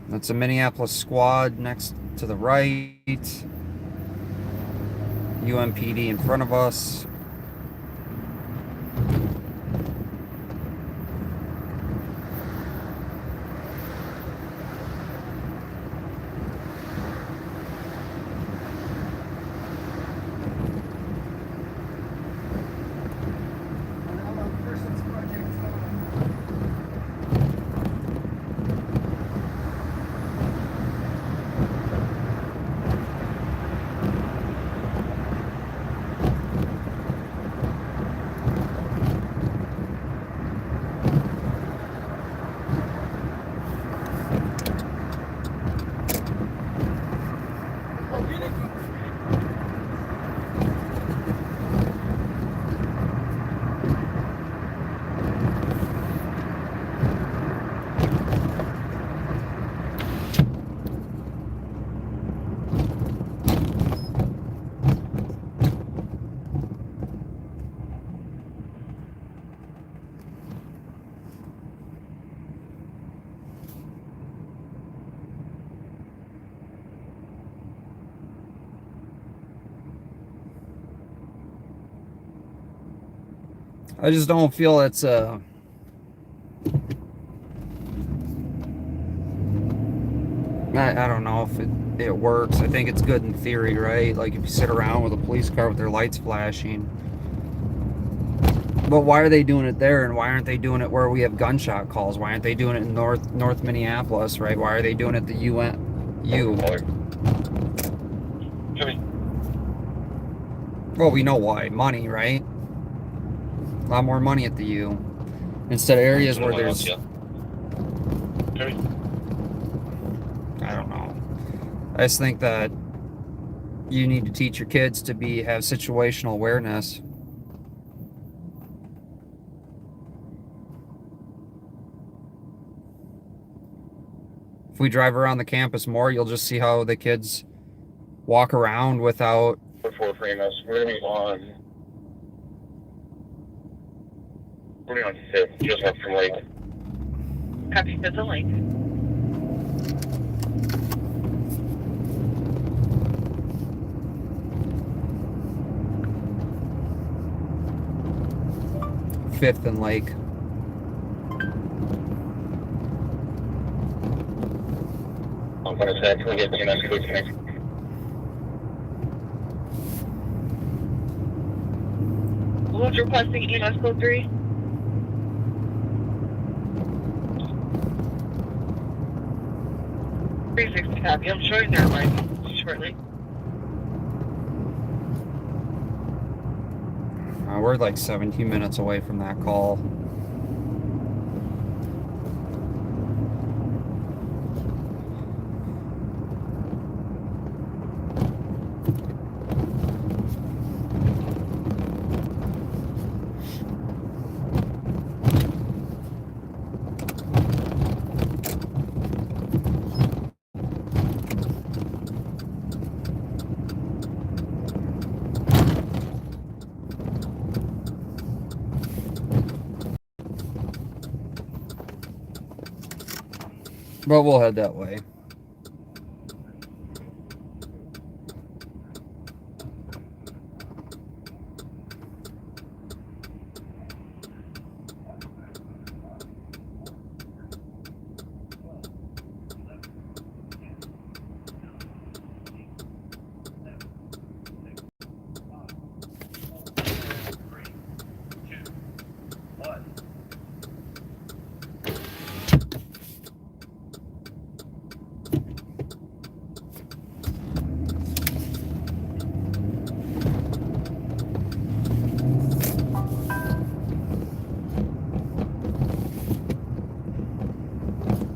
That's a Minneapolis squad next to the right. UMPD in front of us. I just don't feel it's I don't know if it works. I think it's good in theory, right? Like if you sit around with a police car with their lights flashing. But why are they doing it there, and why aren't they doing it where we have gunshot calls? Why aren't they doing it in North Minneapolis, right? Why are they doing it at the U? Well, we know why. Money, right? A lot more money at the U. Instead of areas where there's... I don't know. I just think that you need to teach your kids to have situational awareness. If we drive around the campus more, you'll just see how the kids walk around without... Before famous, we're gonna be on 5th, just up from Lake. Copy 5th and Lake. Fifth and Lake. I'm gonna say, can we get TNS code connected? Who's requesting EMS code 3? Copy. I'm showing their arrival shortly. We're like 17 minutes away from that call. But we'll head that way.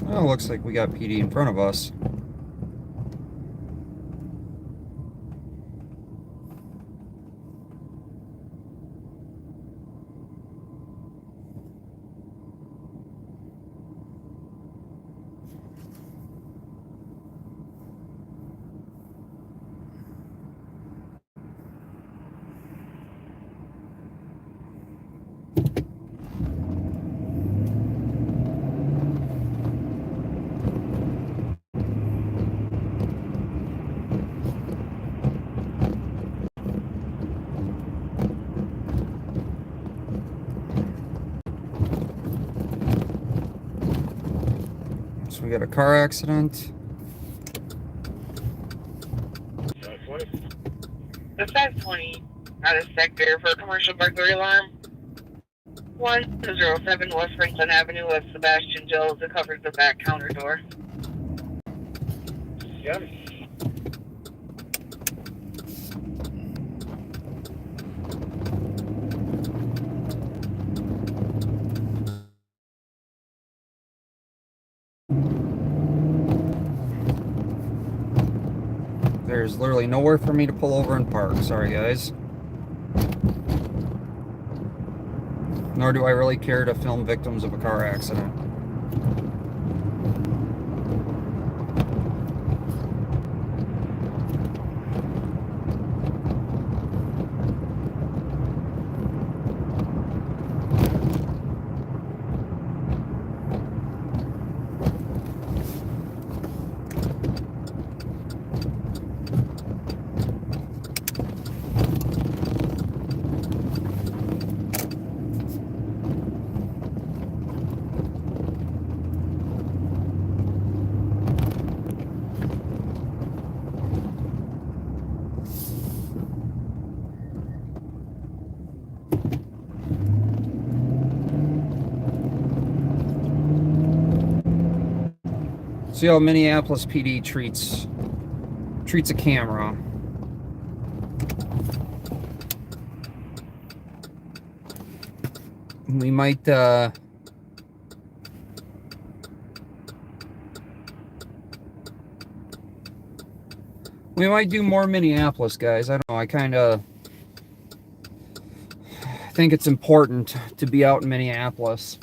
Oh, looks like we got PD in front of us. So we got a car accident. The 520 out of sector for a commercial burglary alarm. 107 West Franklin Avenue, West Sebastian Jones. It covers the back counter door. Yep. There's literally nowhere for me to pull over and park. Sorry, guys. Nor do I really care to film victims of a car accident. See how Minneapolis PD treats a camera. We might do more Minneapolis, guys. I don't know. I kind of think it's important to be out in Minneapolis.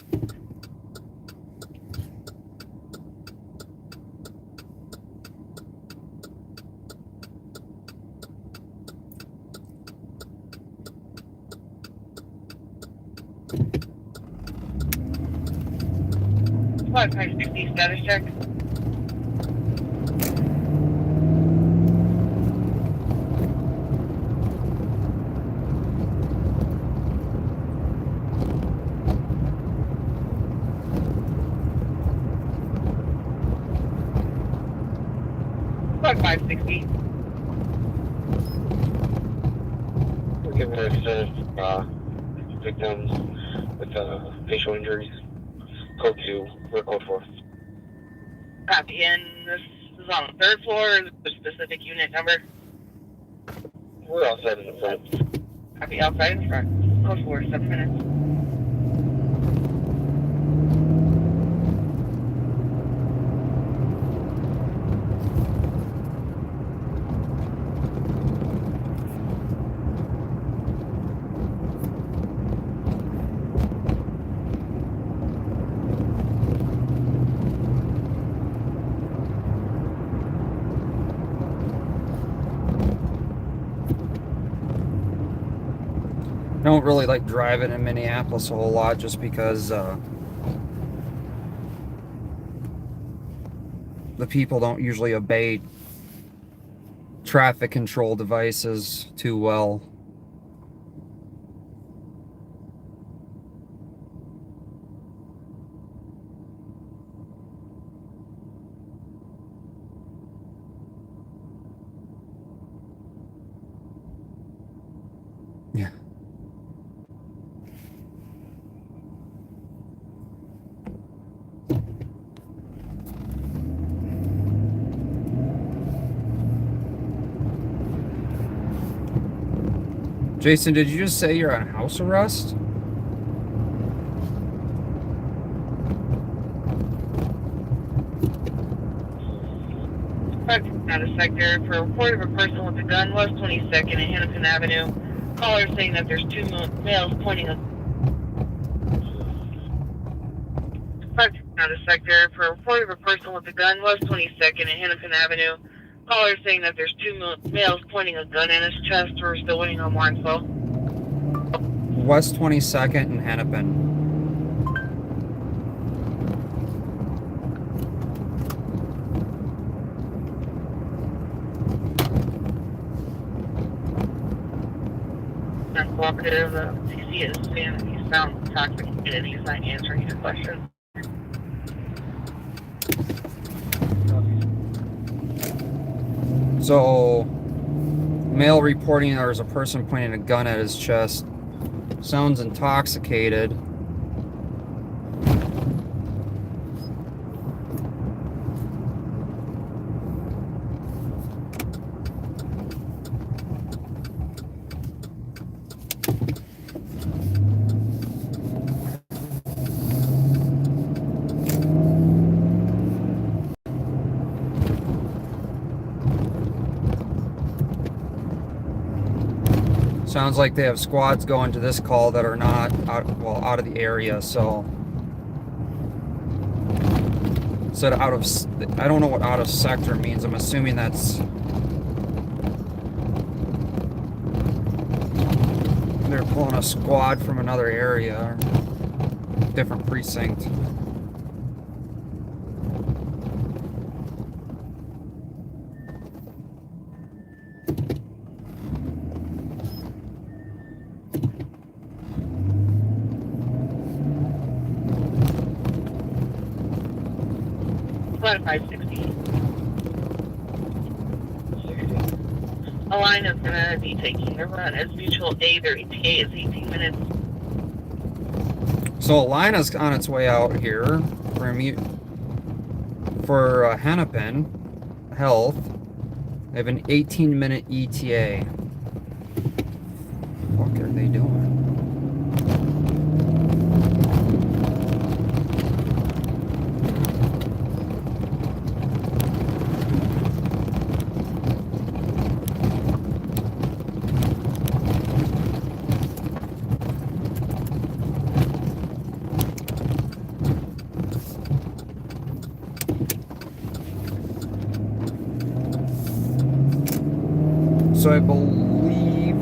What, 560 status check? What, 560? We're giving her victims with facial injuries. Code 2, we're code 4. Copy, and this is on the 3rd floor, is there a specific unit number? We're outside in the front. Copy, outside in front. Code 4, 7 minutes. I don't really like driving in Minneapolis a whole lot just because the people don't usually obey traffic control devices too well. Yeah. Jason, did you just say you're on house arrest? Out of sector for a report of a person with a gun, West 22nd and Hennepin Avenue. Caller saying that there's 2 males pointing a... Out of sector for a report of a person with a gun, West 22nd and Hennepin Avenue. Caller saying that there's 2 males pointing a gun in his chest. We're still waiting on more info. West 22nd and Hennepin. Uncooperative. CC is saying that he sounds intoxicated and he's not answering your question. So, male reporting there was a person pointing a gun at his chest. Sounds intoxicated. Sounds like they have squads going to this call that are not out of the area. So said out of, I don't know what out of sector means. I'm assuming that's they're pulling a squad from another area, different precinct. Flat 560. Alina's gonna be taking a run as mutual aid. Their ETA is 18 minutes. So Alina's on its way out here for Hennepin Health. They have an 18-minute ETA. What are they doing? So I believe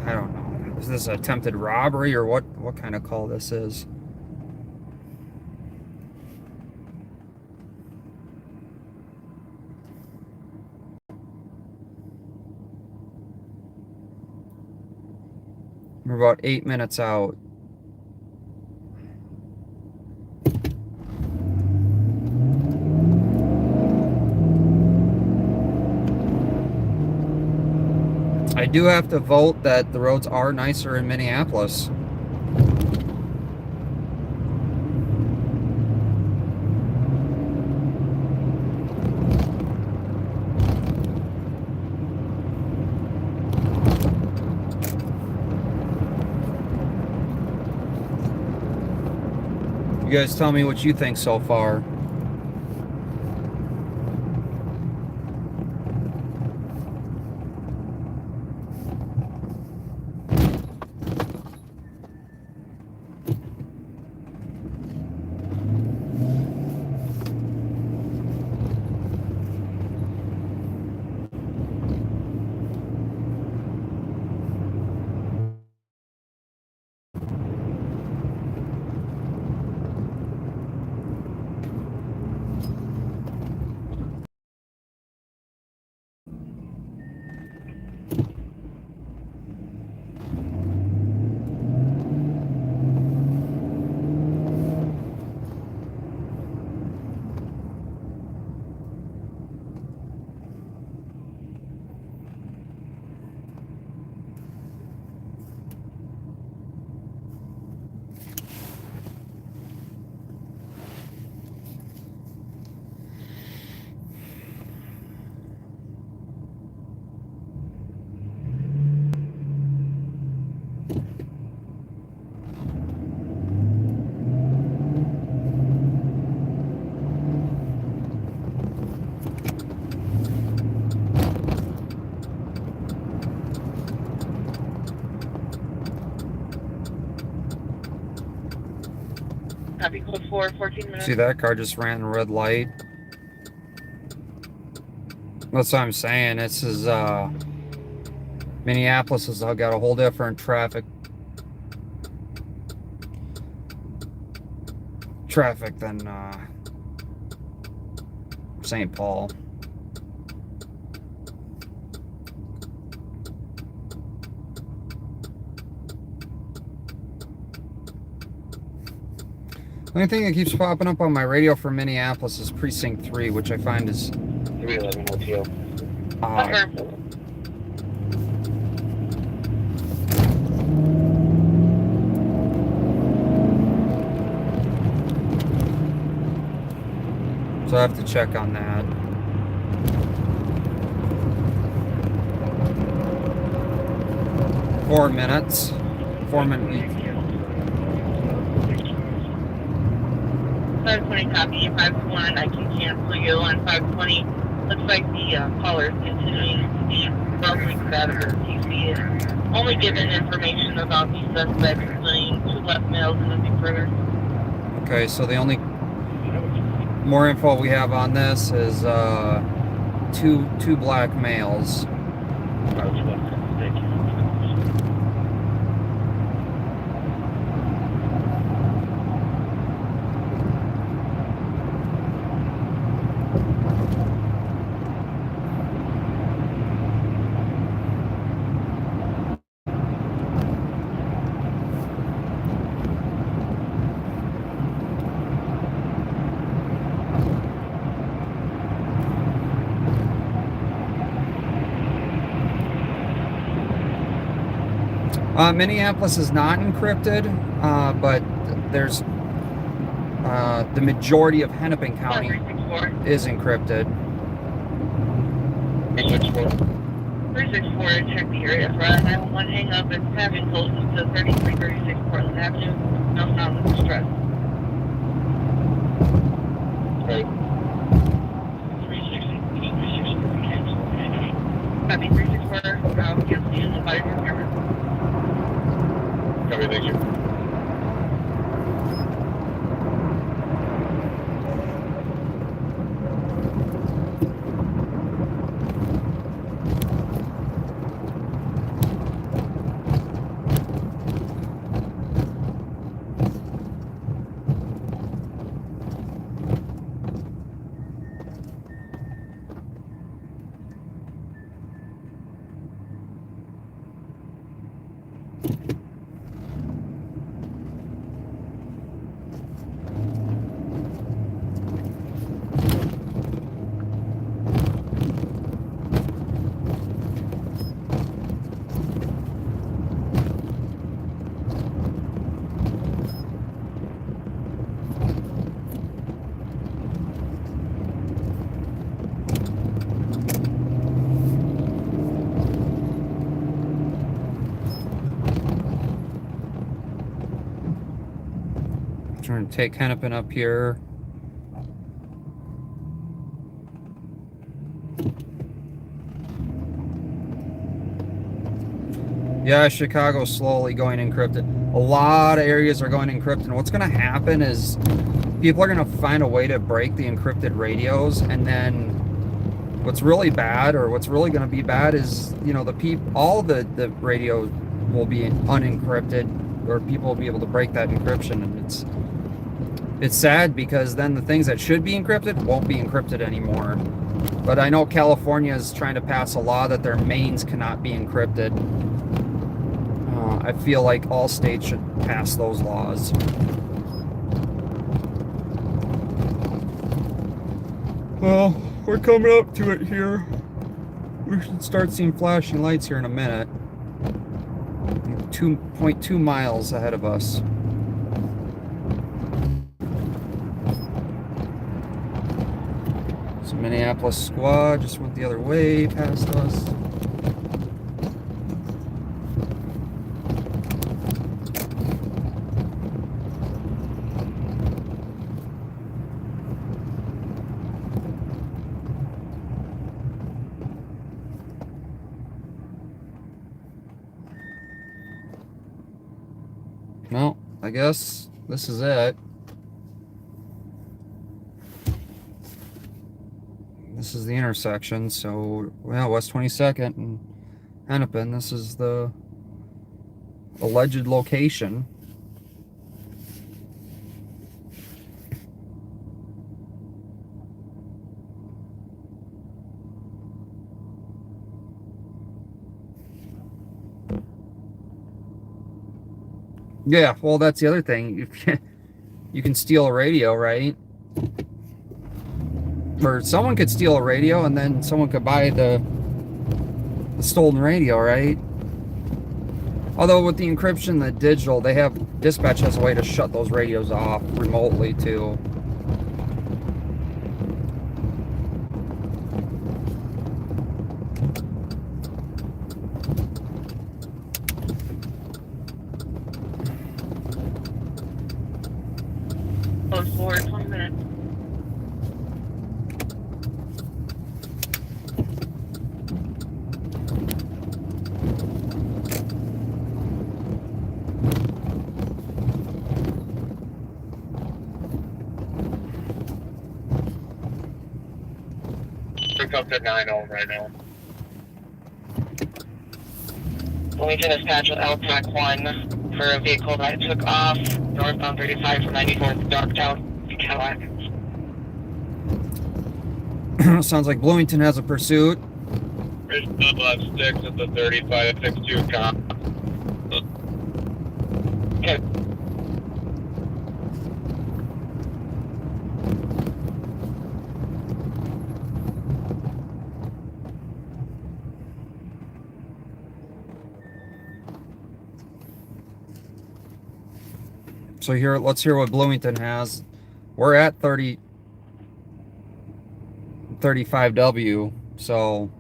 I don't know. Is this attempted robbery or what kind of call this is? We're about 8 minutes out. I do have to vote that the roads are nicer in Minneapolis. You guys tell me what you think so far. Copy code 4, 14 minutes. See, that car just ran a red light. That's what I'm saying. This is Minneapolis has got a whole different traffic than St. Paul. The only thing that keeps popping up on my radio for Minneapolis is Precinct 3, which I find is 311 OTO. odd. Confirm. So I have to check on that. Four minutes. 4-minute. 520 copy, 521, I can cancel you on 520. Looks like the caller is continuing to be roughly compatible with TC and only given information about the suspect fleeing 2 left males and nothing further. Okay, so the only more info we have on this is two black males. Thank you. Minneapolis is not encrypted, but there's the majority of Hennepin County 364. is encrypted. 364, check the area for 911 hang up. It's having closest to 3336 Portland Avenue. No sound of distress. Right. 364, cancel. Copy 364, cancel you in the body repairman. Copy, thank you. Trying to take Hennepin up here. Yeah, Chicago's slowly going encrypted. A lot of areas are going encrypted. And what's going to happen is people are going to find a way to break the encrypted radios, and then what's really bad, or what's really going to be bad, is all the radio will be unencrypted, or people will be able to break that encryption, and it's sad because then the things that should be encrypted won't be encrypted anymore. But I know California is trying to pass a law that their mains cannot be encrypted. I feel like all states should pass those laws. Well, we're coming up to it here. We should start seeing flashing lights here in a minute. 2.2 miles ahead of us. So Minneapolis squad just went the other way past us. Well, I guess this is it. This is the intersection, so, well, West 22nd and Hennepin, this is the alleged location. Yeah, well, that's the other thing. You can steal a radio, right? Or someone could steal a radio and then someone could buy the stolen radio, right? Although with the encryption, the digital, they have, dispatch has a way to shut those radios off remotely too. Close for 20 minutes. Pick up to 9-0 right now. Bloomington dispatch with LTAC 1 for a vehicle that took off northbound 35 from 94th Darktown, Cadillac. Sounds like Bloomington has a pursuit. Bridge double at 6 at the 3562 cop. Okay. So here, let's hear what Bloomington has. We're at 35W, so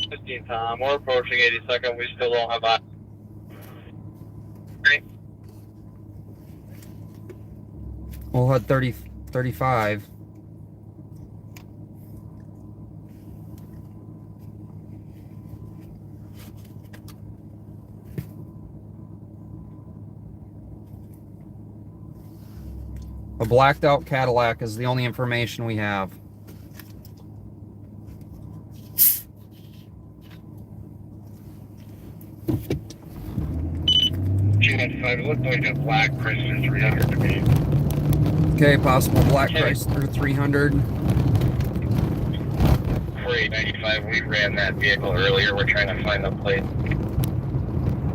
15 Tom, we're approaching 82nd. We still don't have a. we'll head 35. A blacked out Cadillac is the only information we have. G95, it looked like a black Chrysler 300 to me. Okay, possible black Chrysler 300. 4895, we ran that vehicle earlier. We're trying to find the plate.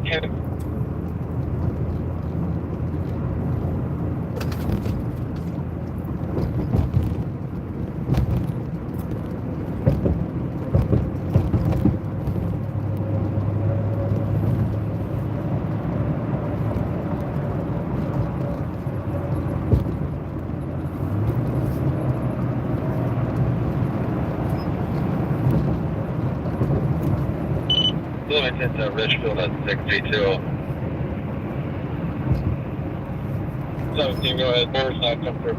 Okay. Bloomington to Richfield at 632. 17, go ahead. Northside, come through.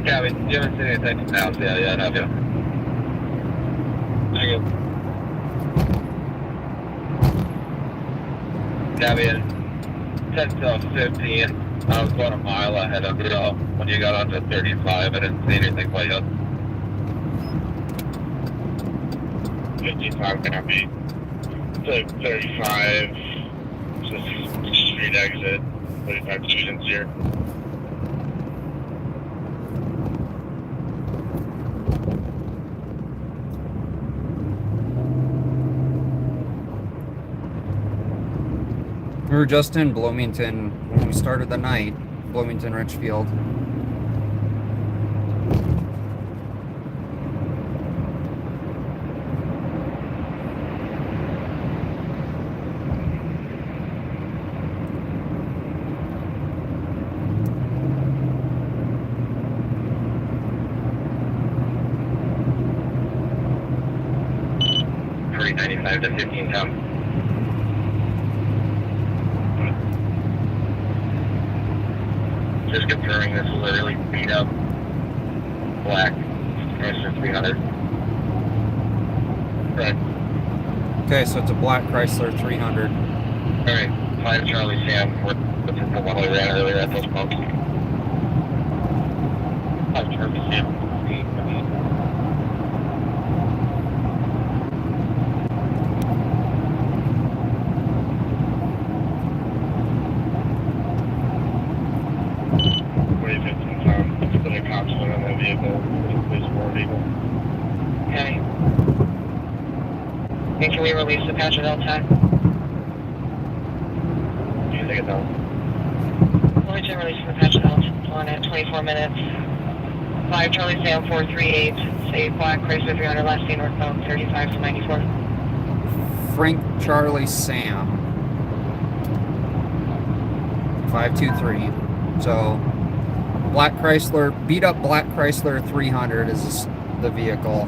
Yeah, we haven't seen anything now. Yeah, have you? Hang on. Yeah, we had 10 to 15. I was going a mile ahead of you when you got onto 35. I didn't see anything quite yet. 55 gonna be 35. Just street exit. 35 students here. We were just in Bloomington when we started the night. Bloomington Richfield. Three 95 to 15 Tom. Just confirming this was a really beat up black Chrysler 300. Right. Okay, so it's a black Chrysler 300. Alright, 5 Charlie Sam, we're looking for one we ran earlier at those pumps. 5 Charlie Sam. Okay. And can we release the patch at LTAC? take it down. Wilmington release from the patch on at 24 minutes. 5 Charlie Sam 438. Say Black Chrysler 300 last seen northbound 35 to 94. Frank Charlie Sam 523. So Black Chrysler, beat up Black Chrysler 300 is the vehicle.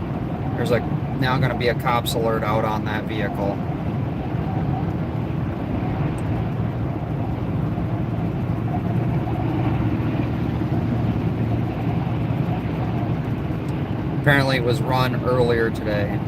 There's like now going to be a cops alert out on that vehicle. Apparently it was run earlier today.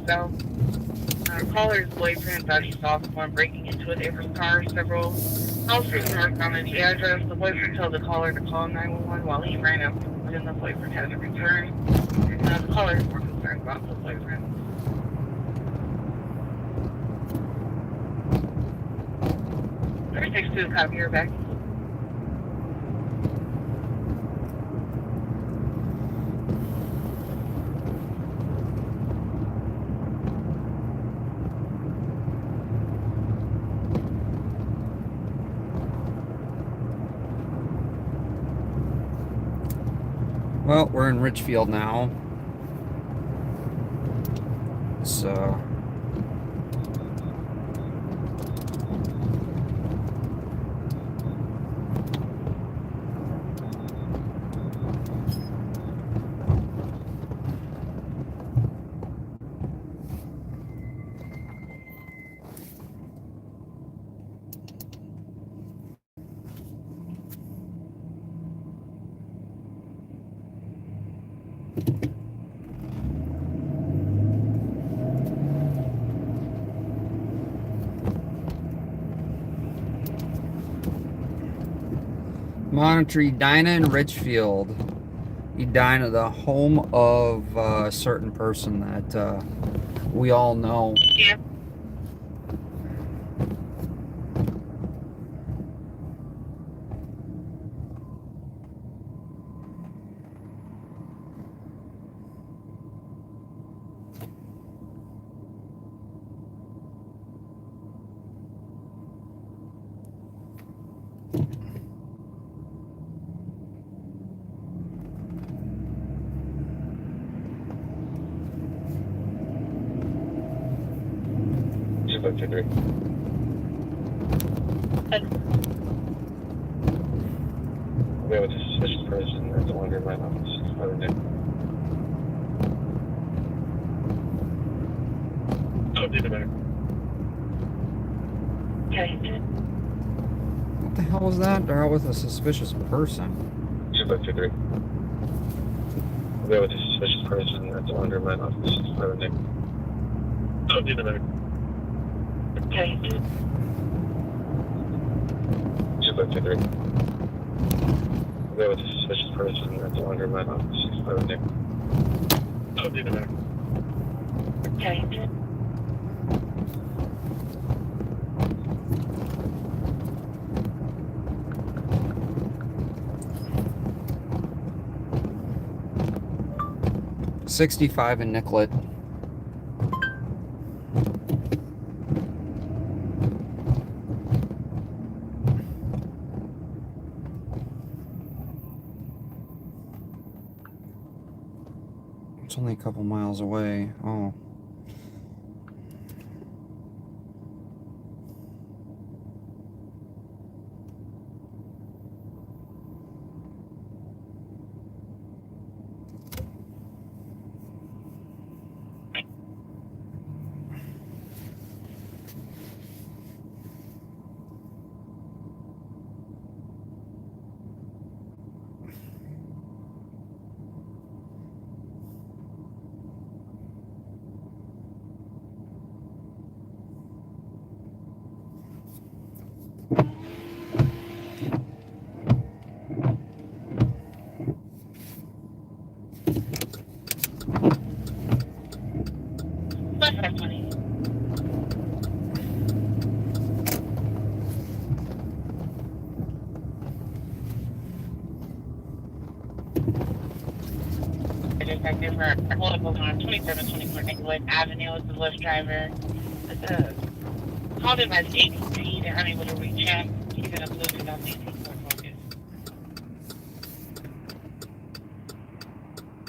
So, caller's boyfriend thought he saw someone breaking into a neighbor's car several houses north on the address. The boyfriend told the caller to call 911 while he ran up, and the boyfriend hasn't returned. The caller is more concerned about the boyfriend. 362, copy your back. Well, we're in Richfield now. So Monitor Edina in Richfield. Edina, the home of a certain person that we all know. Yeah. We have a suspicious person that's no longer in my office. Oh, did it better. Okay. What the hell was that? They're out with a suspicious person. 253. We have a suspicious person that's no longer in my office. Oh, did it better. Okay. 253. We have a suspicious person that's no longer in my office. Oh, did it better. Okay. 65 in Nicollet. It's only a couple miles away. Oh. Plus 520. Detective for hold on 2724 Nicollet Avenue with the Lyft driver. Called him as ADP. They're unable to reach him. He's in a blue 2018 Ford Focus.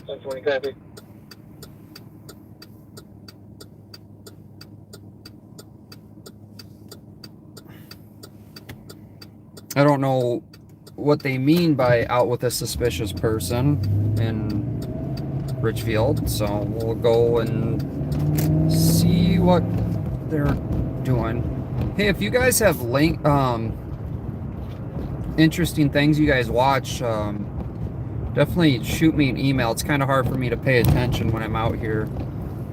1020 copy. I don't know what they mean by out with a suspicious person in Richfield, so we'll go and see what they're doing. Hey, if you guys have interesting things you guys watch, definitely shoot me an email. It's kind of hard for me to pay attention when I'm out here.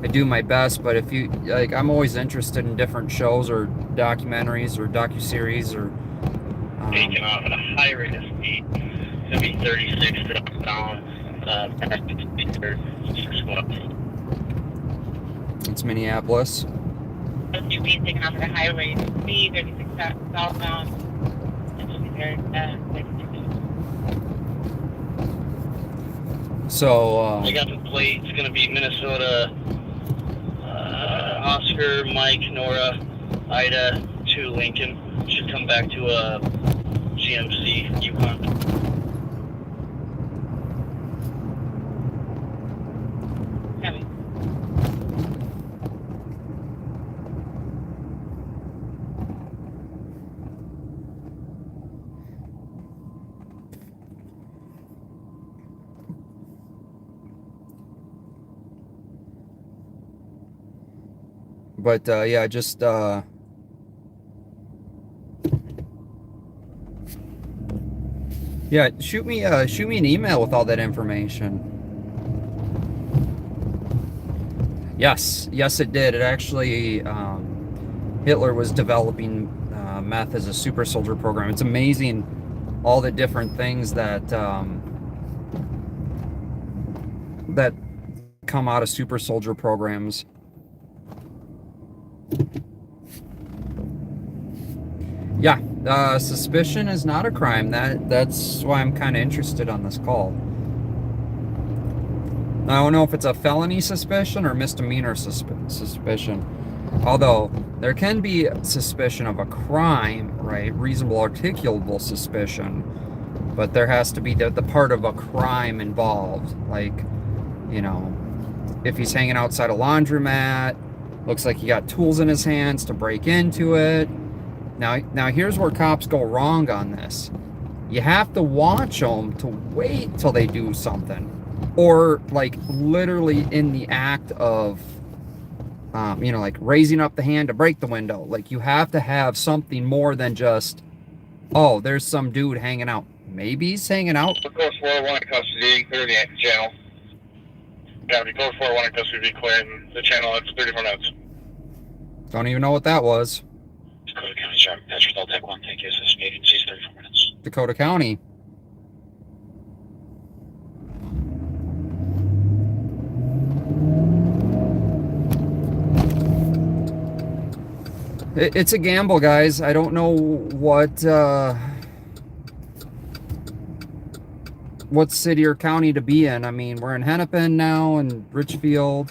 I do my best, but if you like, I'm always interested in different shows or documentaries or docuseries or taking off at a high rate of speed. It's going to be 36 southbound, it's Minneapolis. You being taken off at a high rate of speed, 36 southbound. So, I got the plate. It's going to be Minnesota, Oscar, Mike, Nora, Ida, to Lincoln. Should come back to a GMC Yukon. Copy. but yeah, just yeah, shoot me an email with all that information. Yes, it did. It actually, Hitler was developing meth as a super soldier program. It's amazing all the different things that that come out of super soldier programs. Yeah, suspicion is not a crime. That's why I'm kind of interested on this call. I don't know if it's a felony suspicion or misdemeanor suspicion. Although, there can be suspicion of a crime, right? Reasonable articulable suspicion. But there has to be the part of a crime involved. Like, you know, if he's hanging outside a laundromat, looks like he got tools in his hands to break into it. Now here's where cops go wrong on this. You have to watch them to wait till they do something. Or, like, literally in the act of, you know, like raising up the hand to break the window. Like, you have to have something more than just, oh, there's some dude hanging out. Maybe he's hanging out. Code 401 in custody, clear the channel. Yeah, the code 401 in custody be clear in the channel. It's 34 minutes. Don't even know what that was. Dakota County Sheriff, Patrick Tech 1, thank you. Assist agencies, 34 minutes. Dakota County. It's a gamble, guys. I don't know what what city or county to be in. I mean, we're in Hennepin now and Richfield.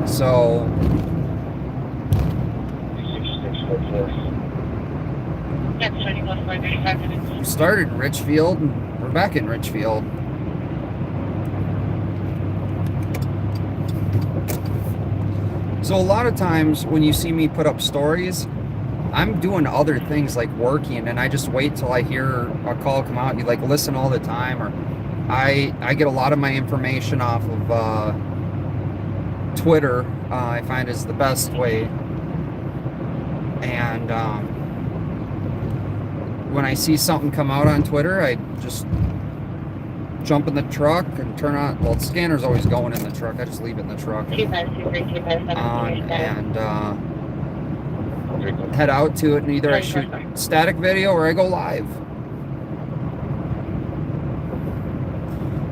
So 6644. That's 21 for 35 minutes. we started in Richfield and we're back in Richfield. So a lot of times when you see me put up stories, I'm doing other things like working, and I just wait till I hear a call come out. You like listen all the time, or I get a lot of my information off of Twitter. I find is the best way. And when I see something come out on Twitter, I just jump in the truck and turn on. Well, the scanner's always going in the truck. I just leave it in the truck. 2523 And head out to it, and either I shoot static video or I go live.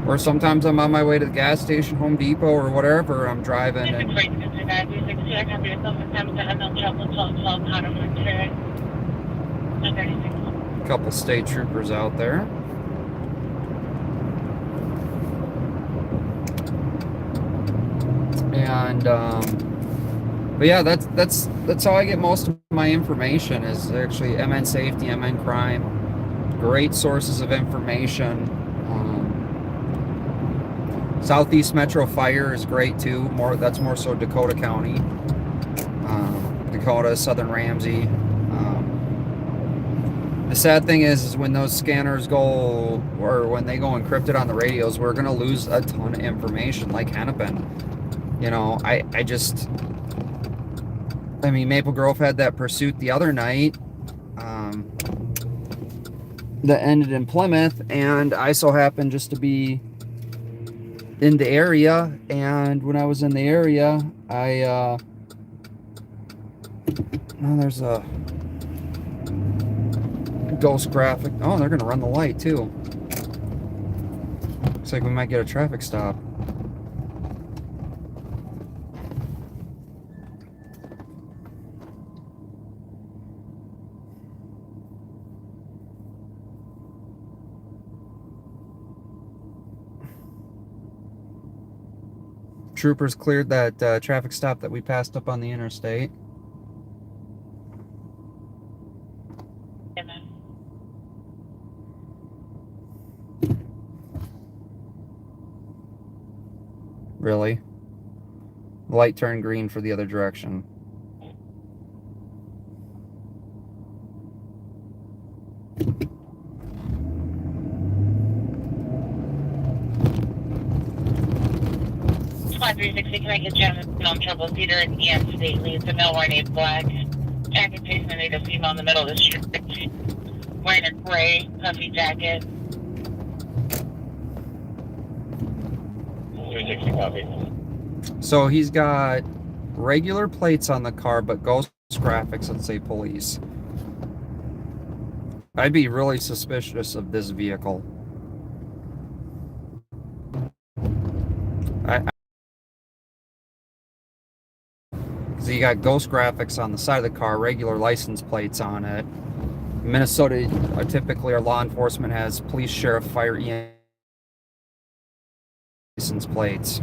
Or sometimes I'm on my way to the gas station, Home Depot, or whatever. I'm driving and a couple state troopers out there. And but yeah, that's how I get most of my information, is actually MN Safety, MN Crime. Great sources of information. Southeast Metro Fire is great too. That's more so Dakota County, Dakota, Southern Ramsey. The sad thing is when those scanners go, or when they go encrypted on the radios, we're gonna lose a ton of information, like Hennepin. You know, I mean, Maple Grove had that pursuit the other night that ended in Plymouth, and I so happened just to be in the area. And when I was in the area, oh, there's a ghost graphic. Oh, they're gonna run the light too. Looks like we might get a traffic stop. Troopers cleared that traffic stop that we passed up on the interstate. Really? The light turned green for the other direction. Squad 360, can I get you on Trouble Theater and EM Stately? It's a male wearing a black jacket facing a female in the middle of the street, wearing a gray puffy jacket. 360 copy. So he's got regular plates on the car, but ghost graphics that say police. I'd be really suspicious of this vehicle. Because you got ghost graphics on the side of the car, regular license plates on it. Minnesota typically, our law enforcement has police, sheriff, fire, EM license plates.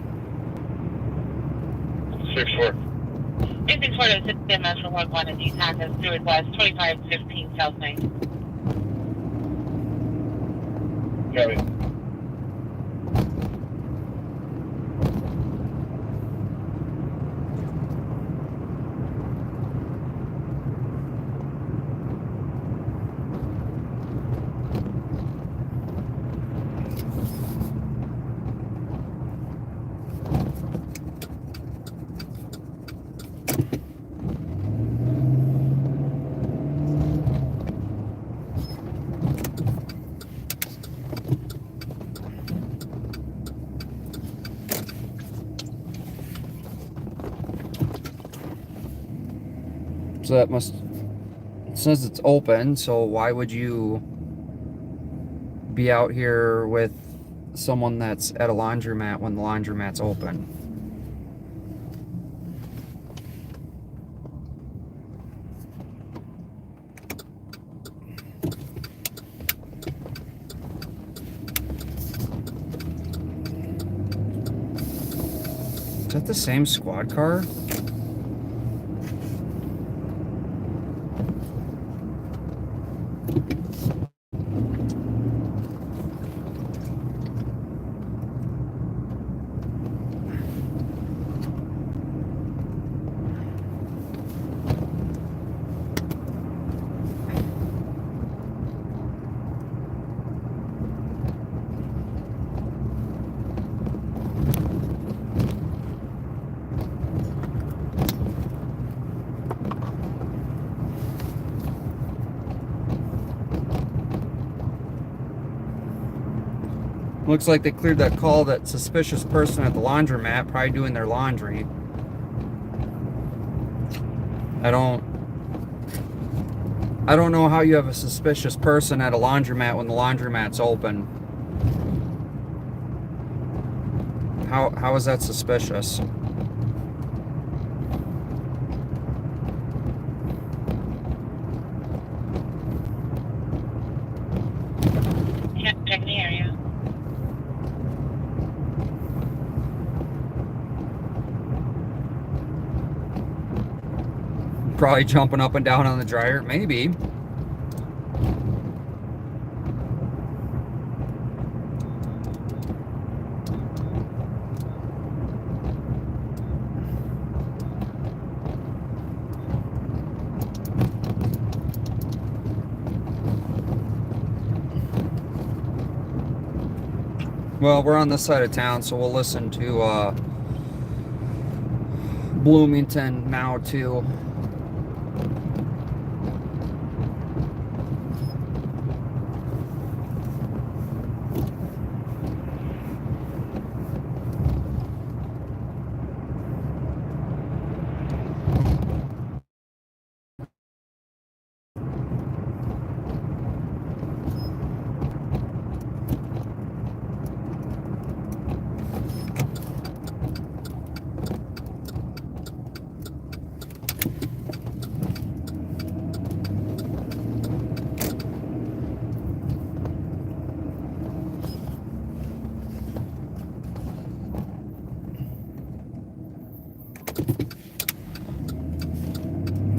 6-4. 6-4 to CMS for 1-1 and DTAC is through West 2515 South Main. Copy. So that it says it's open, so why would you be out here with someone that's at a laundromat when the laundromat's open? that the same squad car? Looks like they cleared that call, that suspicious person at the laundromat, probably doing their laundry. I don't know how you have a suspicious person at a laundromat when the laundromat's open. How is that suspicious? Can't check the area. Probably jumping up and down on the dryer, maybe. Well, we're on this side of town, so we'll listen to Bloomington now too.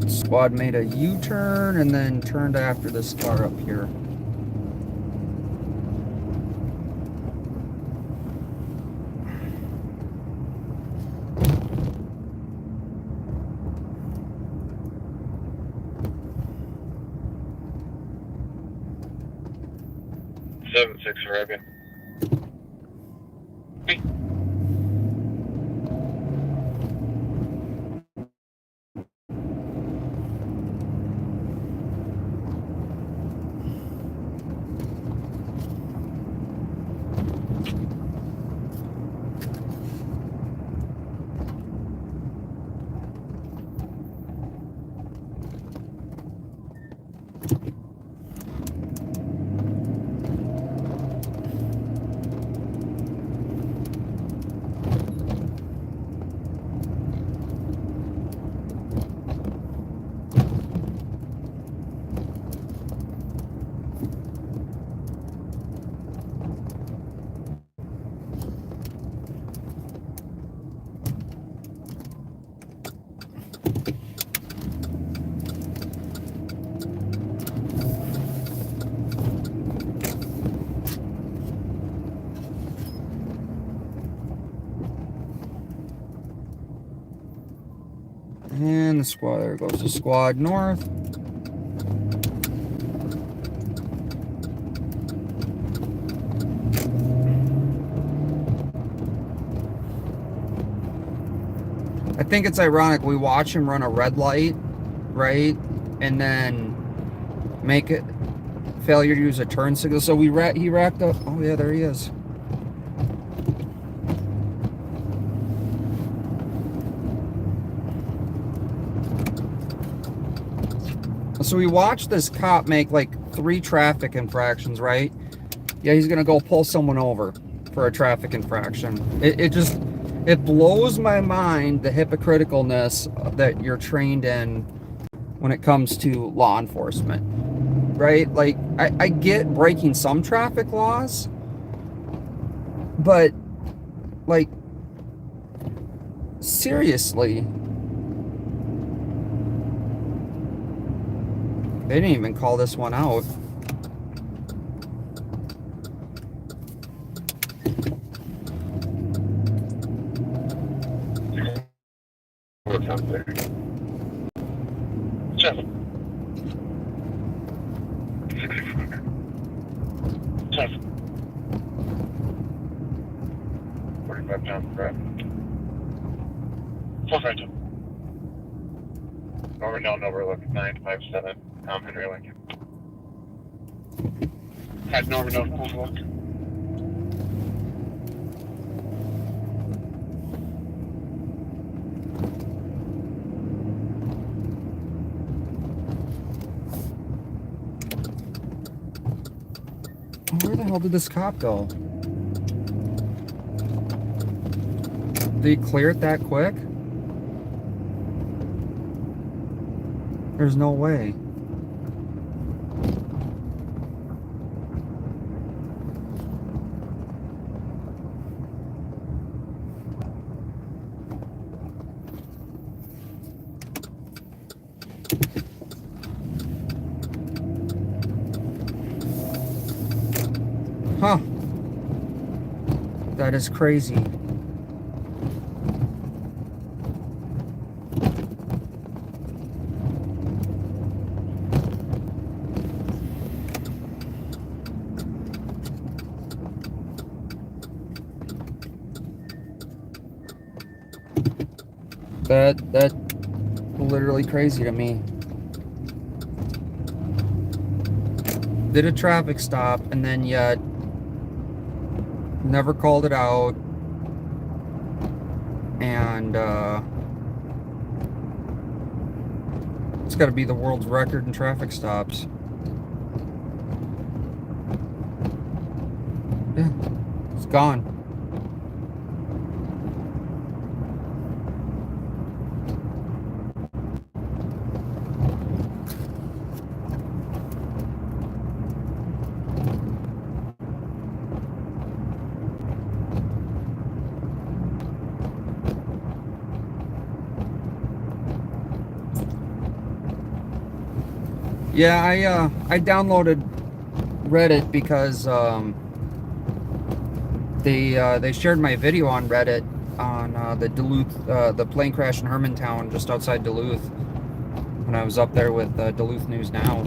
Squad made a U-turn and then turned after this car up here. Seven six Arabian. And the squad, there goes the squad north. I think it's ironic, we watch him run a red light, right? And then make it failure to use a turn signal. So he racked up, oh yeah, there he is. So we watched this cop make like 3 traffic infractions, right? Yeah, he's gonna go pull someone over for a traffic infraction. It blows my mind, the hypocriticalness that you're trained in when it comes to law enforcement, right? Like, I get breaking some traffic laws, but like, Seriously. They didn't even call this one out. What's up there? Jeff. 65. Jeff. 45 pounds breath. 452. Over down overlook 957. Tom Henry Lincoln. Had Norman overlook. Where the hell did this cop go? Did he clear it that quick? There's no way. Huh. That is crazy. That's literally crazy to me. Did a traffic stop and then yet never called it out, and it's got to be the world's record in traffic stops. Yeah, it's gone. Yeah, I downloaded Reddit because they shared my video on Reddit on the Duluth the plane crash in Hermantown just outside Duluth when I was up there with Duluth News Now.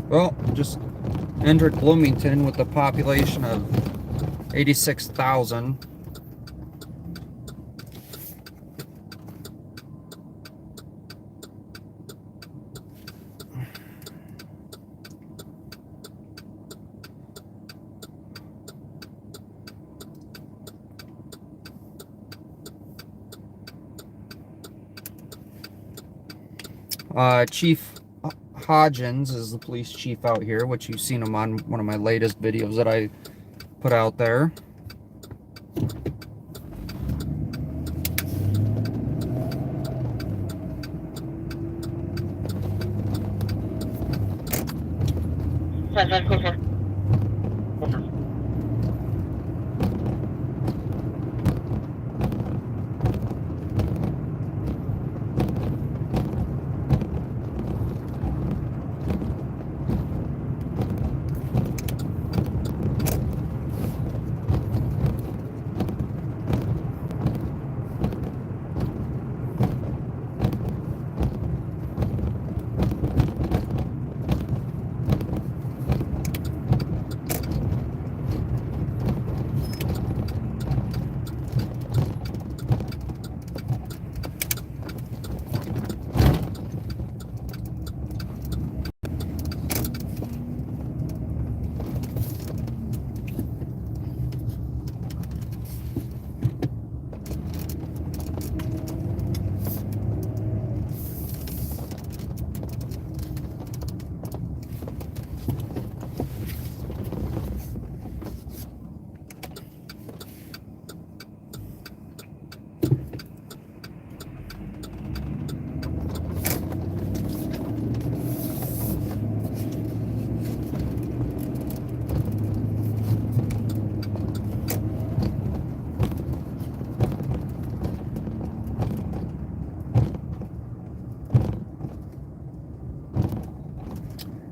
Well, just entered Bloomington with a population of 86,000. Chief Hodgins is the police chief out here, which you've seen him on one of my latest videos that I put out there.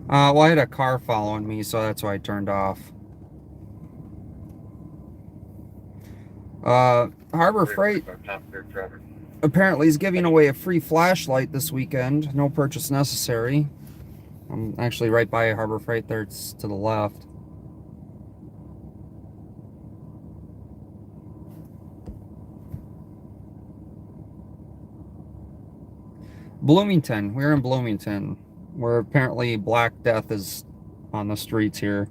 Well, I had a car following me, so that's why I turned off. Harbor Freight apparently is giving away a free flashlight this weekend. No purchase necessary. I'm actually right by Harbor Freight there. It's to the left. Bloomington. We're in Bloomington, where apparently Black Death is on the streets here,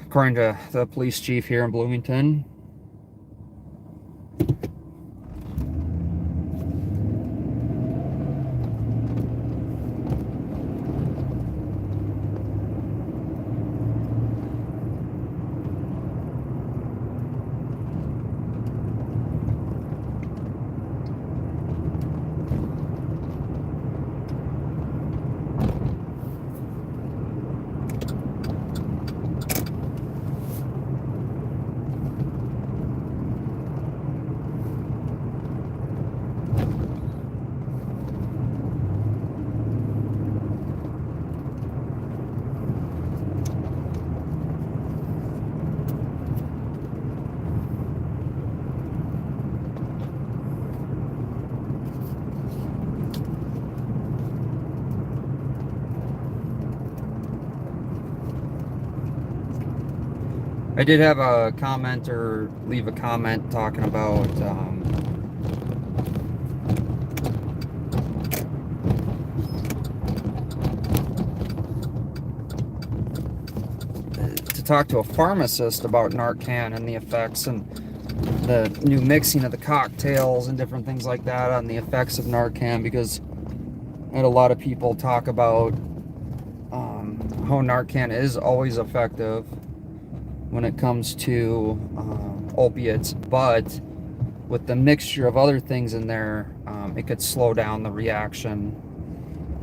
according to the police chief here in Bloomington. I did have a commenter leave a comment talking about to talk to a pharmacist about Narcan and the effects and the new mixing of the cocktails and different things like that on the effects of Narcan, because I had a lot of people talk about how Narcan is always effective when it comes to opiates, but with the mixture of other things in there, it could slow down the reaction.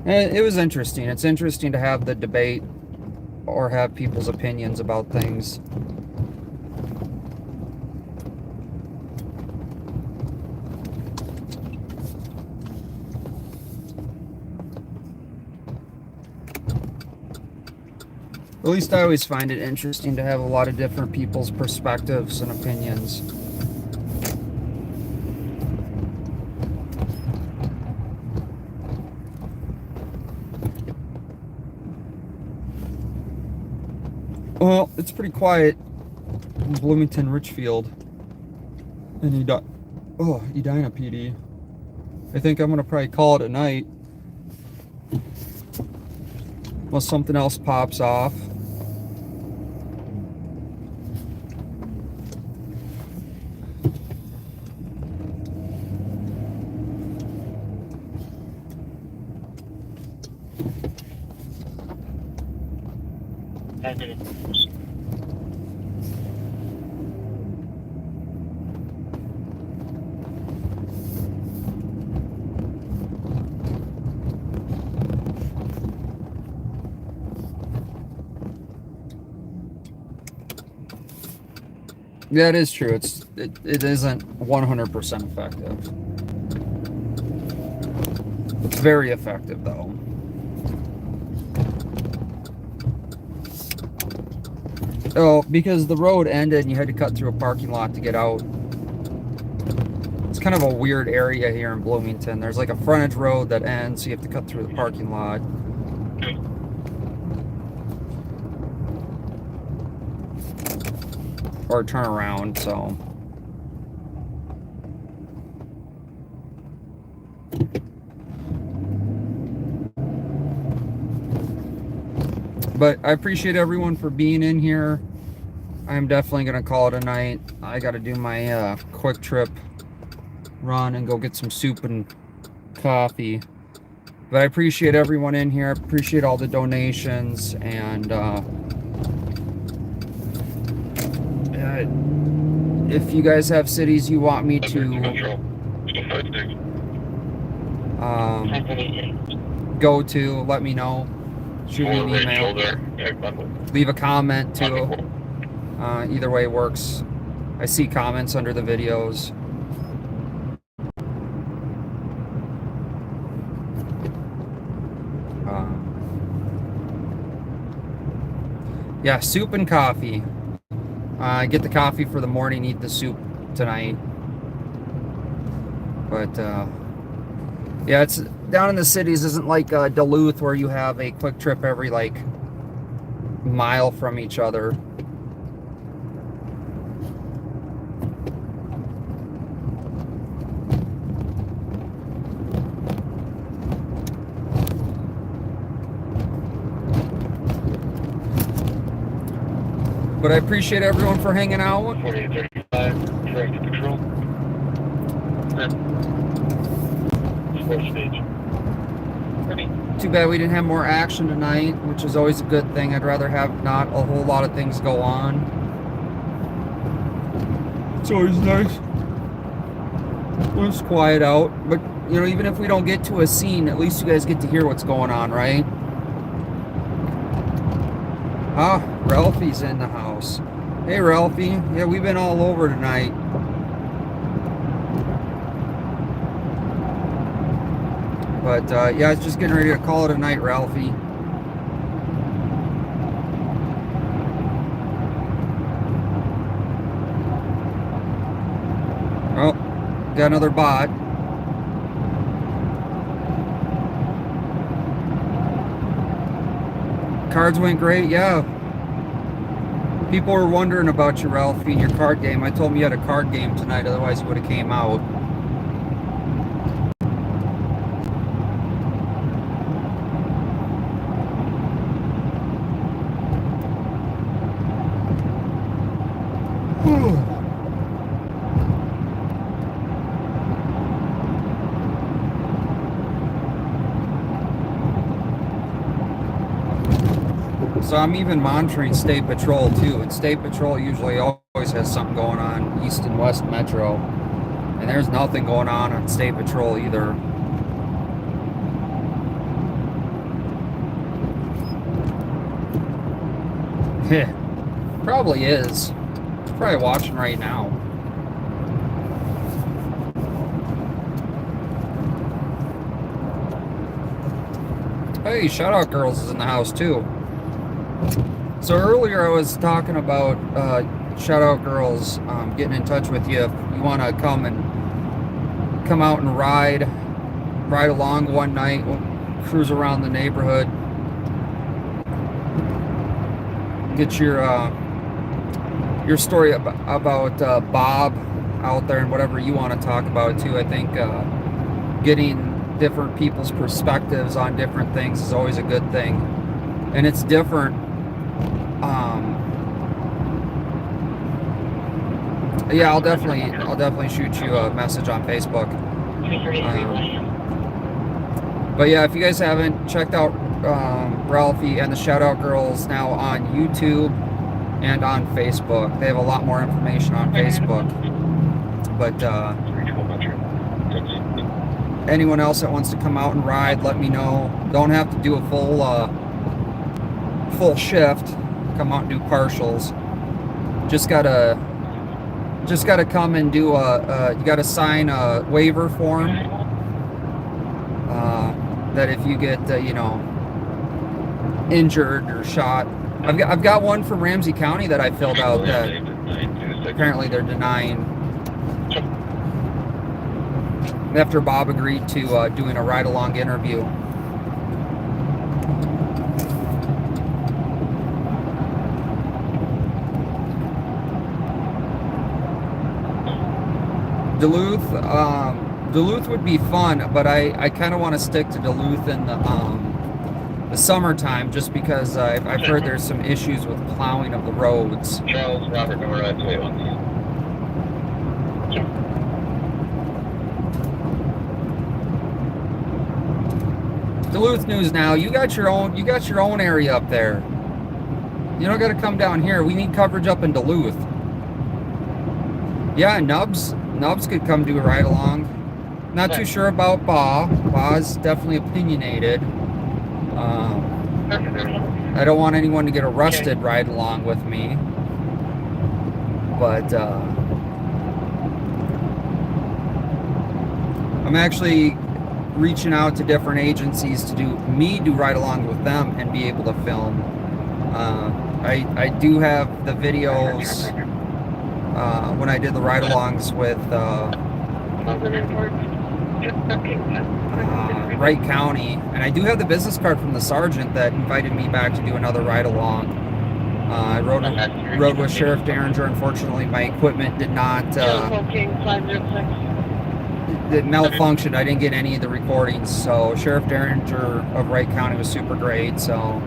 And it was interesting. It's interesting to have the debate or have people's opinions about things. At least I always find it interesting to have a lot of different people's perspectives and opinions. Well, it's pretty quiet in Bloomington, Richfield, and Edina PD. I think I'm gonna probably call it a night unless something else pops off. Yeah, it is true. It isn't 100% effective. It's very effective though. Oh, because the road ended and you had to cut through a parking lot to get out. It's kind of a weird area here in Bloomington. There's like a frontage road that ends, so you have to cut through the parking lot. Or turn around, so. But I appreciate everyone for being in here. I'm definitely going to call it a night. I got to do my quick trip run and go get some soup and coffee. But I appreciate everyone in here. I appreciate all the donations. And if you guys have cities you want me to go to, let me know. Shoot me an email. Leave a comment too. Either way works. I see comments under the videos. Yeah, soup and coffee. Get the coffee for the morning, eat the soup tonight. But yeah, it's down in the cities. Isn't like Duluth where you have a quick trip every like mile from each other. But I appreciate everyone for hanging out. 4835, traffic control. Sports stage. Too bad we didn't have more action tonight, which is always a good thing. I'd rather have not a whole lot of things go on. It's always nice when it's quiet out. But, you know, even if we don't get to a scene, at least you guys get to hear what's going on, right? Ah, Ralphie's in the house. Hey, Ralphie. Yeah, we've been all over tonight. But, yeah, I was just getting ready to call it a night, Ralphie. Oh, got another bot. Cards went great, yeah. People were wondering about you, Ralphie, and your card game. I told them you had a card game tonight, otherwise you would have came out. So I'm even monitoring State Patrol too, and State Patrol usually always has something going on East and West Metro, and there's nothing going on State Patrol either. Heh, probably is. It's probably watching right now. Hey, Shout Out Girls is in the house too. So earlier I was talking about Shout Out Girls getting in touch with you if you want to come out and ride along one night, we'll cruise around the neighborhood, get your story about Bob out there and whatever you want to talk about too. I think getting different people's perspectives on different things is always a good thing, and it's different. Yeah, I'll definitely shoot you a message on Facebook. But yeah, if you guys haven't checked out Ralphie and the Shout Out Girls now on YouTube and on Facebook, they have a lot more information on Facebook. But anyone else that wants to come out and ride, let me know. Don't have to do a full shift. Come out and do partials. Just gotta come and do you gotta sign a waiver form that if you get injured or shot. I've got one from Ramsey County that I filled out that apparently they're denying after Bob agreed to doing a ride-along interview. Duluth would be fun, but I kind of want to stick to Duluth in the summertime, just because I've heard there's some issues with plowing of the roads. Charles Robert, number 281. Duluth News Now, you got your own area up there. You don't got to come down here. We need coverage up in Duluth. Yeah, Nubs could come do a ride along. Not too sure about Ba. Ba's definitely opinionated. I don't want anyone to get arrested ride along with me. But I'm actually reaching out to different agencies to do ride along with them and be able to film I do have the videos when I did the ride-alongs with Wright County, and I do have the business card from the sergeant that invited me back to do another ride-along. I rode with Sheriff Derringer. Unfortunately, my equipment did not it malfunctioned. I didn't get any of the recordings, so Sheriff Derringer of Wright County was super great. So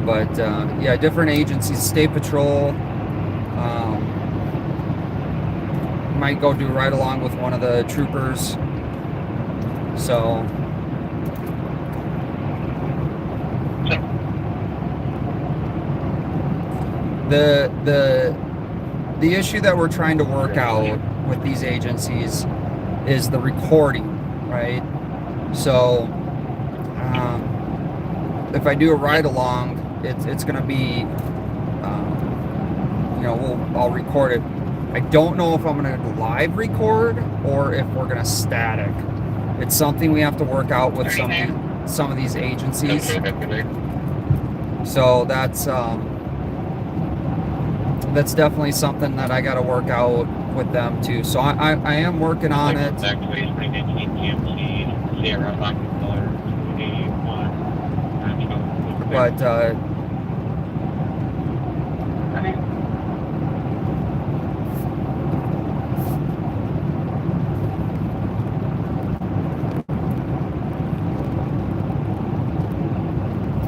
but yeah, different agencies, State Patrol, might go do a ride along with one of the troopers. So the issue that we're trying to work out with these agencies is the recording, right? So if I do a ride along, it's going to be, you know, I'll record it. I don't know if I'm going to live record or if we're going to static. It's something we have to work out with some of these agencies. So that's definitely something that I got to work out with them too. So I am working on it.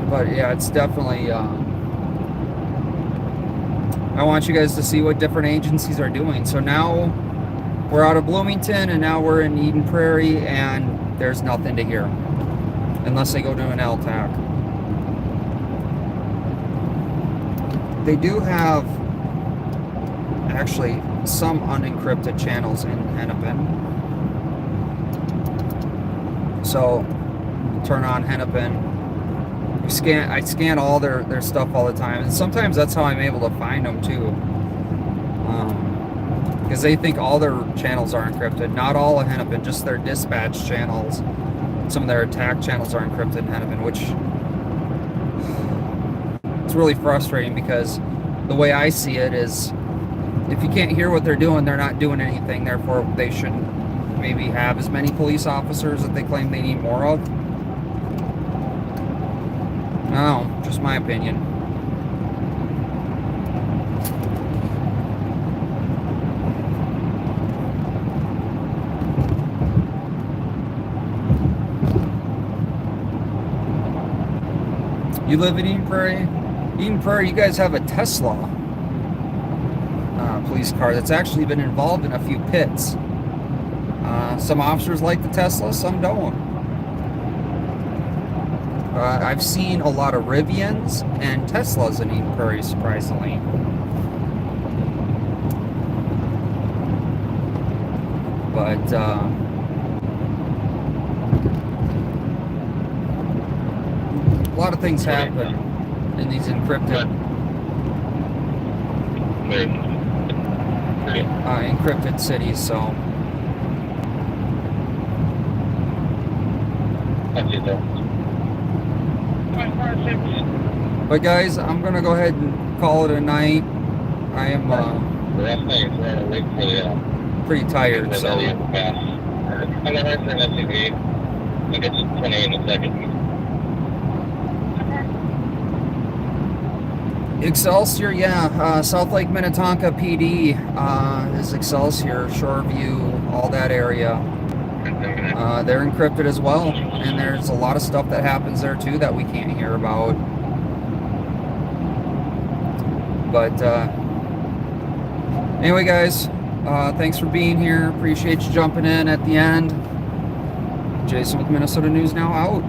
But yeah, it's definitely I want you guys to see what different agencies are doing. So now we're out of Bloomington and now we're in Eden Prairie, and there's nothing to hear unless they go to an LTAC. They do have actually some unencrypted channels in Hennepin. So turn on Hennepin. I scan all their stuff all the time, and sometimes that's how I'm able to find them too, because they think all their channels are encrypted. Not all of Hennepin, just their dispatch channels. Some of their attack channels are encrypted in Hennepin, which it's really frustrating, because the way I see it is, if you can't hear what they're doing, they're not doing anything. Therefore, they shouldn't maybe have as many police officers that they claim they need more of. No, just my opinion. You live in Eden Prairie? Eden Prairie, you guys have a Tesla police car that's actually been involved in a few pits. Some officers like the Tesla, some don't. I've seen a lot of Rivians and Teslas in Eden Prairie, surprisingly. But a lot of things happen in these encrypted cities, so. But guys, I'm gonna go ahead and call it a night. I am pretty tired, so. Excelsior, yeah. South Lake Minnetonka PD is Excelsior, Shoreview, all that area. They're encrypted as well, and there's a lot of stuff that happens there too that we can't hear about. But anyway, guys, thanks for being here. Appreciate you jumping in at the end. Jason with Minnesota News Now out.